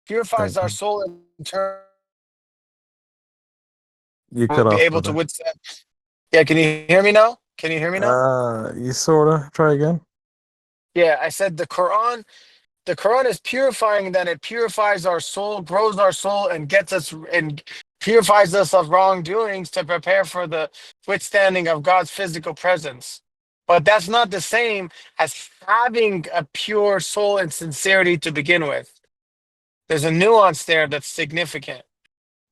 purifies our soul in turn. you We'll cut be off able for to that. withstand. Yeah, can you hear me now? Can you hear me now? You sorta. Try again. Yeah, I said the Quran is purifying, then it purifies our soul, grows our soul, and gets us and purifies us of wrongdoings to prepare for the withstanding of God's physical presence. But that's not the same as having a pure soul and sincerity to begin with. There's a nuance there that's significant.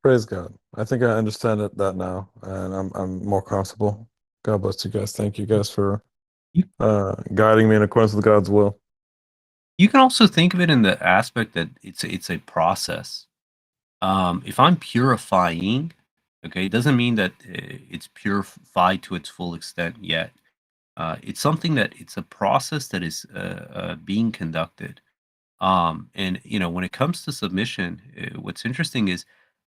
Praise God. I think I understand that now, and I'm more comfortable. God bless you guys. Thank you guys for guiding me in accordance with God's will. You can also think of it in the aspect that it's a process. If I'm purifying, okay, it doesn't mean that it's purified to its full extent yet. It's something that it's a process that is being conducted. And when it comes to submission, what's interesting is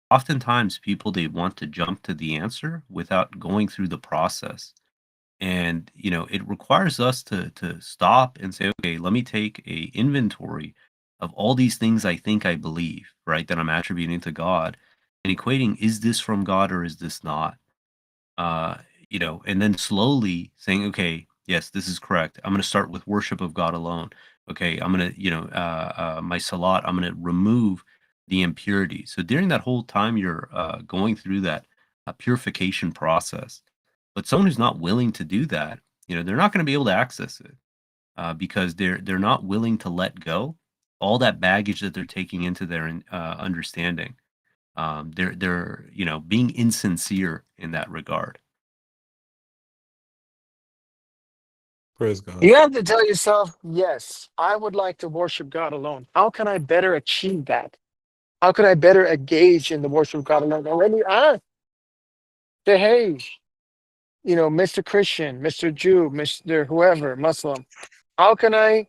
oftentimes people, they want to jump to the answer without going through the process. And it requires us to stop and say, okay, let me take a inventory of all these things I think I believe, right, that I'm attributing to God, and equating, is this from God or is this not? And then slowly saying, okay, yes, this is correct. I'm going to start with worship of God alone. Okay, I'm going to, my salat, I'm going to remove the impurity. So during that whole time, you're going through that purification process. But someone who's not willing to do that, they're not going to be able to access it because they're not willing to let go all that baggage that they're taking into their understanding. They're being insincere in that regard. Praise God. You have to tell yourself, yes, I would like to worship God alone. How can I better achieve that? How could I better engage in the worship of God alone? And when you ask, say, hey, Mr. Christian, Mr. Jew, Mr. whoever, Muslim, how can I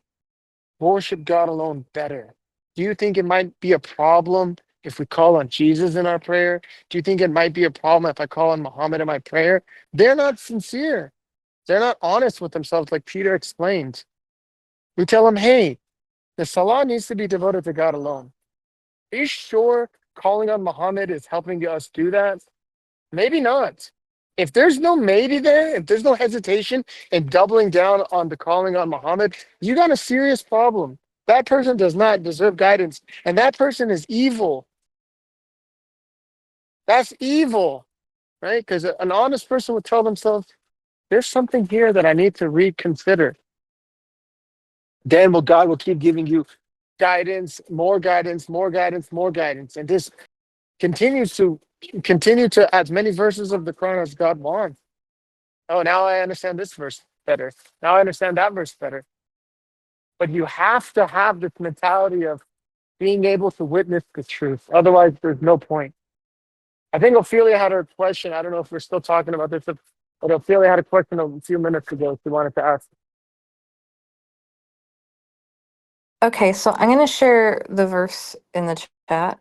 worship God alone better? Do you think it might be a problem if we call on Jesus in our prayer? Do you think it might be a problem if I call on Muhammad in my prayer? They're not sincere. They're not honest with themselves, like Peter explained. We tell them, hey, the salah needs to be devoted to God alone. Are you sure calling on Muhammad is helping us do that? Maybe not. If there's no maybe there, if there's no hesitation in doubling down on the calling on Muhammad, you got a serious problem. That person does not deserve guidance, and that person is evil. That's evil, right? Because an honest person would tell themselves, there's something here that I need to reconsider. Then God will keep giving you guidance, more guidance, more guidance, more guidance. And this continue to as many verses of the Quran as God wants. Oh, now I understand this verse better. Now I understand that verse better. But you have to have this mentality of being able to witness the truth. Otherwise, there's no point. I think Ophelia had her question. I don't know if we're still talking about this, but Ophelia had a question a few minutes ago she wanted to ask. Okay, so I'm going to share the verse in the chat.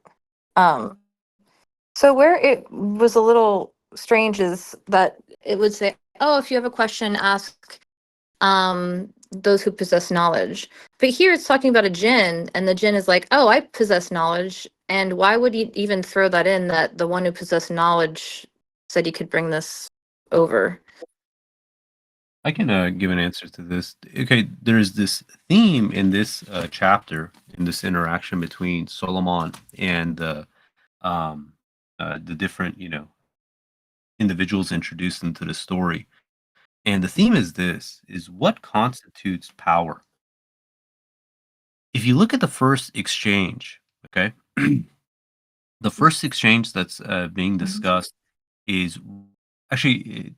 So where it was a little strange is that it would say, "Oh, if you have a question, ask those who possess knowledge." But here it's talking about a jinn, and the jinn is like, "Oh, I possess knowledge." And why would you even throw that in, that the one who possessed knowledge said he could bring this over? I can give an answer to this. Okay, there's this theme in this chapter, in this interaction between Solomon and the different, individuals introduced into the story. And the theme is this: is what constitutes power? If you look at the first exchange, okay, the first exchange that's being discussed is actually.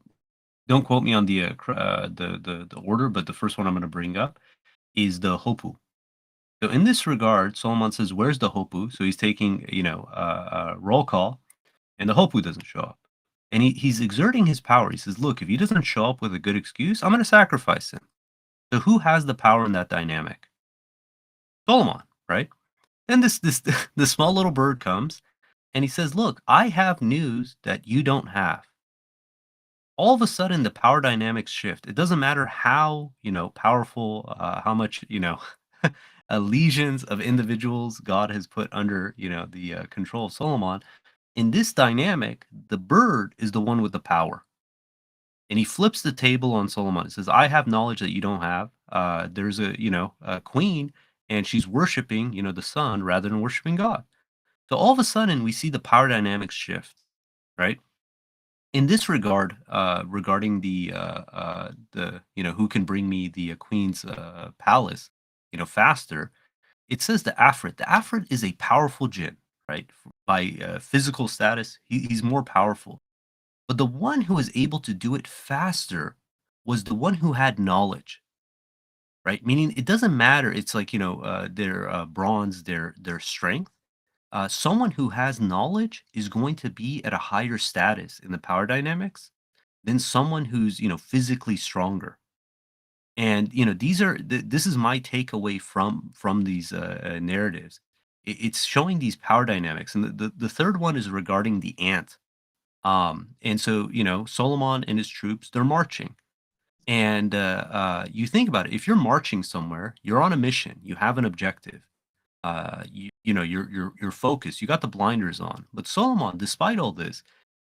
Don't quote me on the order, but the first one I'm going to bring up is the hopu. So in this regard, Solomon says, "Where's the hopu?" So he's taking, a roll call, and the hopu doesn't show up, and he's exerting his power. He says, "Look, if he doesn't show up with a good excuse, I'm going to sacrifice him." So who has the power in that dynamic? Solomon, right? Then this the small little bird comes, and he says, "Look, I have news that you don't have." All of a sudden the power dynamics shift. It doesn't matter how, powerful, how much, legions of individuals God has put under, the control of Solomon. In this dynamic, the bird is the one with the power. And he flips the table on Solomon. It says, "I have knowledge that you don't have." There's a queen, and she's worshiping, the sun rather than worshiping God. So all of a sudden we see the power dynamics shift, right? In this regard, regarding the who can bring me the queen's palace, faster, it says the Afrit. The Afrit is a powerful jinn, right? By physical status, he's more powerful. But the one who was able to do it faster was the one who had knowledge, right? Meaning it doesn't matter. It's like their bronze, their strength. Someone who has knowledge is going to be at a higher status in the power dynamics than someone who's physically stronger. And this is my takeaway from these narratives. It's showing these power dynamics, and the third one is regarding the ant. And so Solomon and his troops, they're marching. And you think about it: if you're marching somewhere, you're on a mission, you have an objective. You're focused, you got the blinders on. But Solomon, despite all this,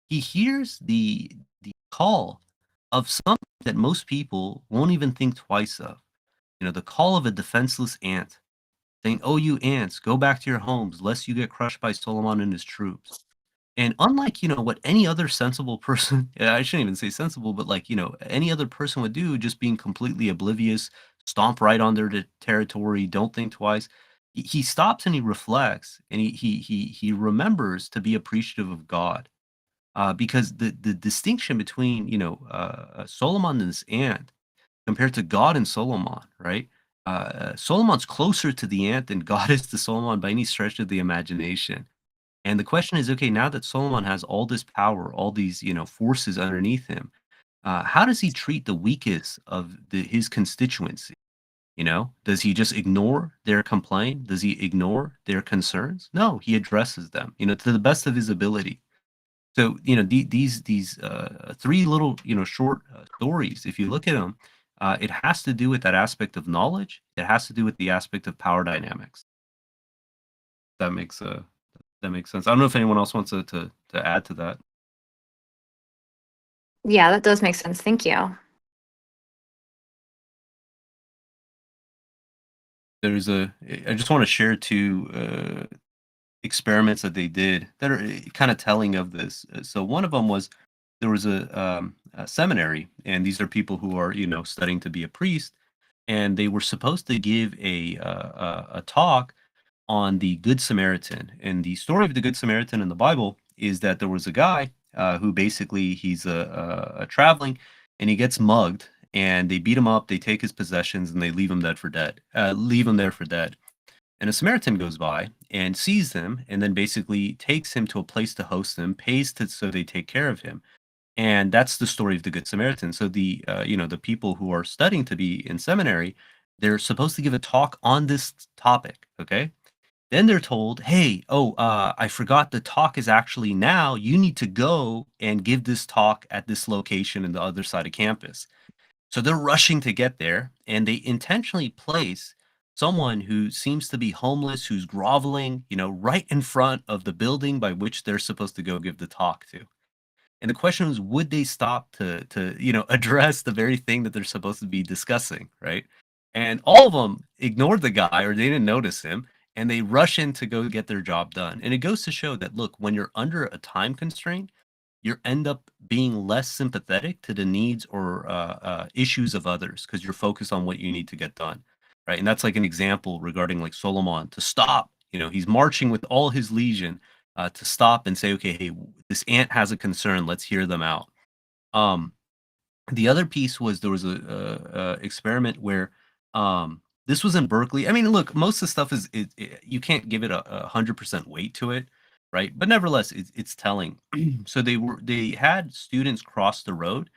he hears the call of something that most people won't even think twice of. The call of a defenseless ant, saying, "Oh, you ants, go back to your homes lest you get crushed by Solomon and his troops." And unlike, what any other sensible person, I shouldn't even say sensible, but like, any other person would do, just being completely oblivious, stomp right on their territory, don't think twice. He stops and he reflects, and he remembers to be appreciative of God. Because the distinction between, Solomon and this ant compared to God and Solomon, right? Solomon's closer to the ant than God is to Solomon by any stretch of the imagination. And the question is, okay, now that Solomon has all this power, all these, forces underneath him, how does he treat the weakest of his constituency? Does he just ignore their complaint? Does he ignore their concerns? No, he addresses them, to the best of his ability. So, these three little, short stories, if you look at them, it has to do with that aspect of knowledge. It has to do with the aspect of power dynamics. That makes sense. I don't know if anyone else wants to add to that. Yeah, that does make sense. Thank you. I just want to share two experiments that they did that are kind of telling of this. So one of them was, there was a seminary, and these are people who are studying to be a priest, and they were supposed to give a talk on the Good Samaritan. And the story of the Good Samaritan in the Bible is that there was a guy who basically he's traveling, and he gets mugged, and they beat him up, they take his possessions, and they leave him there for dead. And a Samaritan goes by, and sees them, and then basically takes him to a place to host them, pays so they take care of him. And that's the story of the Good Samaritan. So the the people who are studying to be in seminary, they're supposed to give a talk on this topic. Okay, then they're told, hey, I forgot the talk is actually now. You need to go and give this talk at this location in the other side of campus. So they're rushing to get there, and they intentionally place someone who seems to be homeless, who's groveling, right in front of the building by which they're supposed to go give the talk to. And the question was, would they stop to address the very thing that they're supposed to be discussing, right? And all of them ignored the guy, or they didn't notice him, and they rush in to go get their job done. And it goes to show that, look, when you're under a time constraint, you end up being less sympathetic to the needs or issues of others because you're focused on what you need to get done, right? And that's like an example regarding like Solomon to stop. He's marching with all his legion to stop and say, okay, hey, this ant has a concern. Let's hear them out. The other piece was there was a experiment where this was in Berkeley. I mean, look, most of the stuff is you can't give it a 100% weight to it, right? But nevertheless, it's telling. So they had students cross the road,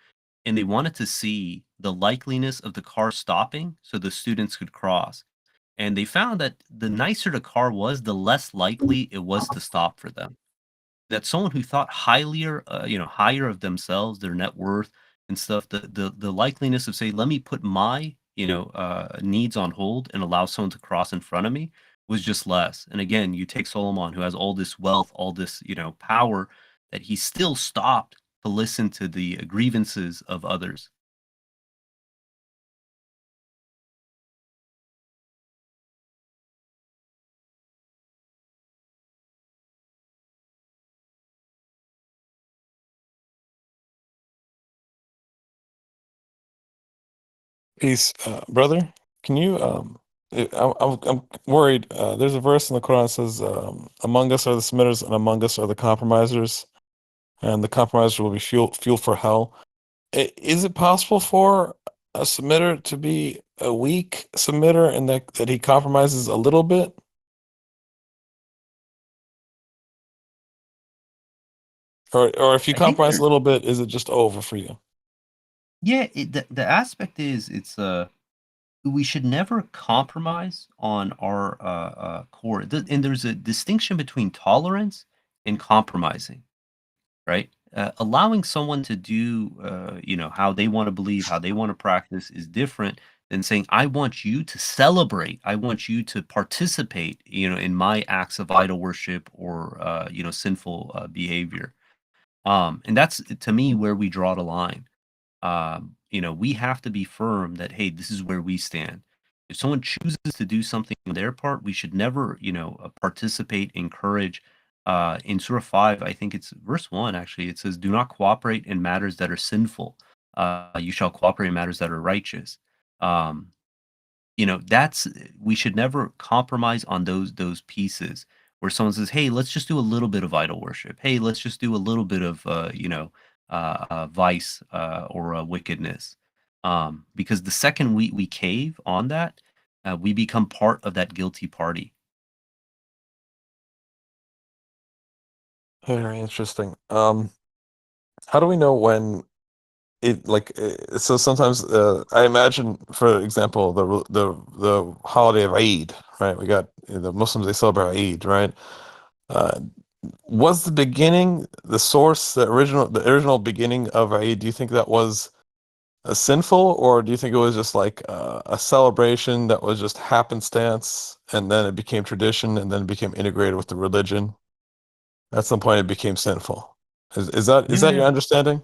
and they wanted to see the likeliness of the car stopping, so the students could cross. And they found that the nicer the car was, the less likely it was to stop for them. That someone who thought higher of themselves, their net worth and stuff, the likeliness of say, let me put my needs on hold and allow someone to cross in front of me was just less. And again, you take Solomon, who has all this wealth, all this power, that he still stopped to listen to the grievances of others. Peace, brother. Can you I'm worried. There's a verse in the Quran that says, "Among us are the submitters, and among us are the compromisers, and the compromisers will be fuel for hell." Is it possible for a submitter to be a weak submitter, and that he compromises a little bit? Or if you I think compromise a little bit, is it just over for you? Yeah, the aspect is it's we should never compromise on our core. And there's a distinction between tolerance and compromising, right? Allowing someone to do, how they want to believe, how they want to practice is different than saying, I want you to celebrate. I want you to participate, in my acts of idol worship or, sinful behavior. And that's, to me, where we draw the line. We have to be firm that, hey, this is where we stand. If someone chooses to do something on their part, we should never, participate, encourage. In Surah 5, I think it's verse 1, actually, it says, do not cooperate in matters that are sinful. You shall cooperate in matters that are righteous. That's we should never compromise on those pieces where someone says, hey, let's just do a little bit of idol worship. Hey, let's just do a little bit of vice or wickedness. Because the second we cave on that, we become part of that guilty party. Very interesting. How do we know when so sometimes I imagine, for example, the holiday of Eid, right? We got the Muslims, they celebrate Eid, right? Was the beginning, the source, the original beginning of Eid, do you think that was sinful, or do you think it was just like a celebration that was just happenstance, and then it became tradition, and then it became integrated with the religion? At some point, it became sinful. Is that Yeah. your understanding?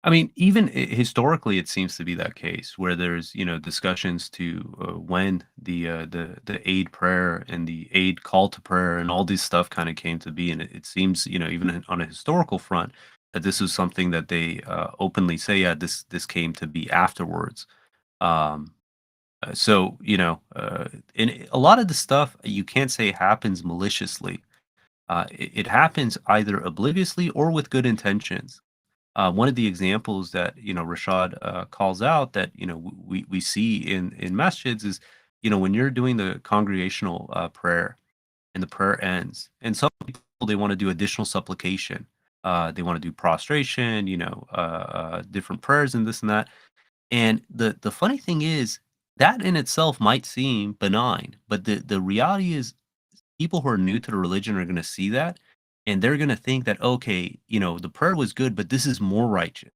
I mean, even historically, it seems to be that case where there's discussions to when the aid prayer and the aid call to prayer and all this stuff kind of came to be, and it seems even on a historical front that this is something that they openly say, yeah, this came to be afterwards. Um, so and a lot of the stuff you can't say happens maliciously. It happens either obliviously or with good intentions. One of the examples that Rashad calls out that we see in masjids is when you're doing the congregational prayer and the prayer ends. And some people, they want to do additional supplication. They want to do prostration, different prayers and this and that. And the funny thing is that in itself might seem benign, but the reality is people who are new to the religion are going to see that, and they're going to think that, okay, the prayer was good, but this is more righteous,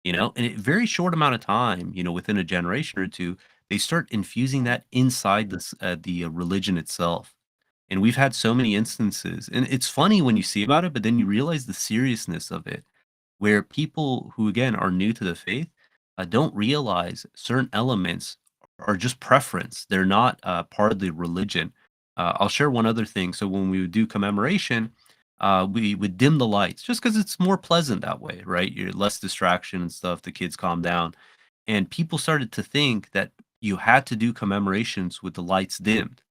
and in a very short amount of time, within a generation or two, they start infusing that inside the religion itself. And we've had so many instances, and it's funny when you see about it, but then you realize the seriousness of it, where people who, again, are new to the faith don't realize certain elements are just preference. They're not part of the religion. I'll share one other thing. So when we would do commemoration, we would dim the lights just because it's more pleasant that way, right? You're less distraction and stuff. The kids calm down. And people started to think that you had to do commemorations with the lights dimmed.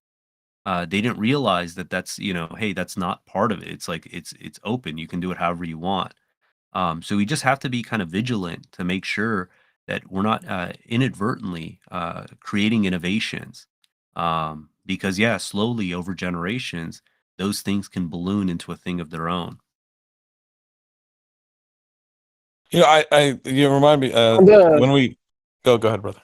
They didn't realize that that's, hey, that's not part of it. It's like it's open. You can do it however you want. So we just have to be kind of vigilant to make sure that we're not inadvertently creating innovations. Because yeah, slowly over generations, those things can balloon into a thing of their own. You remind me when we go ahead, brother.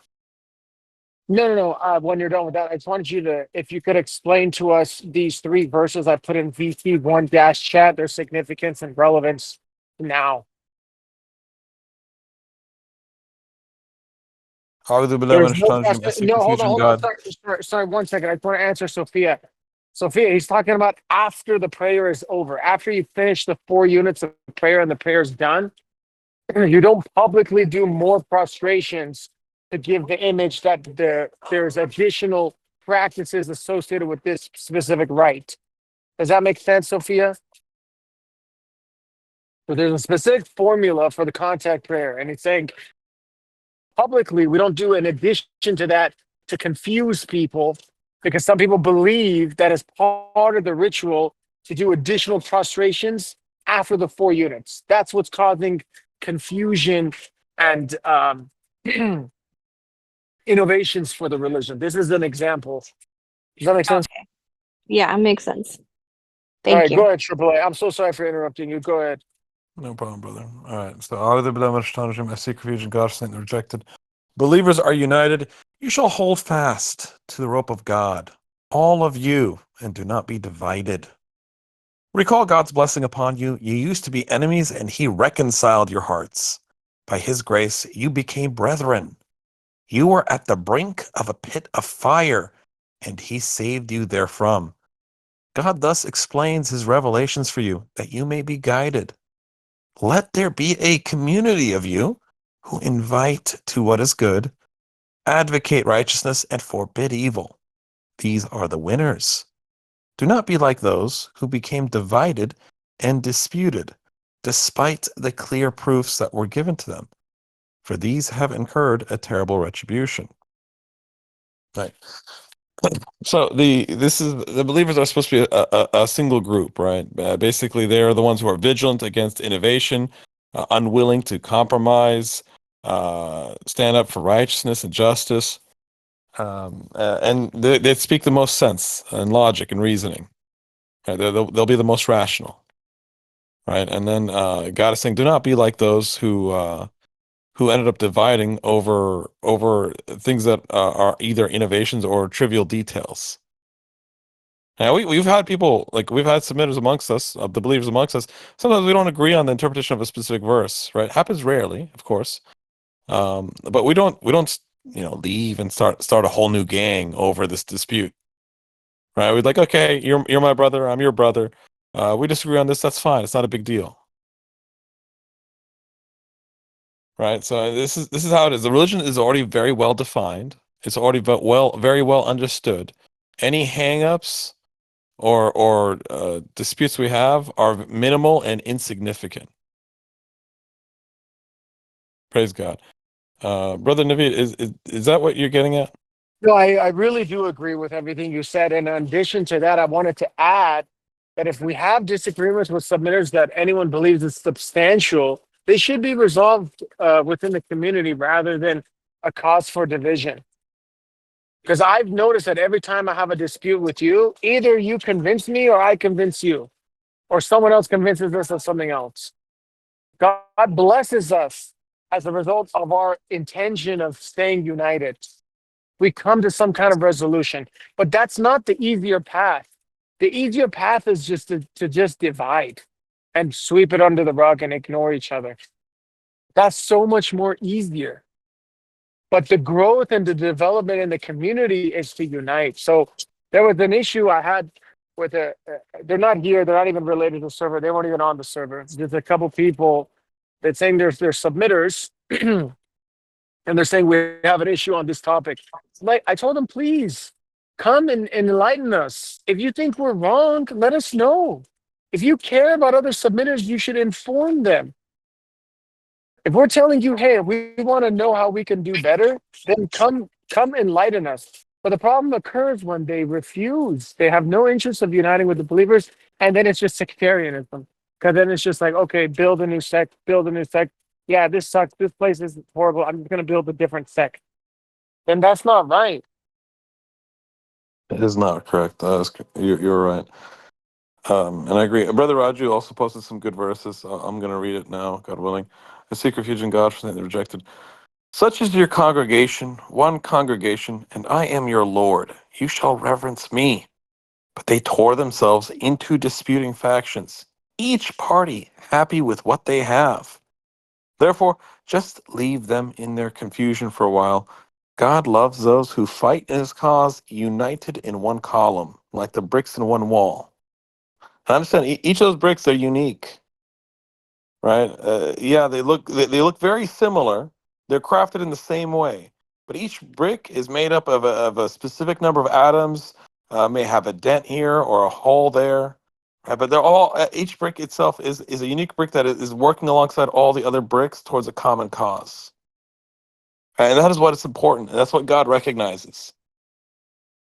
No. When you're done with that, I just wanted you to, if you could explain to us these 3 verses I put in VT1- chat, their significance and relevance now. There's no question. No, hold on. Sorry, 1 second. I just want to answer Sophia. Sophia, he's talking about after the prayer is over. After you finish the 4 units of prayer and the prayer is done, you don't publicly do more prostrations to give the image that there's additional practices associated with this specific rite. Does that make sense, Sophia? So there's a specific formula for the contact prayer, and it's saying publicly we don't do in addition to that to confuse people, because some people believe that as part of the ritual to do additional prostrations after the 4 units. That's what's causing confusion and innovations for the religion. This is an example. Does that make sense? Okay. Yeah, it makes sense. All right, Thank you. go ahead, AAA. I'm so sorry for interrupting you. Go ahead. No problem, brother. All right. So, I seek refuge in God, Satan rejected. Believers are united. You shall hold fast to the rope of God, all of you, and do not be divided. Recall God's blessing upon you. You used to be enemies, and he reconciled your hearts. By his grace, you became brethren. You were at the brink of a pit of fire, and he saved you therefrom. God thus explains his revelations for you, that you may be guided. Let there be a community of you who invite to what is good, advocate righteousness, and forbid evil. These are the winners. Do not be like those who became divided and disputed, despite the clear proofs that were given to them, for these have incurred a terrible retribution. Right. So the believers are supposed to be a single group, right? Basically, they are the ones who are vigilant against innovation, unwilling to compromise, stand up for righteousness and justice, and they speak the most sense and logic and reasoning. Right? They'll be the most rational, right? And then God is saying, do not be like those who ended up dividing over things that are either innovations or trivial details. Now, we've had people, like we've had submitters amongst us, the believers amongst us. Sometimes we don't agree on the interpretation of a specific verse, right? Happens rarely, of course, but we don't leave and start a whole new gang over this dispute, right? We're like, okay, you're my brother, I'm your brother. We disagree on this. That's fine. It's not a big deal. Right, so this is how it is. The religion is already very well defined. It's already very well understood. Any hang-ups or disputes we have are minimal and insignificant. Praise God, brother Naveed. Is that what you're getting at? No, I really do agree with everything you said. And in addition to that, I wanted to add that if we have disagreements with submitters that anyone believes is substantial, they should be resolved within the community rather than a cause for division. Because I've noticed that every time I have a dispute with you, either you convince me or I convince you, or someone else convinces us of something else. God blesses us as a result of our intention of staying united. We come to some kind of resolution, but that's not the easier path. The easier path is just to just divide and sweep it under the rug and ignore each other. That's so much more easier. But the growth and the development in the community is to unite. So there was an issue I had with they're not here, they're not even related to the server, they weren't even on the server. There's a couple people that saying they're submitters and they're saying we have an issue on this topic. Like I told them, please come and enlighten us. If you think we're wrong, let us know. If you care about other submitters, you should inform them. If we're telling you, hey, we want to know how we can do better, then come enlighten us. But the problem occurs when they refuse. They have no interest of uniting with the believers, and then it's just sectarianism. Because then it's just like, okay, build a new sect, build a new sect. Yeah, this sucks. This place is horrible. I'm just going to build a different sect. Then that's not right. It is not correct. You're right. And I agree. Brother Raju also posted some good verses. I'm going to read it now, God willing. I seek refuge in God from the rejected. Such is your congregation, one congregation, and I am your Lord. You shall reverence me. But they tore themselves into disputing factions, each party happy with what they have. Therefore, just leave them in their confusion for a while. God loves those who fight in his cause, united in one column, like the bricks in one wall. I understand each of those bricks, they're unique, right? Yeah, they look very similar. They're crafted in the same way, but each brick is made up of a specific number of atoms. May have a dent here or a hole there, but they're all each brick itself is a unique brick that is working alongside all the other bricks towards a common cause, and that is what is important. And that's what God recognizes,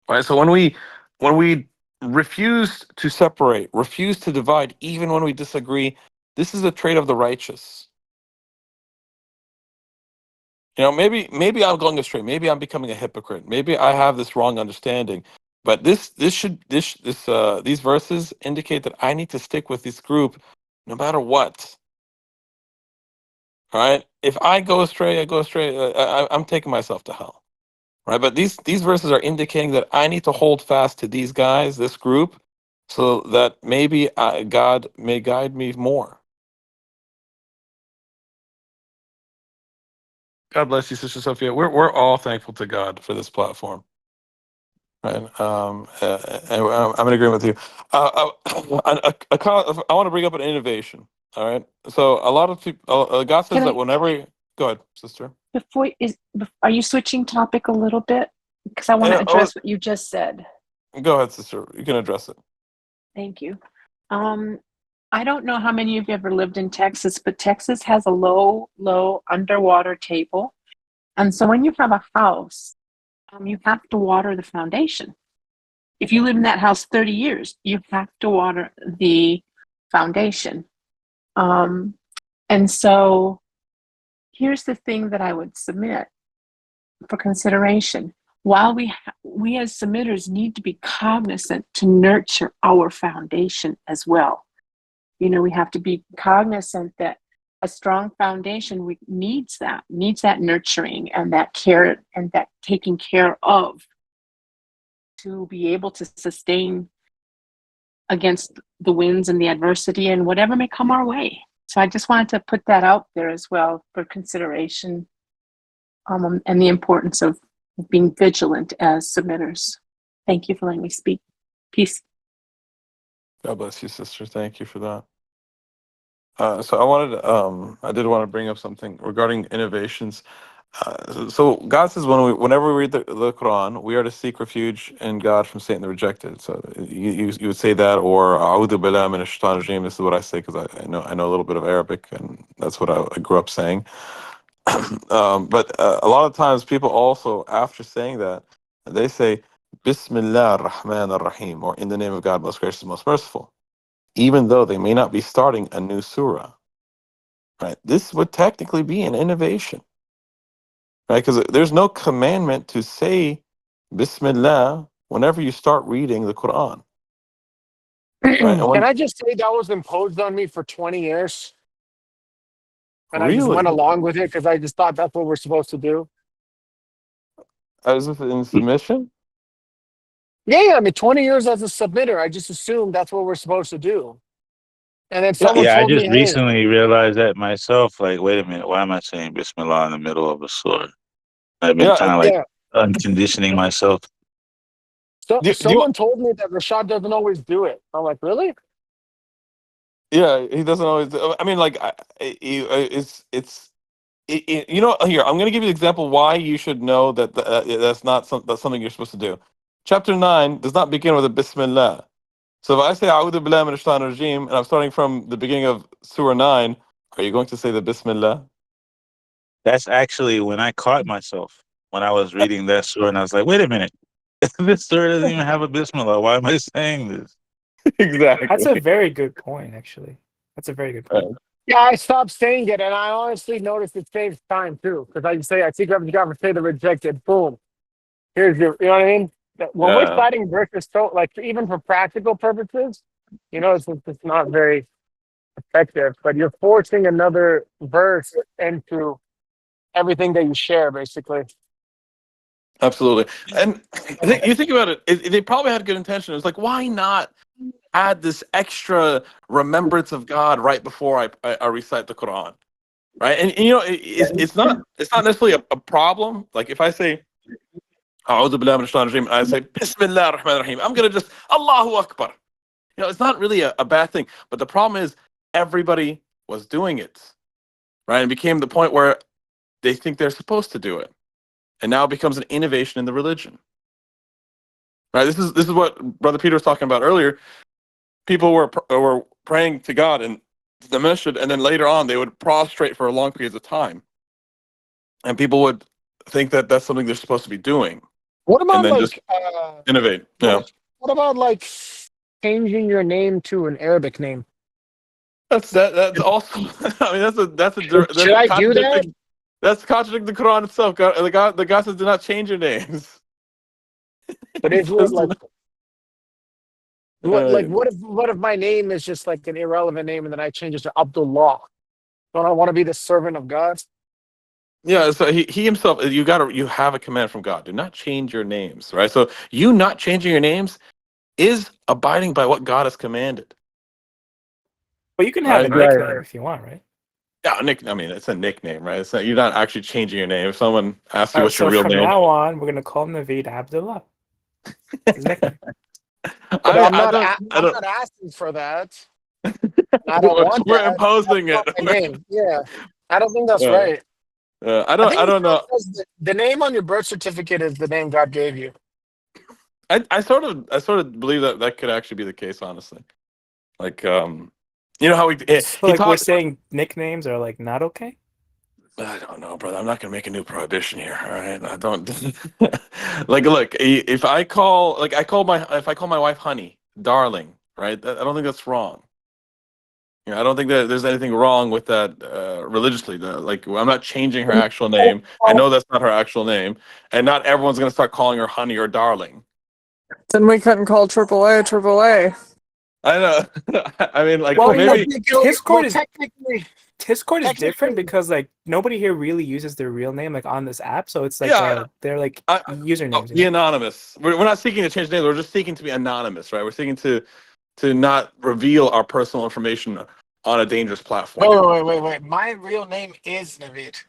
right? So when we refuse to separate, refuse to divide, even when we disagree, this is a trait of the righteous. You know, maybe I'm going astray. Maybe I'm becoming a hypocrite. Maybe I have this wrong understanding. But these verses indicate that I need to stick with this group no matter what. All right? If I go astray, I go astray. I'm taking myself to hell. Right? But these verses are indicating that I need to hold fast to these guys, this group, so that maybe God may guide me more. God bless you, Sister Sophia. We're all thankful to God for this platform, right? And I'm in agreement with you. I want to bring up an innovation. All right. So a lot of people, God says that whenever. Go ahead, sister. Are you switching topic a little bit? Because I want to address what you just said. Go ahead, sister. You can address it. Thank you. I don't know how many of you ever lived in Texas, but Texas has a low underwater table. And so when you have a house, you have to water the foundation. If you live in that house 30 years, you have to water the foundation. And so here's the thing that I would submit for consideration. While we as submitters need to be cognizant to nurture our foundation as well. You know, we have to be cognizant that a strong foundation needs that nurturing and that care and that taking care of to be able to sustain against the winds and the adversity and whatever may come our way. So I just wanted to put that out there as well for consideration, and the importance of being vigilant as submitters. Thank you for letting me speak. Peace. God bless you, sister. Thank you for that. So I did want to bring up something regarding innovations. So God says whenever we read the Quran, we are to seek refuge in God from Satan the rejected. So you would say that, or A'udhu billahi minash shaitanir rajim. This is what I say because I know a little bit of Arabic, and that's what I grew up saying. But a lot of times people also, after saying that, they say Bismillah ar-Rahman ar-Rahim, or in the name of God, most gracious, most merciful, even though they may not be starting a new surah. Right? This would technically be an innovation, right? Because there's no commandment to say Bismillah whenever you start reading the Quran. Right? And Can I just say that was imposed on me for 20 years? And I just really, went along with it because I just thought that's what we're supposed to do. as if in submission. Yeah, I mean, 20 years as a submitter, I just assumed that's what we're supposed to do. And then Yeah, someone Yeah, I told me, just hey, recently realized that myself. Like, wait a minute, why am I saying Bismillah in the middle of a surah? I've been kind of like yeah. unconditioning myself. So do you, someone told me that Rashad doesn't always do it. I'm like, really? yeah, he doesn't always. I mean, like, you know. Here, I'm going to give you an example why you should know that that's something you're supposed to do. Chapter 9 does not begin with a Bismillah. So if I say A'udhu billahi minash shaitanir rajeem and I'm starting from the beginning of Surah 9, are you going to say the Bismillah? That's actually when I caught myself when I was reading that surah, and I was like, wait a minute, this surah doesn't even have a Bismillah. Why am I saying this? Exactly. That's a very good point, actually. That's a very good point. Yeah, I stopped saying it, and I honestly noticed it saves time too. Because I just say, I seek refuge in God from say the rejected. Boom. Here's your, you know what I mean? When we're Yeah, citing verses, so like even for practical purposes, you know, it's not very effective. But you're forcing another verse into everything that you share, basically. absolutely. And you think about it, they probably had good intention. It was like, why not add this extra remembrance of God right before I recite the Quran, right? And you know, it's not necessarily a problem. Like if I say A'udhu billahi minash shaitanir rajeem, I say Bismillah ar-Rahman ar-Rahim, I'm gonna just Allahu Akbar. You know, it's not really a bad thing. But the problem is everybody was doing it, right? And it became the point where they think they're supposed to do it, and now it becomes an innovation in the religion, right? This is what Brother Peter was talking about earlier. People were praying to God in the masjid, and then later on they would prostrate for long periods of time, and people would think that that's something they're supposed to be doing, What and about then just like, innovate. Yeah, what about like changing your name to an Arabic name? that's also. I mean, that's Should I do that? contradicting. That's contradicting the Quran itself. The God says, "Do not change your names." But is it like Uh, what if my name is just like an irrelevant name and then I change it to Abdullah? Don't I want to be the servant of God? Yeah, so he himself, you have a command from God. Do not change your names, right? So you not changing your names is abiding by what God has commanded. But you can have Right? a nickname if you want, right? Yeah, I mean, it's a nickname, right? It's not, you're not actually changing your name. If someone asks you All right, what's your so real from name, now on, we're gonna call Naveed Abdullah. His nickname. But I don't, I'm not asking for that. I don't we're, want we're that. That's imposing it. not my name. Yeah. I don't think that's Yeah. right. I I don't think know. the name on your birth certificate is the name God gave you. I sort of believe that could actually be the case, honestly. Like, you know how So he like we're talks. saying nicknames are like not okay? I don't know, brother. I'm not gonna make a new prohibition here. All right, I don't. Like, look, if I call my wife honey, darling, right? I don't think that's wrong. You know, I don't think that there's anything wrong with that religiously. Like, I'm not changing her actual name. I know that's not her actual name, and not everyone's gonna start calling her honey or darling. Then we couldn't call AAA AAA. I know. I mean, like Well, maybe. Discord is different because like nobody here really uses their real name like on this app, so it's like Yeah, they're like usernames. Be anonymous. We're not seeking to change names. We're just seeking to be anonymous, right? We're seeking to not reveal our personal information on a dangerous platform. Wait. My real name is Naveed.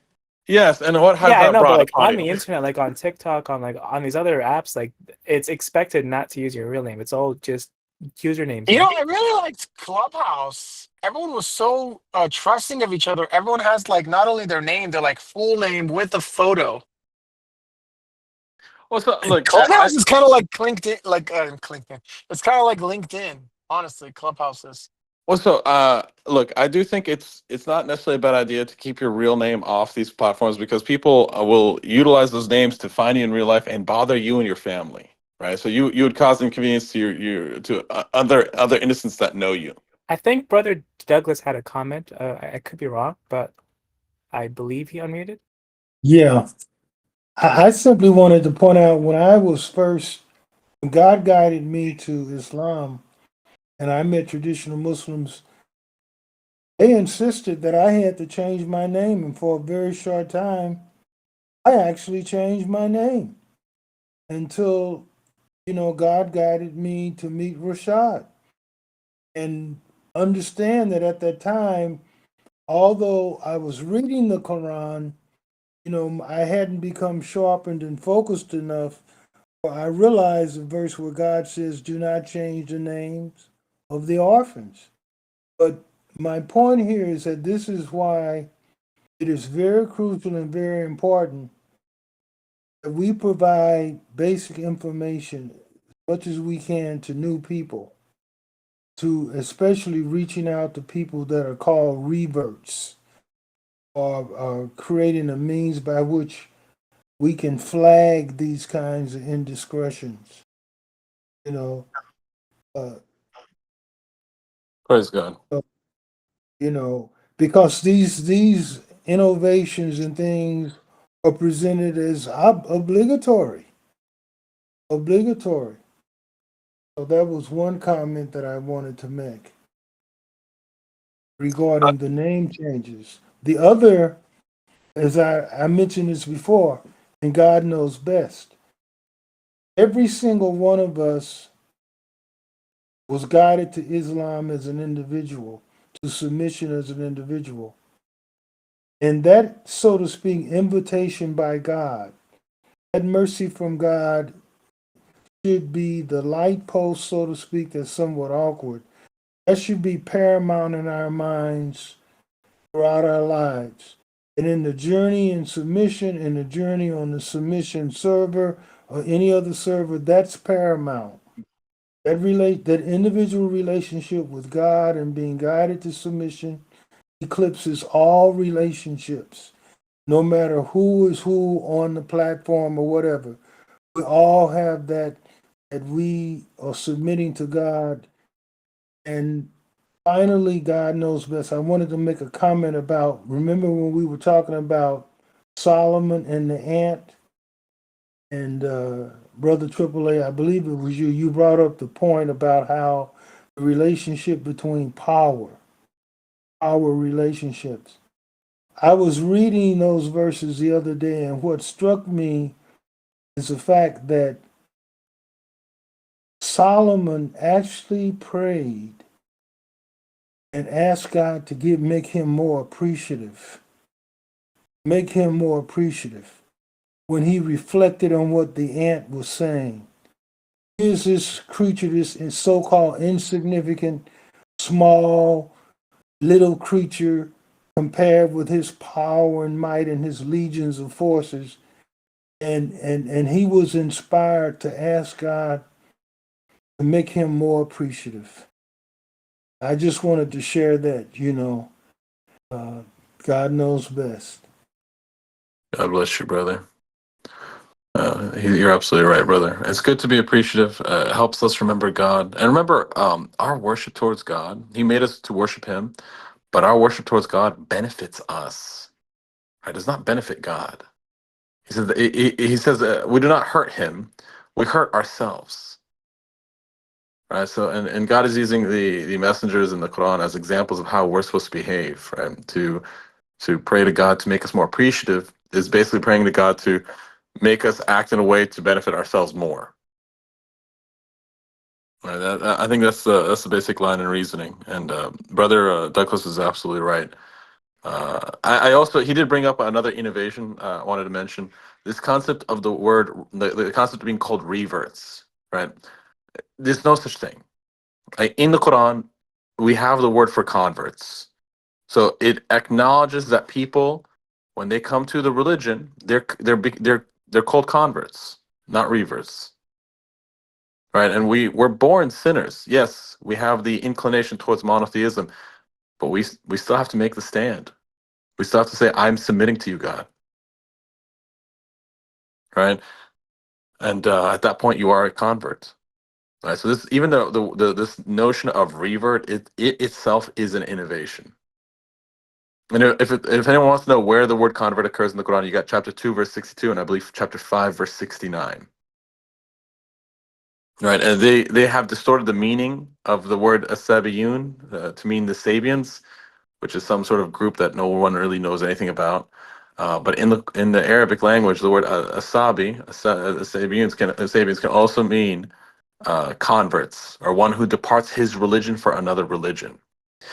Yes, and what has Yeah, I that know, but brought like upon on you? the internet, like on TikTok, on these other apps, like it's expected not to use your real name. It's all just usernames. You know, I really liked Clubhouse. Everyone was so trusting of each other. Everyone has like not only their name, their like full name with a photo. Well, so look, Clubhouse is kind of like LinkedIn, LinkedIn. It's kind of like LinkedIn, honestly. Clubhouse is. look, I do think it's not necessarily a bad idea to keep your real name off these platforms because people will utilize those names to find you in real life and bother you and your family, right? So you would cause inconvenience to other innocents that know you. I think Brother Douglas had a comment. I could be wrong, but I believe he unmuted. Yeah. I simply wanted to point out when God guided me to Islam and I met traditional Muslims, they insisted that I had to change my name. And for a very short time, I actually changed my name until, God guided me to meet Rashad and understand that at that time, although I was reading the Quran, I hadn't become sharpened and focused enough. I realized the verse where God says, do not change the names of the orphans. But my point here is that this is why it is very crucial and very important that we provide basic information as much as we can to new people, to especially reaching out to people that are called reverts, or creating a means by which we can flag these kinds of indiscretions. Uh, Praise God. Because these innovations and things are presented as obligatory. Obligatory. So that was one comment that I wanted to make regarding the name changes. The other, as I mentioned this before, and God knows best, every single one of us was guided to Islam as an individual, to submission as an individual. And that, so to speak, invitation by God, that mercy from God should be the light post, so to speak, that's somewhat awkward. That should be paramount in our minds throughout our lives. And in the journey in submission, in the journey on the submission server or any other server, that's paramount. That individual relationship with God and being guided to submission eclipses all relationships, no matter who is who on the platform or whatever. We all have that we are submitting to God. And finally, God knows best. I wanted to make a comment about, remember when we were talking about Solomon and the ant? And Brother AAA, I believe it was you brought up the point about how the relationship between power relationships. I was reading those verses the other day, and what struck me is the fact that Solomon actually prayed and asked God to make him more appreciative. Make him more appreciative when he reflected on what the ant was saying. Here's this creature, this so-called insignificant, small, little creature compared with his power and might and his legions of forces. And he was inspired to ask God to make him more appreciative. I just wanted to share that, God knows best. God bless you, brother. You're absolutely right, brother. It's good to be appreciative. It helps us remember God. And remember, our worship towards God, He made us to worship Him, but our worship towards God benefits us. Right? It does not benefit God. He says we do not hurt Him, we hurt ourselves. Right? So, and God is using the messengers in the Quran as examples of how we're supposed to behave, right? To pray to God to make us more appreciative is basically praying to God to make us act in a way to benefit ourselves more. Right, I think that's the basic line in reasoning. And Brother Douglas is absolutely right. I also, he did bring up another innovation I wanted to mention. This concept of the concept of being called reverts, right? There's no such thing. Like in the Quran, we have the word for converts. So it acknowledges that people, when they come to the religion, they're called converts, not reverts. Right? And we're born sinners. Yes, we have the inclination towards monotheism, but we still have to make the stand. We still have to say, I'm submitting to you, God. Right? And at that point, you are a convert. Right? So this, even though this notion of revert, it itself is an innovation. And if anyone wants to know where the word convert occurs in the Quran, you got chapter 2, verse 62, and I believe chapter 5, verse 69. Right, and they have distorted the meaning of the word asabiyun to mean the Sabians, which is some sort of group that no one really knows anything about. But in the Arabic language, the word Sabians can also mean converts, or one who departs his religion for another religion.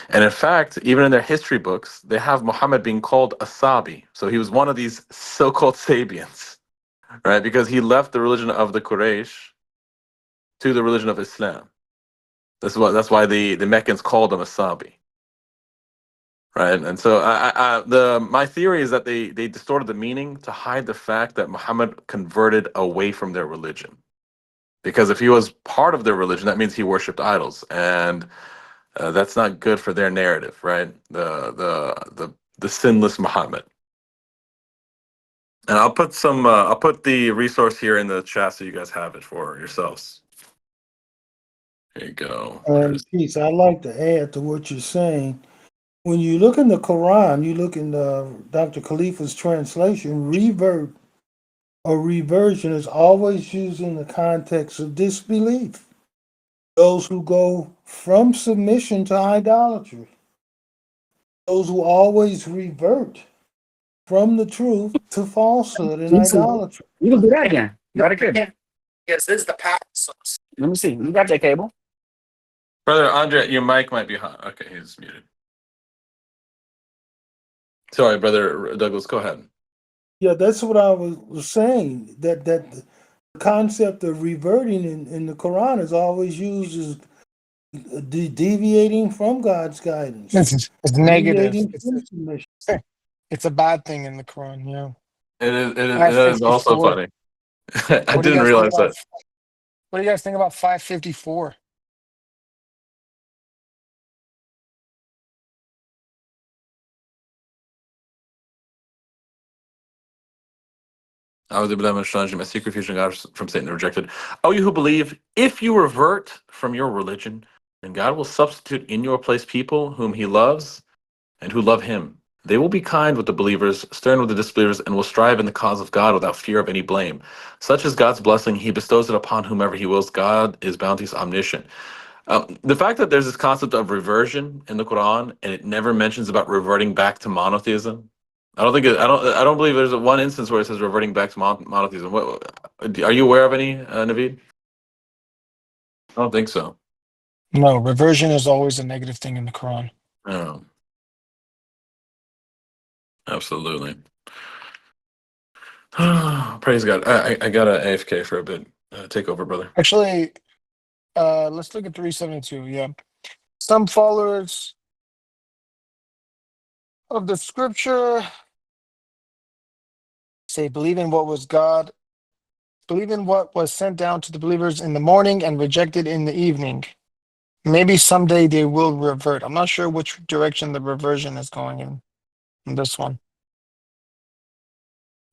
And in fact, even in their history books, they have Muhammad being called a Sabi. So he was one of these so-called Sabians, right? Because he left the religion of the Quraysh to the religion of Islam. That's why the Meccans called him a Sabi, right? And so my theory is that they distorted the meaning to hide the fact that Muhammad converted away from their religion. Because if he was part of their religion, that means he worshipped idols, and that's not good for their narrative, right? The sinless Muhammad. And I'll put the resource here in the chat so you guys have it for yourselves. There you go. And Peace, I'd like to add to what you're saying. When you look in the Quran, you look in Dr. Khalifa's translation, revert or reversion is always used in the context of disbelief. Those who go from submission to idolatry. Those who always revert from the truth to falsehood and idolatry. You can do that again. Very good. Yes, this is the power source. Let me see. You got that cable? Brother Andre, your mic might be hot. Okay, he's muted. Sorry, Brother Douglas, go ahead. Yeah, that's what I was saying. That the concept of reverting in the Quran is always used as deviating from God's guidance. It's negative. Deviating from submission. It's a bad thing in the Quran, yeah. It is also 554. funny. I didn't realize that. What do you guys think about 554? My secret fusion God from Satan rejected. Oh, you who believe, if you revert from your religion, then God will substitute in your place people whom he loves and who love him. They will be kind with the believers, stern with the disbelievers, and will strive in the cause of God without fear of any blame. Such is God's blessing. He bestows it upon whomever he wills. God is bounteous, omniscient. The fact that there's this concept of reversion in the Quran and it never mentions about reverting back to monotheism. I don't believe there's one instance where it says reverting back to monotheism. Are you aware of any, Naveed? I don't think so. No, reversion is always a negative thing in the Quran. Oh, absolutely. Praise God. I got a AFK for a bit. Take over, brother. Actually, let's look at 372. Yeah. Some followers of the scripture say, believe in what was sent down to the believers in the morning and rejected in the evening. Maybe someday they will revert. I'm not sure which direction the reversion is going in this one.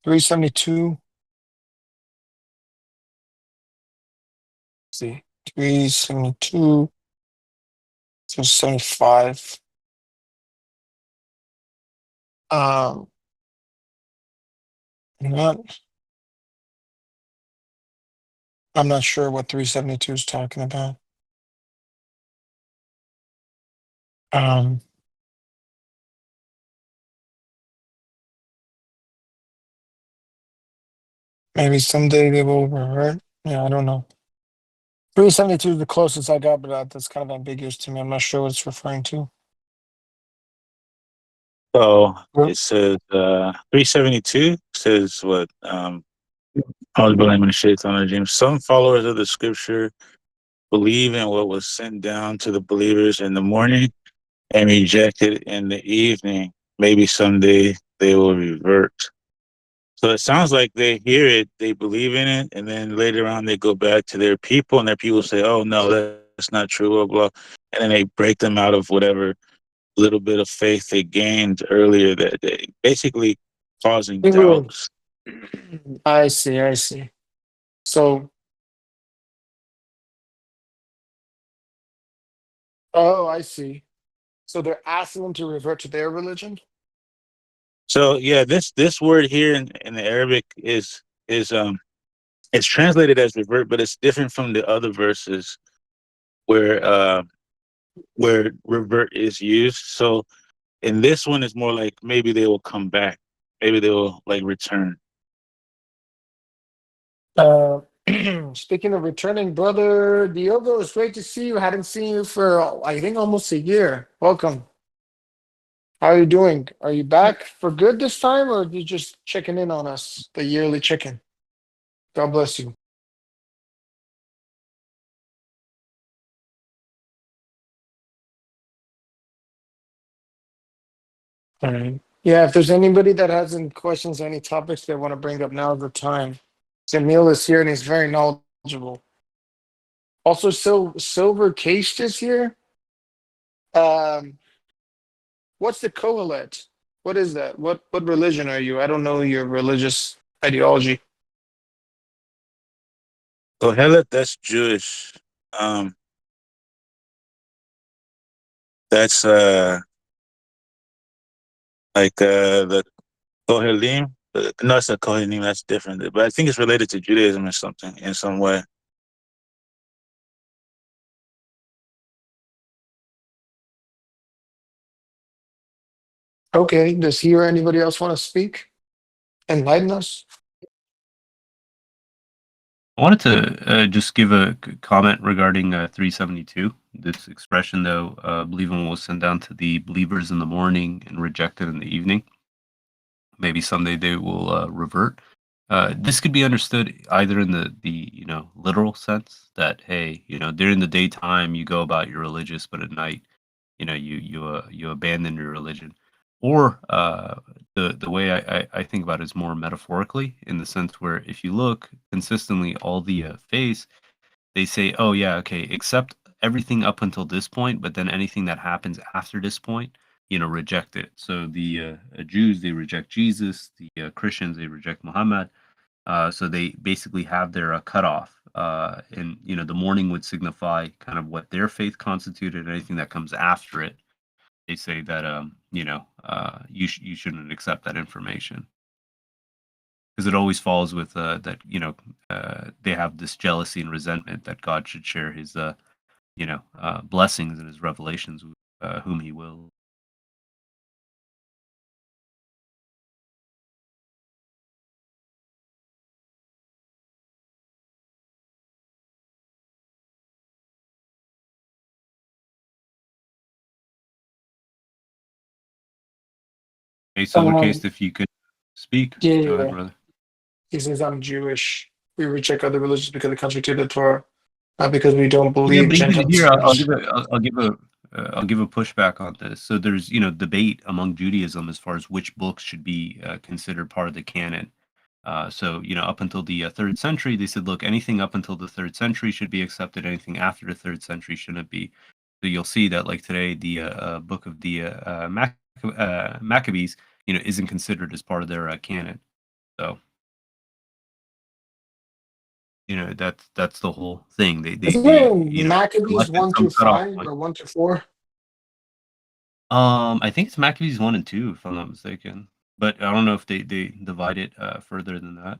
372. Let's see, 372 to 75. I'm not sure what 372 is talking about. Maybe someday they will revert. Yeah, I don't know. 372 is the closest I got, but that's kind of ambiguous to me. I'm not sure what it's referring to. So it says 372 says what? I was blaming the shaitan regime. Some followers of the scripture believe in what was sent down to the believers in the morning and reject it in the evening. Maybe someday they will revert. So it sounds like they hear it, they believe in it, and then later on they go back to their people, and their people say, "Oh no, that's not true," blah blah, and then they break them out of whatever little bit of faith they gained earlier that day, basically causing doubts. I see. So, I see. So they're asking them to revert to their religion? So yeah, this word here in the Arabic is it's translated as revert, but it's different from the other verses where revert is used. So in this one, it's more like maybe they will come back, maybe they will like return. Speaking of returning, brother Diogo, it's great to see you. Hadn't seen you for I think almost a year. Welcome. How are you doing? Are you back for good this time, or are you just checking in on us, the yearly chicken? God bless you. All right. Yeah, if there's anybody that has any questions, any topics they want to bring up, now is the time. Jamil is here and he's very knowledgeable. Also, Silver Cased is here. Um, what's the Kohelet? What is that? What religion are you? I don't know your religious ideology. Kohelet, that's Jewish. Um, that's the Kohelim. No, it's not Kohelim. That's different. But I think it's related to Judaism or something in some way. Okay. Does he or anybody else want to speak? Enlighten us. I wanted to just give a comment regarding 372. This expression, though, believing will send down to the believers in the morning and rejected in the evening. Maybe someday they will revert. This could be understood either in the literal sense that, hey, during the daytime you go about your religious, but at night you abandon your religion, or the way I think about it is more metaphorically, in the sense where if you look consistently, all the faiths, they say, oh yeah, okay, accept everything up until this point, but then anything that happens after this point, reject it. So the Jews, they reject Jesus. The Christians, they reject Muhammad. So they basically have their cutoff, and the morning would signify kind of what their faith constituted. Anything that comes after it, they say that you shouldn't accept that information, because it always falls with that they have this jealousy and resentment that God should share his blessings and his revelations with whom he will. Hey, Silver Case, if you could speak, go ahead, Yeah. brother. He says I'm Jewish. We reject other religions because they contradict the Torah, not because we don't Yeah, believe but even Gentiles. here, I'll give a pushback on this. So there's debate among Judaism as far as which books should be considered part of the canon. So up until the third century, they said, look, anything up until the third century should be accepted. Anything after the third century shouldn't be. So you'll see that, like today, the book of the Maccabees, isn't considered as part of their canon. So that's the whole thing. Isn't They it Maccabees selected 1 some through cutoff 5 point. or 1 through 4? I think it's Maccabees 1 and 2, if I'm not mistaken. But I don't know if they divide it further than that.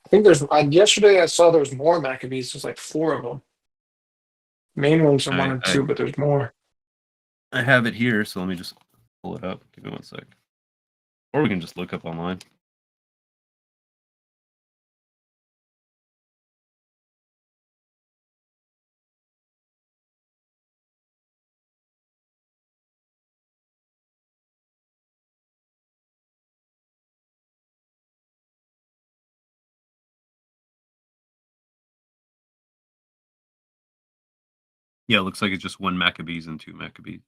I think there's. Yesterday I saw there's more Maccabees. There's like 4 of them. Main ones are 1 and 2, but there's more. I have it here, so let me just pull it up. Give me one sec. Or we can just look up online. Yeah, it looks like it's just 1 Maccabees and 2 Maccabees.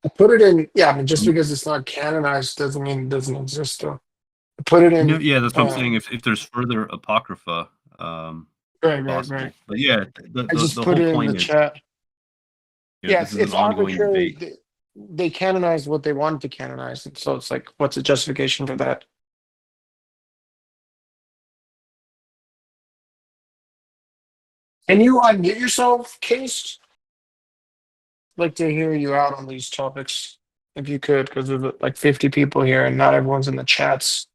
I put it in. Yeah, I mean, just because it's not canonized doesn't mean it doesn't exist. Though. I put it in. Yeah, that's what I'm saying. If there's further apocrypha, Right. possible. But yeah, I just the put whole it in the point is, chat. Yeah, this is it's an ongoing arbitrary. debate. They canonized what they wanted to canonize, and so it's like, what's the justification for that? Can you unmute yourself, Case? I'd like to hear you out on these topics. if you could, because there's like 50 people here and not everyone's in the chats.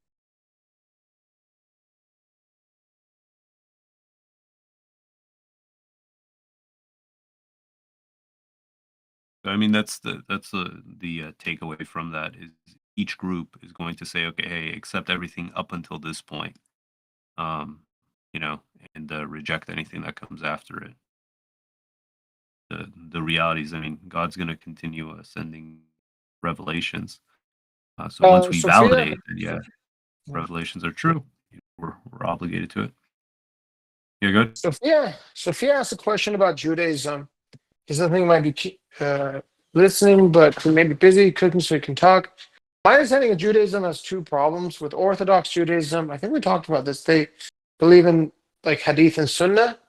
I mean, that's the takeaway from that is each group is going to say, okay, hey, accept everything up until this point, um, you know, and reject anything that comes after it. The realities, I mean, God's going to continue sending revelations. So once we Sophia? validate that, yeah, revelations are true, we're obligated to it. You're good. Sophia asked a question about Judaism. Because I think might be listening, but he may be busy cooking, so he can talk. My understanding of Judaism has two problems. With Orthodox Judaism, I think we talked about this. They believe in like Hadith and Sunnah,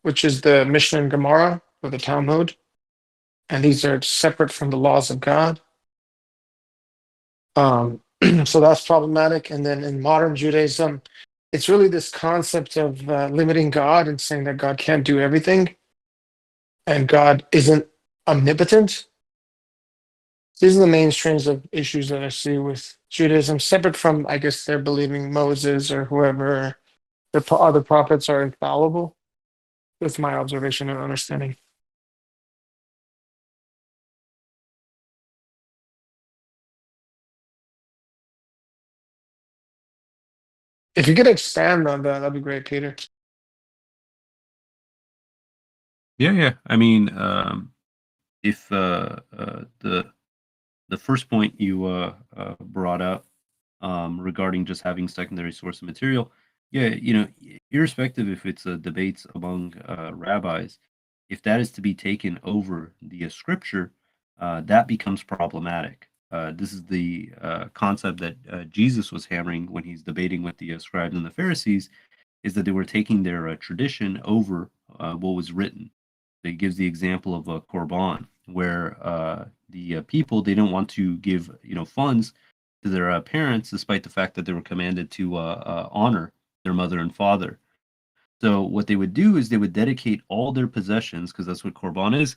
which is the Mishnah and Gemara or the Talmud, and these are separate from the laws of God. So that's problematic. And then in modern Judaism, it's really this concept of limiting God and saying that God can't do everything, and God isn't omnipotent. These are the main strains of issues that I see with Judaism, separate from, I guess, they're believing Moses or whoever, the other prophets are infallible. That's my observation and understanding. If you could expand on that, that'd be great, Peter. Yeah. I mean, if the first point you brought up regarding just having secondary source of material, yeah, irrespective if it's debates among rabbis, if that is to be taken over the scripture, that becomes problematic. This is the concept that Jesus was hammering when he's debating with the scribes and the Pharisees, is that they were taking their tradition over what was written. It gives the example of a korban, where the people, they don't want to give funds to their parents, despite the fact that they were commanded to honor their mother and father. So what they would do is they would dedicate all their possessions, because that's what korban is,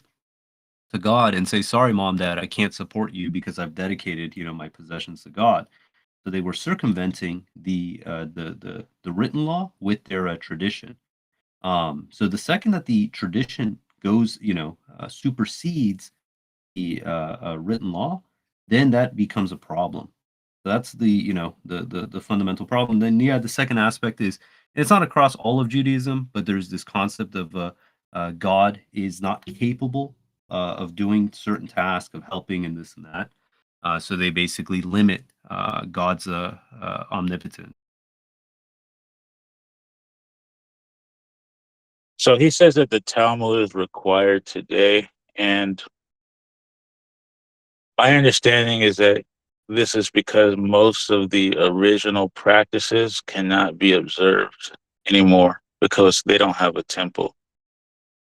to God, and say, "Sorry, mom, dad, I can't support you because I've dedicated my possessions to God." So they were circumventing the written law with their tradition. So the second that the tradition goes, supersedes the written law, then that becomes a problem. So that's the fundamental problem. Then the second aspect is, it's not across all of Judaism, but there's this concept of God is not capable of doing certain tasks, of helping and this and that. So they basically limit God's omnipotence. So he says that the Talmud is required today, and my understanding is that this is because most of the original practices cannot be observed anymore because they don't have a temple.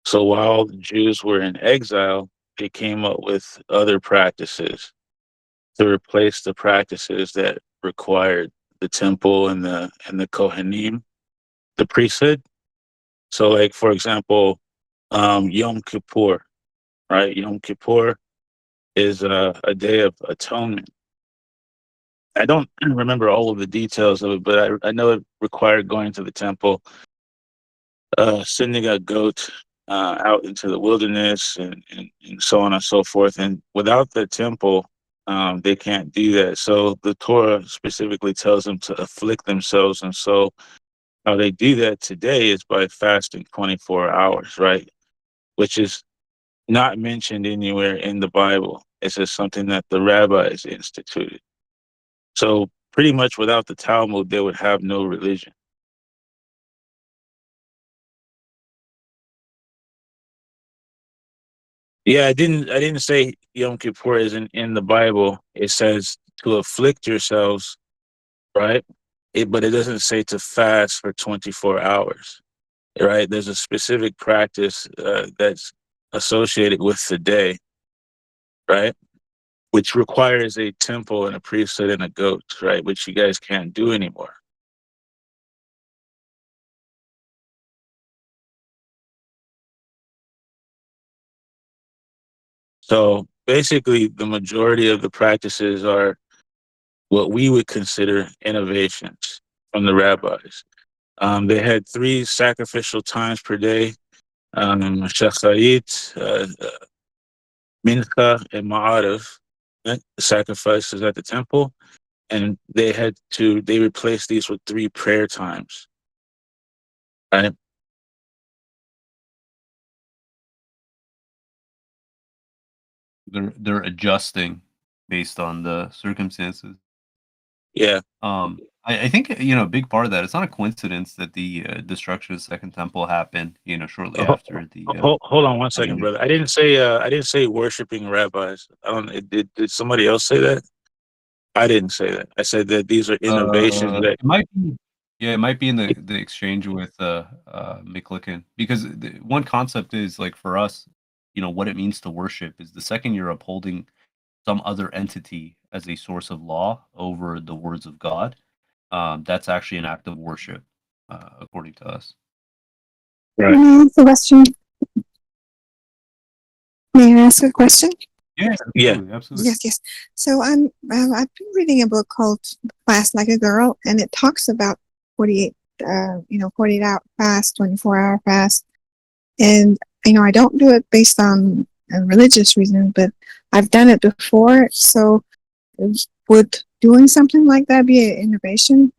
So while the Jews were in exile, they came up with other practices to replace the practices that required the temple and the Kohanim, the priesthood. So, like for example, Yom Kippur, right? Yom Kippur is a day of atonement. I don't remember all of the details of it, but I know it required going to the temple, sending a goat out into the wilderness, and so on and so forth. And without the temple, they can't do that. So the Torah specifically tells them to afflict themselves. And so how they do that today is by fasting 24 hours, right? Which is not mentioned anywhere in the Bible. It's just something that the rabbis instituted. So pretty much without the Talmud, they would have no religion. Yeah, I didn't say Yom Kippur isn't in the Bible. It says to afflict yourselves, right? But it doesn't say to fast for 24 hours, right? There's a specific practice that's associated with the day, right? Which requires a temple and a priesthood and a goat, right? Which you guys can't do anymore. So basically the majority of the practices are what we would consider innovations from the rabbis. They had 3 sacrificial times per day: shachait, mincha, and ma'ariv, sacrifices at the temple, and they replaced these with 3 prayer times. Right? They're adjusting based on the circumstances. Yeah. I think a big part of that. It's not a coincidence that the destruction of the Second Temple happened. Shortly after the. Hold on one second, brother. I didn't say worshiping rabbis. I don't. Did somebody else say that? I didn't say that. I said that these are innovations that. It might be. Yeah, it might be in the exchange with McClicken, because one concept is, like, for us, what it means to worship is the second you're upholding some other entity as a source of law over the words of God, that's actually an act of worship, according to us. Right. May I ask a question? May I ask a question? Yeah, absolutely. Yes. So I've been reading a book called Fast Like a Girl, and it talks about 48, 48-hour fast, 24-hour fast, and I don't do it based on a religious reason, but I've done it before. So would doing something like that be an innovation,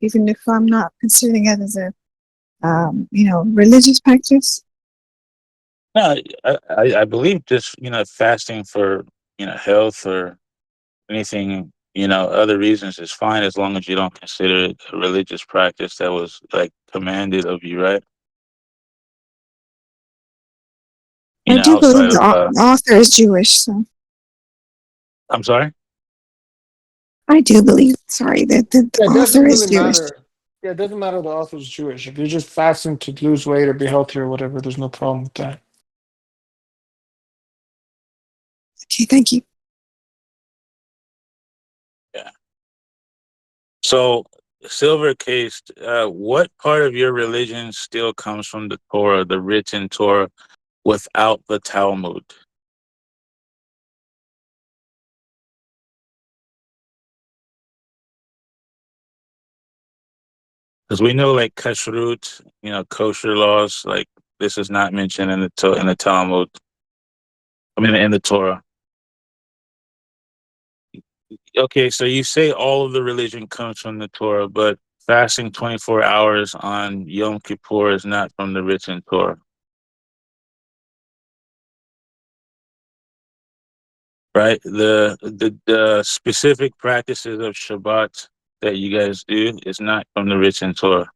even if I'm not considering it as a religious practice? No, I believe just fasting for health or anything other reasons is fine, as long as you don't consider it a religious practice that was like commanded of you, right? I do believe Outside of the author is Jewish, so I'm sorry. I do believe. Sorry, that the Yeah, it doesn't author is really Jewish. matter. Yeah, it doesn't matter the author's Jewish. If you're just fasting to lose weight or be healthy or whatever, there's no problem with that. Okay, thank you. Yeah. So, Silver Case, what part of your religion still comes from the Torah, the written Torah, without the Talmud? Because we know, like, kashrut, kosher laws, like this is not mentioned in the Talmud. I mean, in the Torah. Okay, so you say all of the religion comes from the Torah, but fasting 24 hours on Yom Kippur is not from the written Torah. Right? The specific practices of Shabbat that you guys do is not from the written Torah.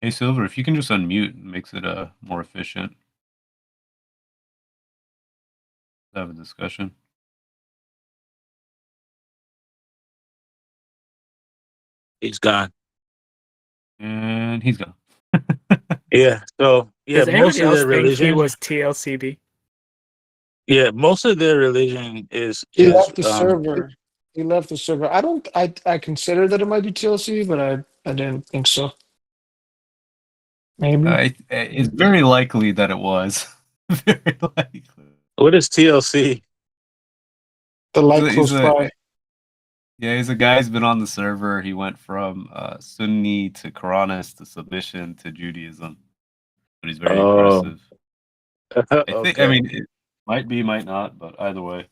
Hey, Silver, if you can just unmute, it makes it more efficient. Have a discussion. He's gone. And he's gone. Yeah. So Does most anybody of else their think he religion. was TLCB? Yeah, most of their religion is He left the server. He left the server. I consider that it might be TLC, but I didn't think so. Maybe. It's very likely that it was. Very likely. What is TLC? The light close by. Yeah, he's a guy who's been on the server. He went from Sunni to Quranist to submission to Judaism. But he's very aggressive. I mean, it might be, might not, but either way.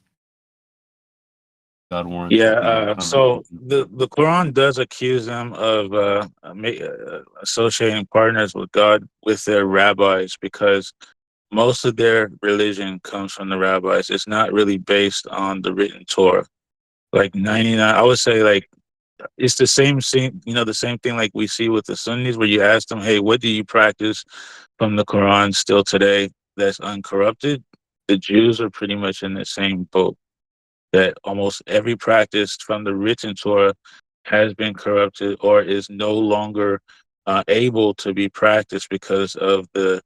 God warrants. Yeah, so the Quran does accuse them of associating partners with God with their rabbis, because most of their religion comes from the rabbis. It's not really based on the written Torah. Like 99, I would say, like, it's the same the same thing like we see with the Sunnis, where you ask them, hey, what do you practice from the Quran still today that's uncorrupted? The Jews are pretty much in the same boat, that almost every practice from the written Torah has been corrupted or is no longer able to be practiced because of the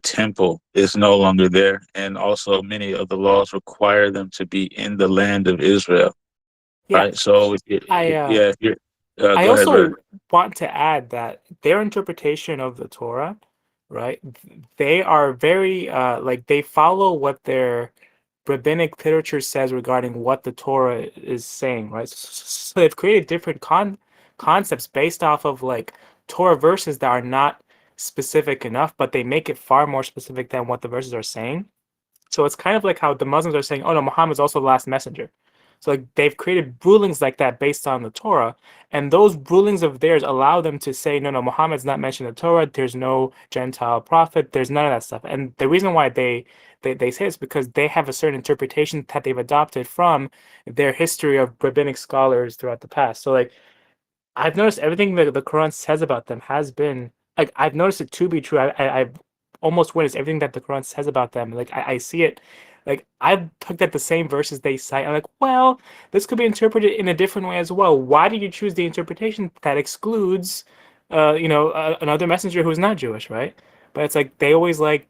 temple is no longer there, and also many of the laws require them to be in the land of Israel. Yeah. Right. So I go ahead, also brother. want to add that their interpretation of the Torah right? They are very like they follow what their rabbinic literature says regarding what the Torah is saying, right? So they've created different concepts based off of like Torah verses that are not specific enough, but they make it far more specific than what the verses are saying. So it's kind of like how the Muslims are saying, oh no, Muhammad's also the last messenger. So like they've created rulings like that based on the Torah, and those rulings of theirs allow them to say, no, Muhammad's not mentioned in the Torah. There's no Gentile prophet. There's none of that stuff. And the reason why they say it's because they have a certain interpretation that they've adopted from their history of rabbinic scholars throughout the past. So like I've noticed everything that the Quran says about them has been like I've noticed it to be true. I've almost witnessed everything that the Quran says about them. Like I see it. Like I've looked at the same verses they cite. I'm like, well, this could be interpreted in a different way as well. Why did you choose the interpretation that excludes, another messenger who's not Jewish, right? But it's like they always like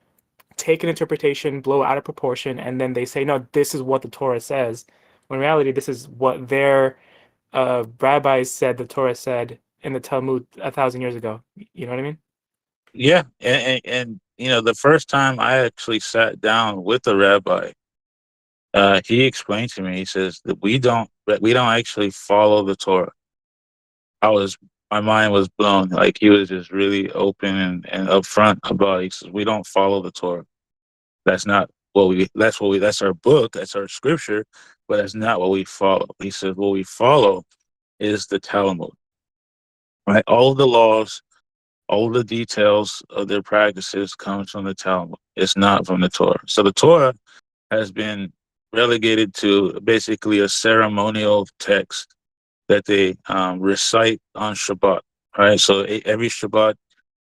take an interpretation, blow it out of proportion, and then they say, no, this is what the Torah says. When in reality, this is what their rabbis said the Torah said in the Talmud 1,000 years ago. You know what I mean? Yeah, and the first time I actually sat down with a rabbi, he explained to me. He says that we don't actually follow the Torah. My mind was blown. Like he was just really open and upfront about it. He says we don't follow the Torah. That's not what we. That's our book. That's our scripture. But that's not what we follow. He says what we follow is the Talmud. Right, all the laws, all the details of their practices comes from the Talmud. It's not from the Torah. So the Torah has been relegated to basically a ceremonial text that they recite on Shabbat. Right. So every Shabbat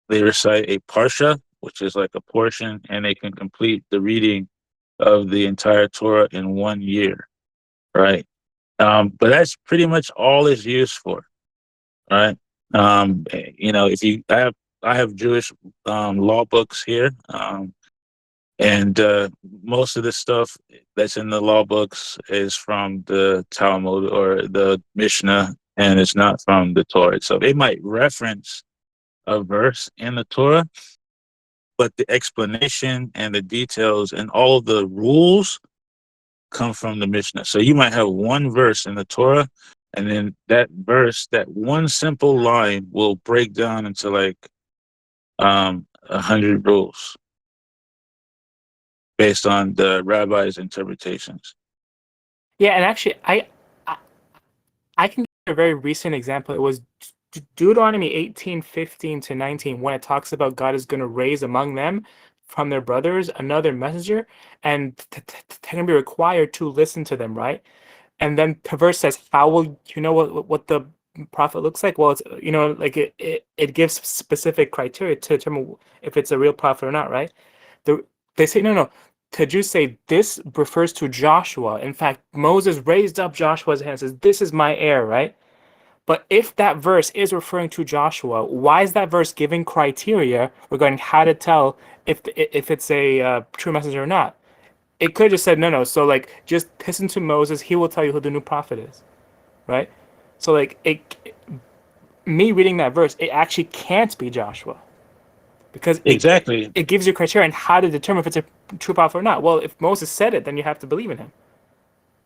they recite a parsha, which is like a portion, and they can complete the reading of the entire Torah in 1 year. Right. But that's pretty much all it's used for. Right. If I have Jewish law books here, and most of the stuff that's in the law books is from the Talmud or the Mishnah, and it's not from the Torah. So they might reference a verse in the Torah, but the explanation and the details and all the rules come from the Mishnah. So you might have one verse in the Torah, and then that verse, that one simple line will break down into like 100 rules based on the rabbi's interpretations. Yeah, and actually, I can give a very recent example. It was Deuteronomy 18:15-19, when it talks about God is going to raise among them from their brothers another messenger, and they're going to be required to listen to them, right? And then the verse says, how will you know what the prophet looks like? Well, it's like it gives specific criteria to determine if it's a real prophet or not, right? They say no. The Jews say this refers to Joshua. In fact, Moses raised up Joshua's hand and says, this is my heir, right? But if that verse is referring to Joshua, why is that verse giving criteria regarding how to tell if it's a true messenger or not? It could have just said no. So like, just listen to Moses; he will tell you who the new prophet is, right? So like, me reading that verse, it actually can't be Joshua, because Exactly. it gives you criteria on how to determine if it's a true prophet or not. Well, if Moses said it, then you have to believe in him.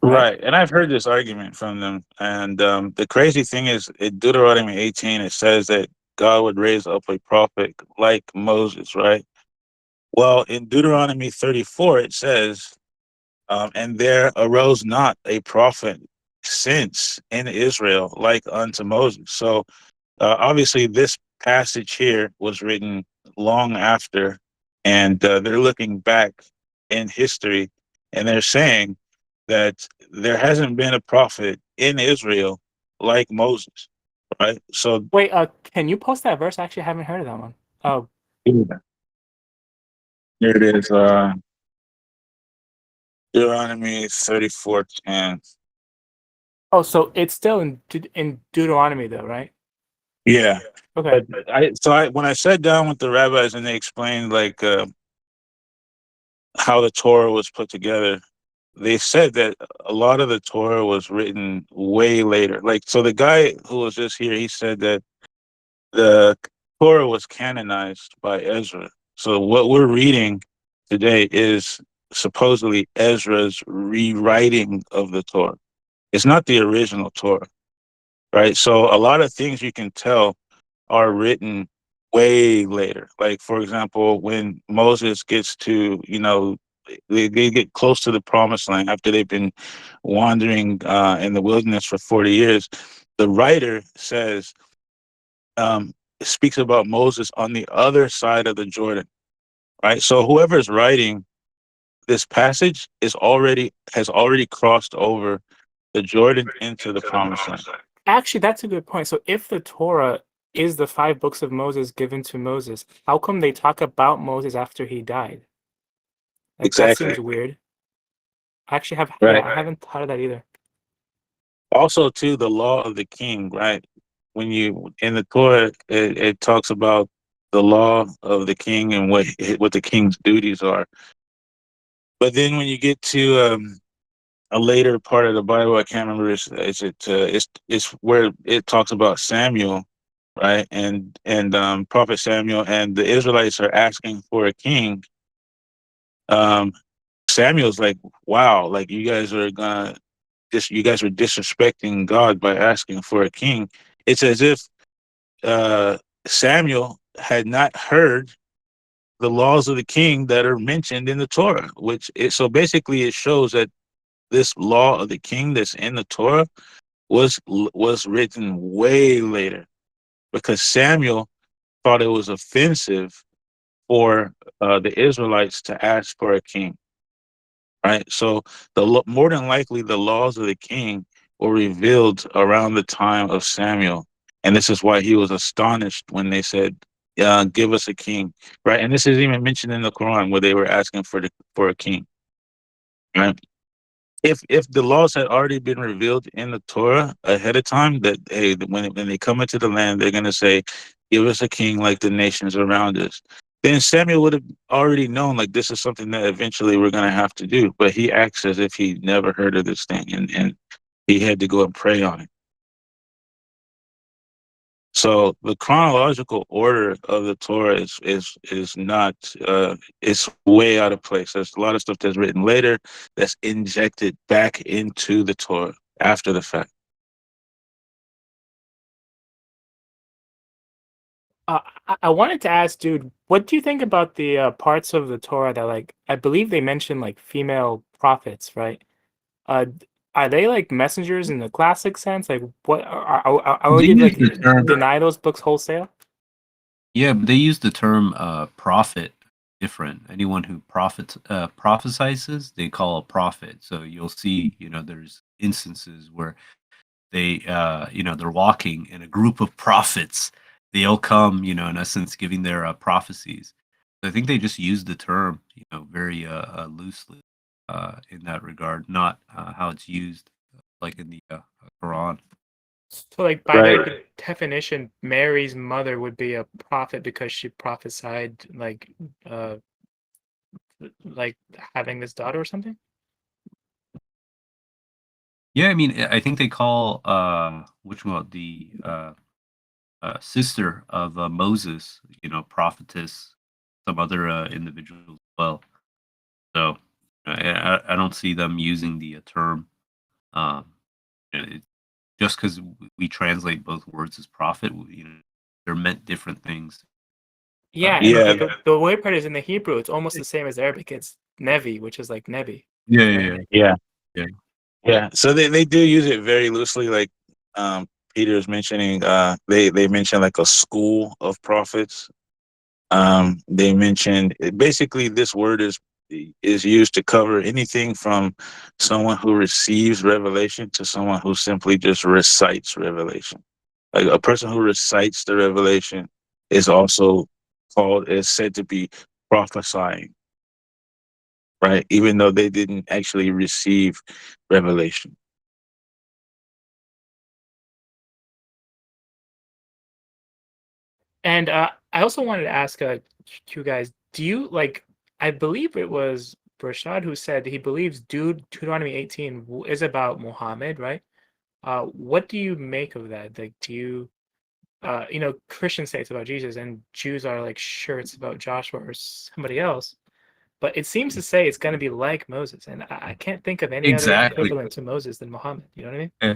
Right. And I've heard this argument from them. And the crazy thing is, in Deuteronomy 18, it says that God would raise up a prophet like Moses, right? Well, in Deuteronomy 34, it says, and there arose not a prophet since in Israel like unto Moses. So obviously, this passage here was written long after, and they're looking back in history, and they're saying that there hasn't been a prophet in Israel like Moses, right? So Wait, can you post that verse? I actually haven't heard of that one. Oh, here it is, Deuteronomy 34:10. oh, so it's still in Deuteronomy though, right? Yeah. Okay. But when I sat down with the rabbis and they explained like how the Torah was put together, they said that a lot of the Torah was written way later. Like, so the guy who was just here, he said that the Torah was canonized by Ezra. So what we're reading today is supposedly Ezra's rewriting of the Torah. It's not the original Torah, right? So a lot of things you can tell are written way later. Like, for example, when Moses gets to, they get close to the promised land after they've been wandering in the wilderness for 40 years, the writer says, speaks about Moses on the other side of the Jordan, right? So whoever's writing this passage has already crossed over the Jordan into the promised land. Actually, that's a good point. So if the Torah is the 5 books of Moses given to Moses, how come they talk about Moses after he died? Like, Exactly. that seems weird. I actually have, Right. yeah, I haven't thought of that either. Also, too, the law of the king, right? When you in the Torah, it talks about the law of the king and what the king's duties are. But then when you get to a later part of the Bible, I can't remember. It's where it talks about Samuel, right? And Prophet Samuel, and the Israelites are asking for a king. Samuel's like, wow, like you guys are disrespecting God by asking for a king. It's as if Samuel had not heard the laws of the king that are mentioned in the Torah, so basically it shows that this law of the king that's in the Torah was written way later, because Samuel thought it was offensive for the Israelites to ask for a king, right? So more than likely the laws of the king were revealed around the time of Samuel, and this is why he was astonished when they said, "Give us a king," right? And this is even mentioned in the Quran where they were asking for a king, right? If the laws had already been revealed in the Torah ahead of time, that hey, when they come into the land, they're gonna say, "Give us a king like the nations around us." Then Samuel would have already known, like, this is something that eventually we're gonna have to do. But he acts as if he never heard of this thing, and he had to go and pray on it. So the chronological order of the Torah is not it's way out of place. There's a lot of stuff that's written later that's injected back into the Torah after the fact. I wanted to ask, dude, what do you think about the parts of the Torah that, like, I believe they mention like female prophets, right? Uh, are they like messengers in the classic sense? Like, what are They we use like the term, deny those books wholesale? yeah, but they use the term prophet different. Anyone who prophesizes, they call a prophet. So you'll see, there's instances where they they're walking in a group of prophets. They'll come, in essence, giving their prophecies. So I think they just use the term, very loosely in that regard, not how it's used like in the Quran. So, like, by Right. their definition, Mary's mother would be a prophet because she prophesied like having this daughter or something. Yeah, I mean, I think they call which one, the sister of Moses, prophetess, some other individuals as well. So I don't see them using the term. Um, just because we translate both words as prophet, they're meant different things. Yeah, and Yeah. the weird part is in the Hebrew, it's almost the same as Arabic. It's Nevi, which is like Nebi. Yeah. Yeah. Yeah. So they do use it very loosely, like Peter is mentioning. They mention like a school of prophets. They mentioned basically this word is used to cover anything from someone who receives revelation to someone who simply just recites revelation. Like a person who recites the revelation is also is said to be prophesying, right? Even though they didn't actually receive revelation. And I also wanted to ask you guys, do you like? I believe it was Rashad who said he believes Deuteronomy 18 is about Muhammad, right? What do you make of that? Like, do you Christians say it's about Jesus, and Jews are like, sure, it's about Joshua or somebody else. But it seems to say it's going to be like Moses, and I can't think of any other Exactly. equivalent to Moses than Muhammad. You know what I mean? Yeah.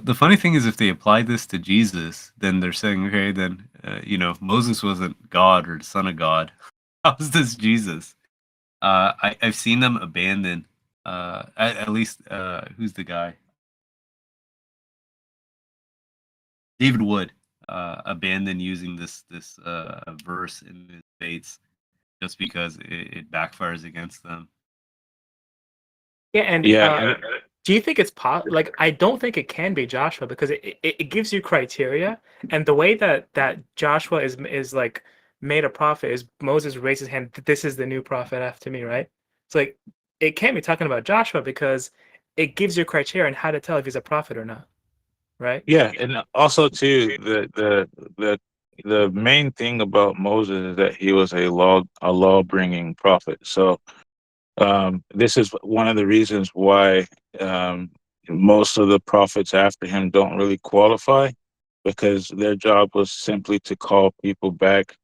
The funny thing is, if they apply this to Jesus, then they're saying, okay, then if Moses wasn't God or the Son of God, how's this Jesus? I've seen them abandon, at least, who's the guy? David Wood abandon using this verse in his debates just because it backfires against them. Yeah, and Yeah, do you think it's like, I don't think it can be Joshua, because it gives you criteria, and the way that Joshua is like made a prophet is Moses raised his hand. This is the new prophet after me, right? It's like it can't be talking about Joshua because it gives you criteria on how to tell if he's a prophet or not, right? yeah, and also too, the main thing about Moses is that he was a law bringing prophet. So this is one of the reasons why most of the prophets after him don't really qualify, because their job was simply to call people back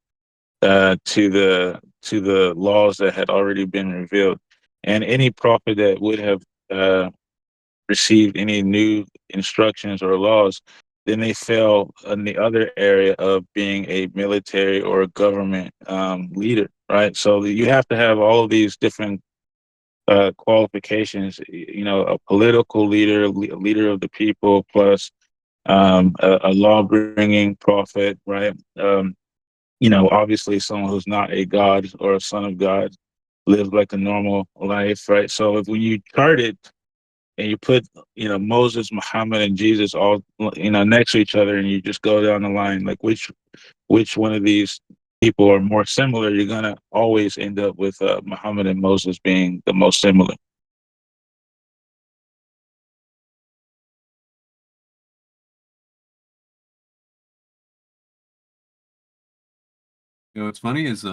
to the laws that had already been revealed. And any prophet that would have received any new instructions or laws, then they fell in the other area of being a military or a government leader, right? So you have to have all of these different qualifications. A political leader, leader of the people, plus a law-bringing prophet, right? Obviously someone who's not a god or a son of God, lives like a normal life, right? So if when you chart it and you put, Moses, Muhammad, and Jesus all, next to each other, and you just go down the line, like which one of these people are more similar, you're gonna always end up with Muhammad and Moses being the most similar. What's funny is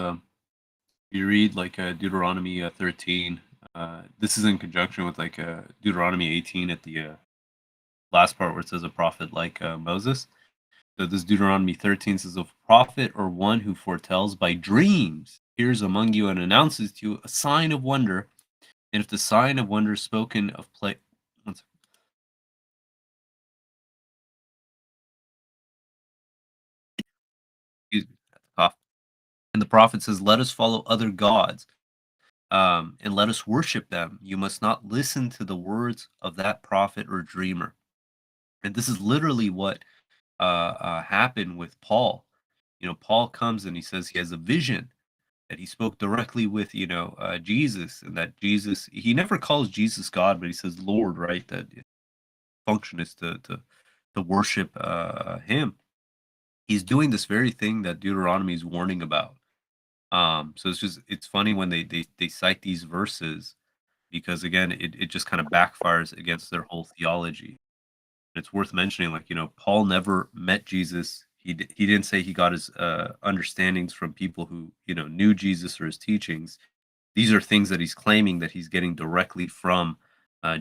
you read like Deuteronomy 13. This is in conjunction with like Deuteronomy 18 at the last part where it says a prophet like Moses. So this Deuteronomy 13 says, a prophet or one who foretells by dreams appears among you and announces to you a sign of wonder. And if the sign of wonder is spoken of excuse me, cough. And the prophet says, let us follow other gods, and let us worship them. You must not listen to the words of that prophet or dreamer. And this is literally what happened with Paul. Paul comes and he says he has a vision that he spoke directly with, Jesus, and that Jesus, he never calls Jesus God, but he says Lord, right? That function is to worship him. He's doing this very thing that Deuteronomy is warning about. So it's funny when they cite these verses, because again, it just kind of backfires against their whole theology. It's worth mentioning, like, Paul never met Jesus. He didn't say he got his understandings from people who, knew Jesus or his teachings. These are things that he's claiming that he's getting directly from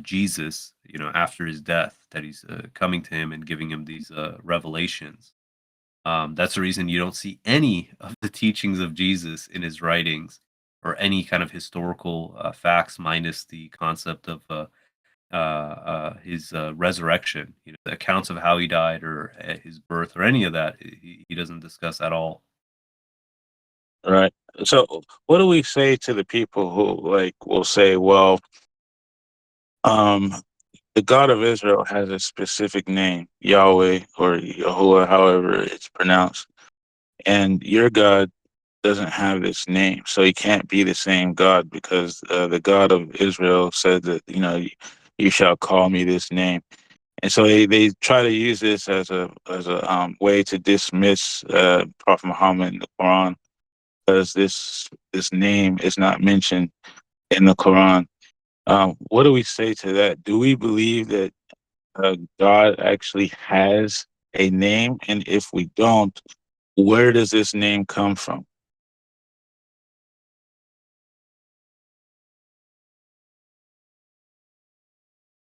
Jesus, after his death, that he's coming to him and giving him these revelations. That's the reason you don't see any of the teachings of Jesus in his writings, or any kind of historical facts, minus the concept of his resurrection. The accounts of how he died, or his birth, or any of that, he doesn't discuss at all. Right. So what do we say to the people who will say, well, um, the God of Israel has a specific name, Yahweh or Yahuwah, however it's pronounced, and your God doesn't have this name, so he can't be the same God, because the God of Israel said that, you shall call me this name. And so they try to use this as a way to dismiss Prophet Muhammad in the Quran, because this name is not mentioned in the Quran. What do we say to that? Do we believe that God actually has a name? And if we don't, where does this name come from?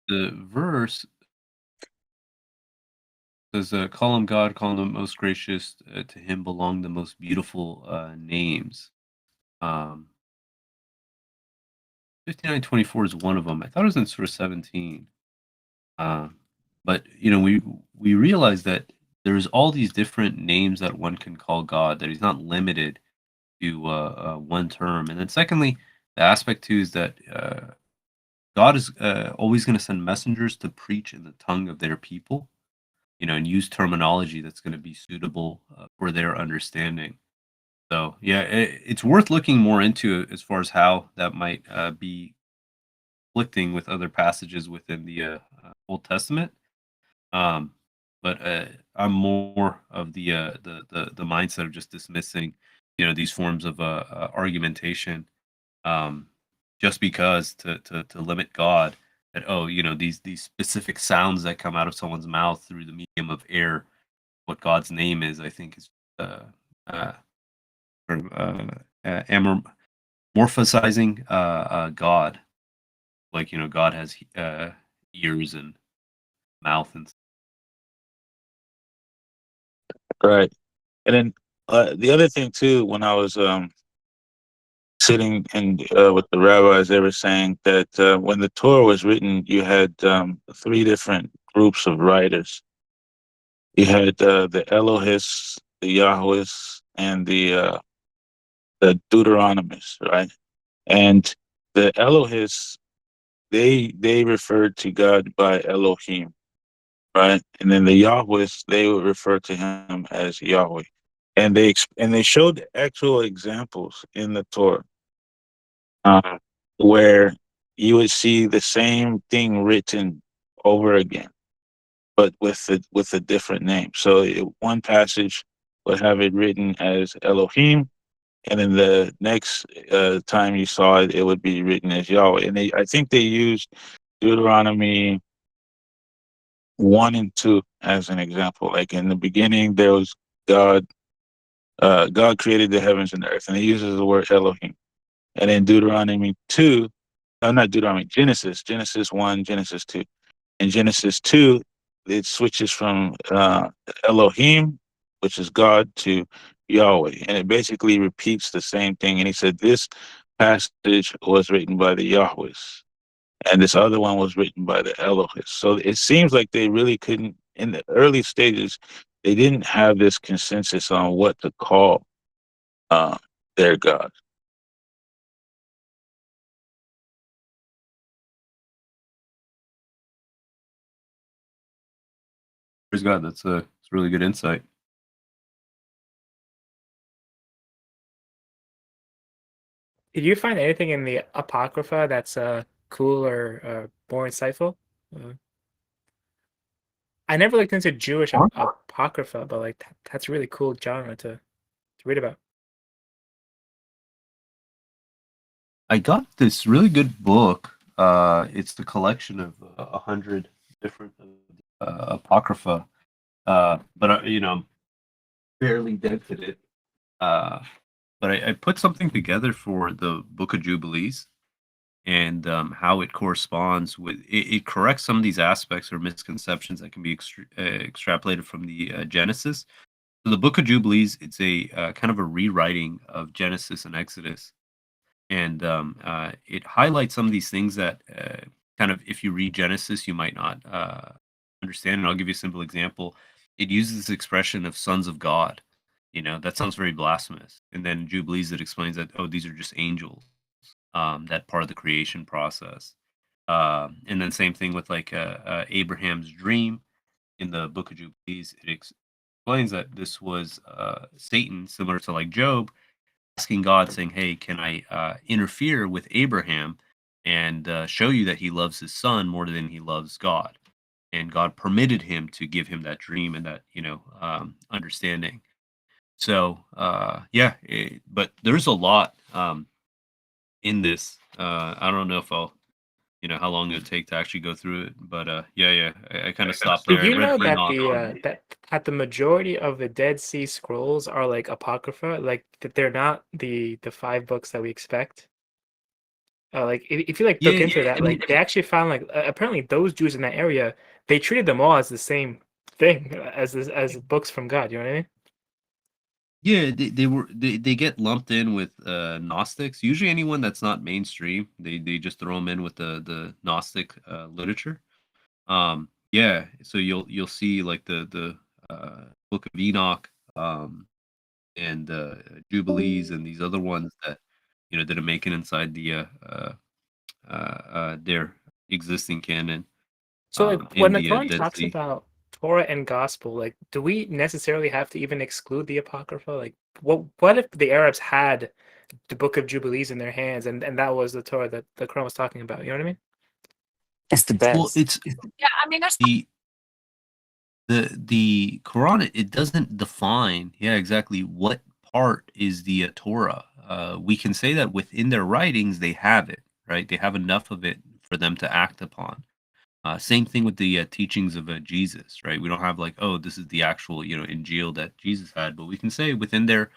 The verse says, call him God, call him the most gracious. To him belong the most beautiful names. 59:24 is one of them. I thought it was in Surah 17. But we realize that there's all these different names that one can call God, that he's not limited to one term. And then secondly, the aspect too is that God is always going to send messengers to preach in the tongue of their people, and use terminology that's going to be suitable for their understanding. So yeah, it's worth looking more into as far as how that might be conflicting with other passages within the Old Testament. But I'm more of the mindset of just dismissing, these forms of argumentation, just because to limit God, that these specific sounds that come out of someone's mouth through the medium of air, what God's name is, I think is sort of amorphizing God, like God has ears and mouth and. Right. And then the other thing too, when I was sitting and with the rabbis, they were saying that when the Torah was written, you had three different groups of writers. You had the Elohists, the Yahwehs, and the Deuteronomists, right? And the Elohists, they referred to God by Elohim, right? And then the Yahwehs, they would refer to him as Yahweh. And they showed actual examples in the Torah where you would see the same thing written over again, but with a different name. So one passage would have it written as Elohim, and then the next time you saw it, it would be written as Yahweh. And I think they used Deuteronomy 1 and 2 as an example. Like in the beginning, there was God. God created the heavens and the earth, and he uses the word Elohim. And in Deuteronomy 2, not Deuteronomy, Genesis 1, Genesis 2. In Genesis 2, it switches from Elohim, which is God, to Yahweh. And it basically repeats the same thing. And he said, this passage was written by the Yahwehs, and this other one was written by the Elohists. So it seems like they really couldn't, in the early stages, they didn't have this consensus on what to call their God. Praise God. That's a really good insight. Did you find anything in the Apocrypha that's cool or more insightful? I never looked into Jewish Apocrypha, but like that's a really cool genre to read about. I got this really good book. It's the collection of 100 different Apocrypha, but barely dented it. But I put something together for the Book of Jubilees, and how it corresponds with it corrects some of these aspects or misconceptions that can be extrapolated from the Genesis. So the Book of Jubilees, it's a kind of a rewriting of Genesis and Exodus, and it highlights some of these things that kind of, if you read Genesis, you might not understand. And I'll give you a simple example. It uses this expression of sons of God. That sounds very blasphemous. And then Jubilees, it explains that, these are just angels, that part of the creation process. And then same thing with like Abraham's dream in the Book of Jubilees. It explains that this was Satan, similar to like Job, asking God, saying, hey, can I interfere with Abraham and show you that he loves his son more than he loves God? And God permitted him to give him that dream and that, understanding. So, but there's a lot in this. I don't know if I'll, how long it would take to actually go through it, but I kind of stopped there. Did you know that the majority of the Dead Sea Scrolls are like Apocrypha, like that they're not the 5 books that we expect? Like if you like look into that, like they actually found like apparently those Jews in that area, they treated them all as the same thing as books from God. You know what I mean? Yeah, they get lumped in with Gnostics. Usually, anyone that's not mainstream, they just throw them in with the Gnostic literature. Yeah, so you'll see like the Book of Enoch, and Jubilees and these other ones that didn't make it inside their existing canon. So like In when the the Quran Dead talks Sea. about Torah and gospel, like do we necessarily have to even exclude the Apocrypha? Like what if the Arabs had the Book of Jubilees in their hands and that was the Torah that the Quran was talking about? You know what I mean? It's the Well, best. it's Yeah, I mean, there's the Quran. It doesn't define, yeah, exactly what part is the Torah. We can say that within their writings they have it, right? They have enough of it for them to act upon. Same thing with the teachings of Jesus, right? We don't have like, oh, this is the actual, Injil that Jesus had, but we can say within their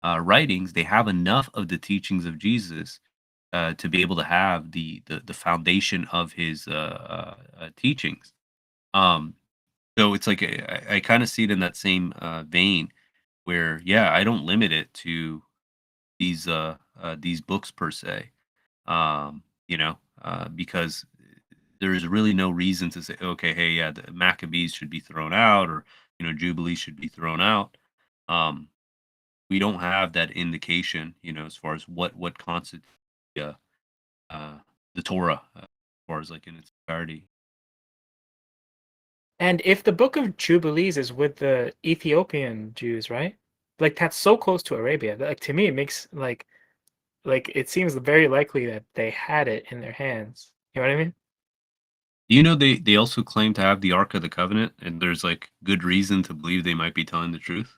writings they have enough of the teachings of Jesus to be able to have the foundation of his teachings. Um, so it's like I kind of see it in that same vein where, yeah, I don't limit it to these books per se, because there is really no reason to say, okay, hey, yeah, the Maccabees should be thrown out, or Jubilee should be thrown out. Um, we don't have that indication, as far as what constitutes uh, uh, the Torah, as far as like in its entirety. And if the Book of Jubilees is with the Ethiopian Jews, right? Like that's so close to Arabia. Like to me, it makes like it seems very likely that they had it in their hands. You know what I mean? Do you know they also claim to have the Ark of the Covenant, and there's like good reason to believe they might be telling the truth?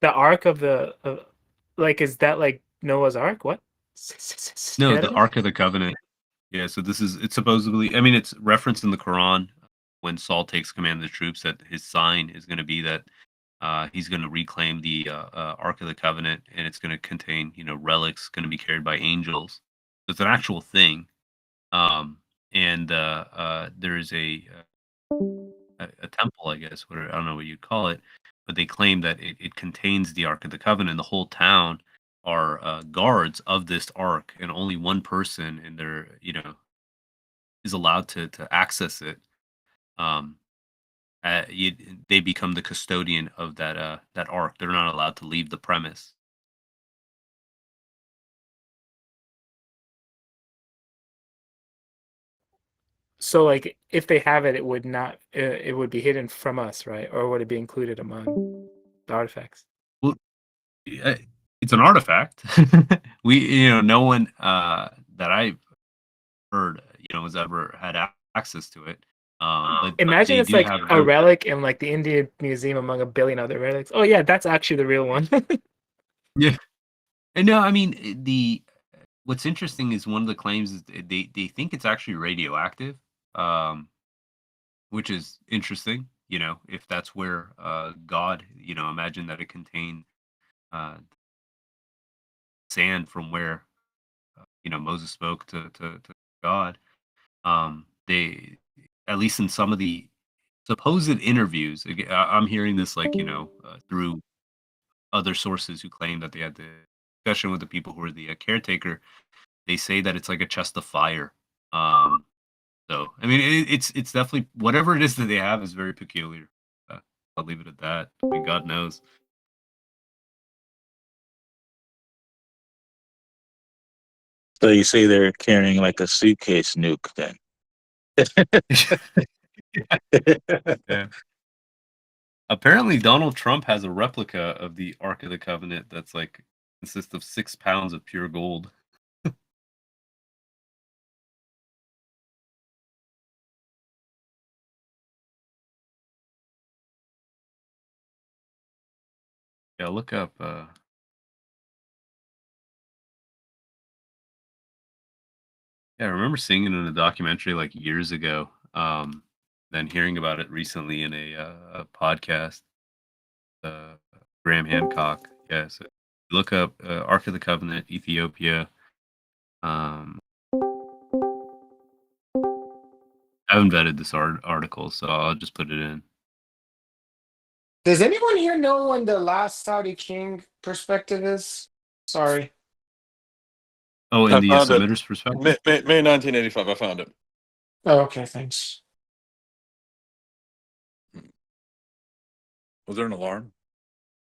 The Ark of the like is that like Noah's Ark? What? Say No, that the again? Ark of the Covenant. Yeah, so it's supposedly, I mean, it's referenced in the Quran when Saul takes command of the troops that his sign is going to be that he's going to reclaim the Ark of the Covenant, and it's going to contain, relics going to be carried by angels. So it's an actual thing. Um, and there is a temple, I guess, what I don't know what you'd call it, but they claim that it contains the Ark of the Covenant. The whole town are guards of this Ark, and only one person in their, is allowed to access it. Um, you, they become the custodian of that Ark. They're not allowed to leave the premise. So like if they have it, it would not it would be hidden from us, right? Or would it be included among the artifacts? Well, it's an artifact. No one that I've heard, has ever had access to it. But Imagine they it's do like have a relic in like the Indian Museum among a billion other relics. Oh yeah, that's actually the real one. Yeah. And no, I mean the what's interesting is one of the claims is they think it's actually radioactive, um, which is interesting. If that's where God, imagine that it contained uh, sand from where Moses spoke to God. They, at least in some of the supposed interviews, again, I'm hearing this like through other sources who claim that they had the discussion with the people who are the caretaker. They say that it's like a chest of fire. So I mean, it's definitely whatever it is that they have is very peculiar. I'll leave it at that. I mean, God knows. So you say they're carrying like a suitcase nuke then? Yeah. Apparently, Donald Trump has a replica of the Ark of the Covenant that's like consists of 6 pounds of pure gold. Yeah, look up. Yeah, I remember seeing it in a documentary like years ago. Then hearing about it recently in a podcast. Uh, Graham Hancock. Yeah, so look up Ark of the Covenant, Ethiopia. Um, I haven't vetted this article, so I'll just put it in. Does anyone here know when the last Saudi king perspective is? Sorry. Oh, in I the found it. submitter's perspective? May 1985. I found it. Oh, okay, thanks. Was there an alarm?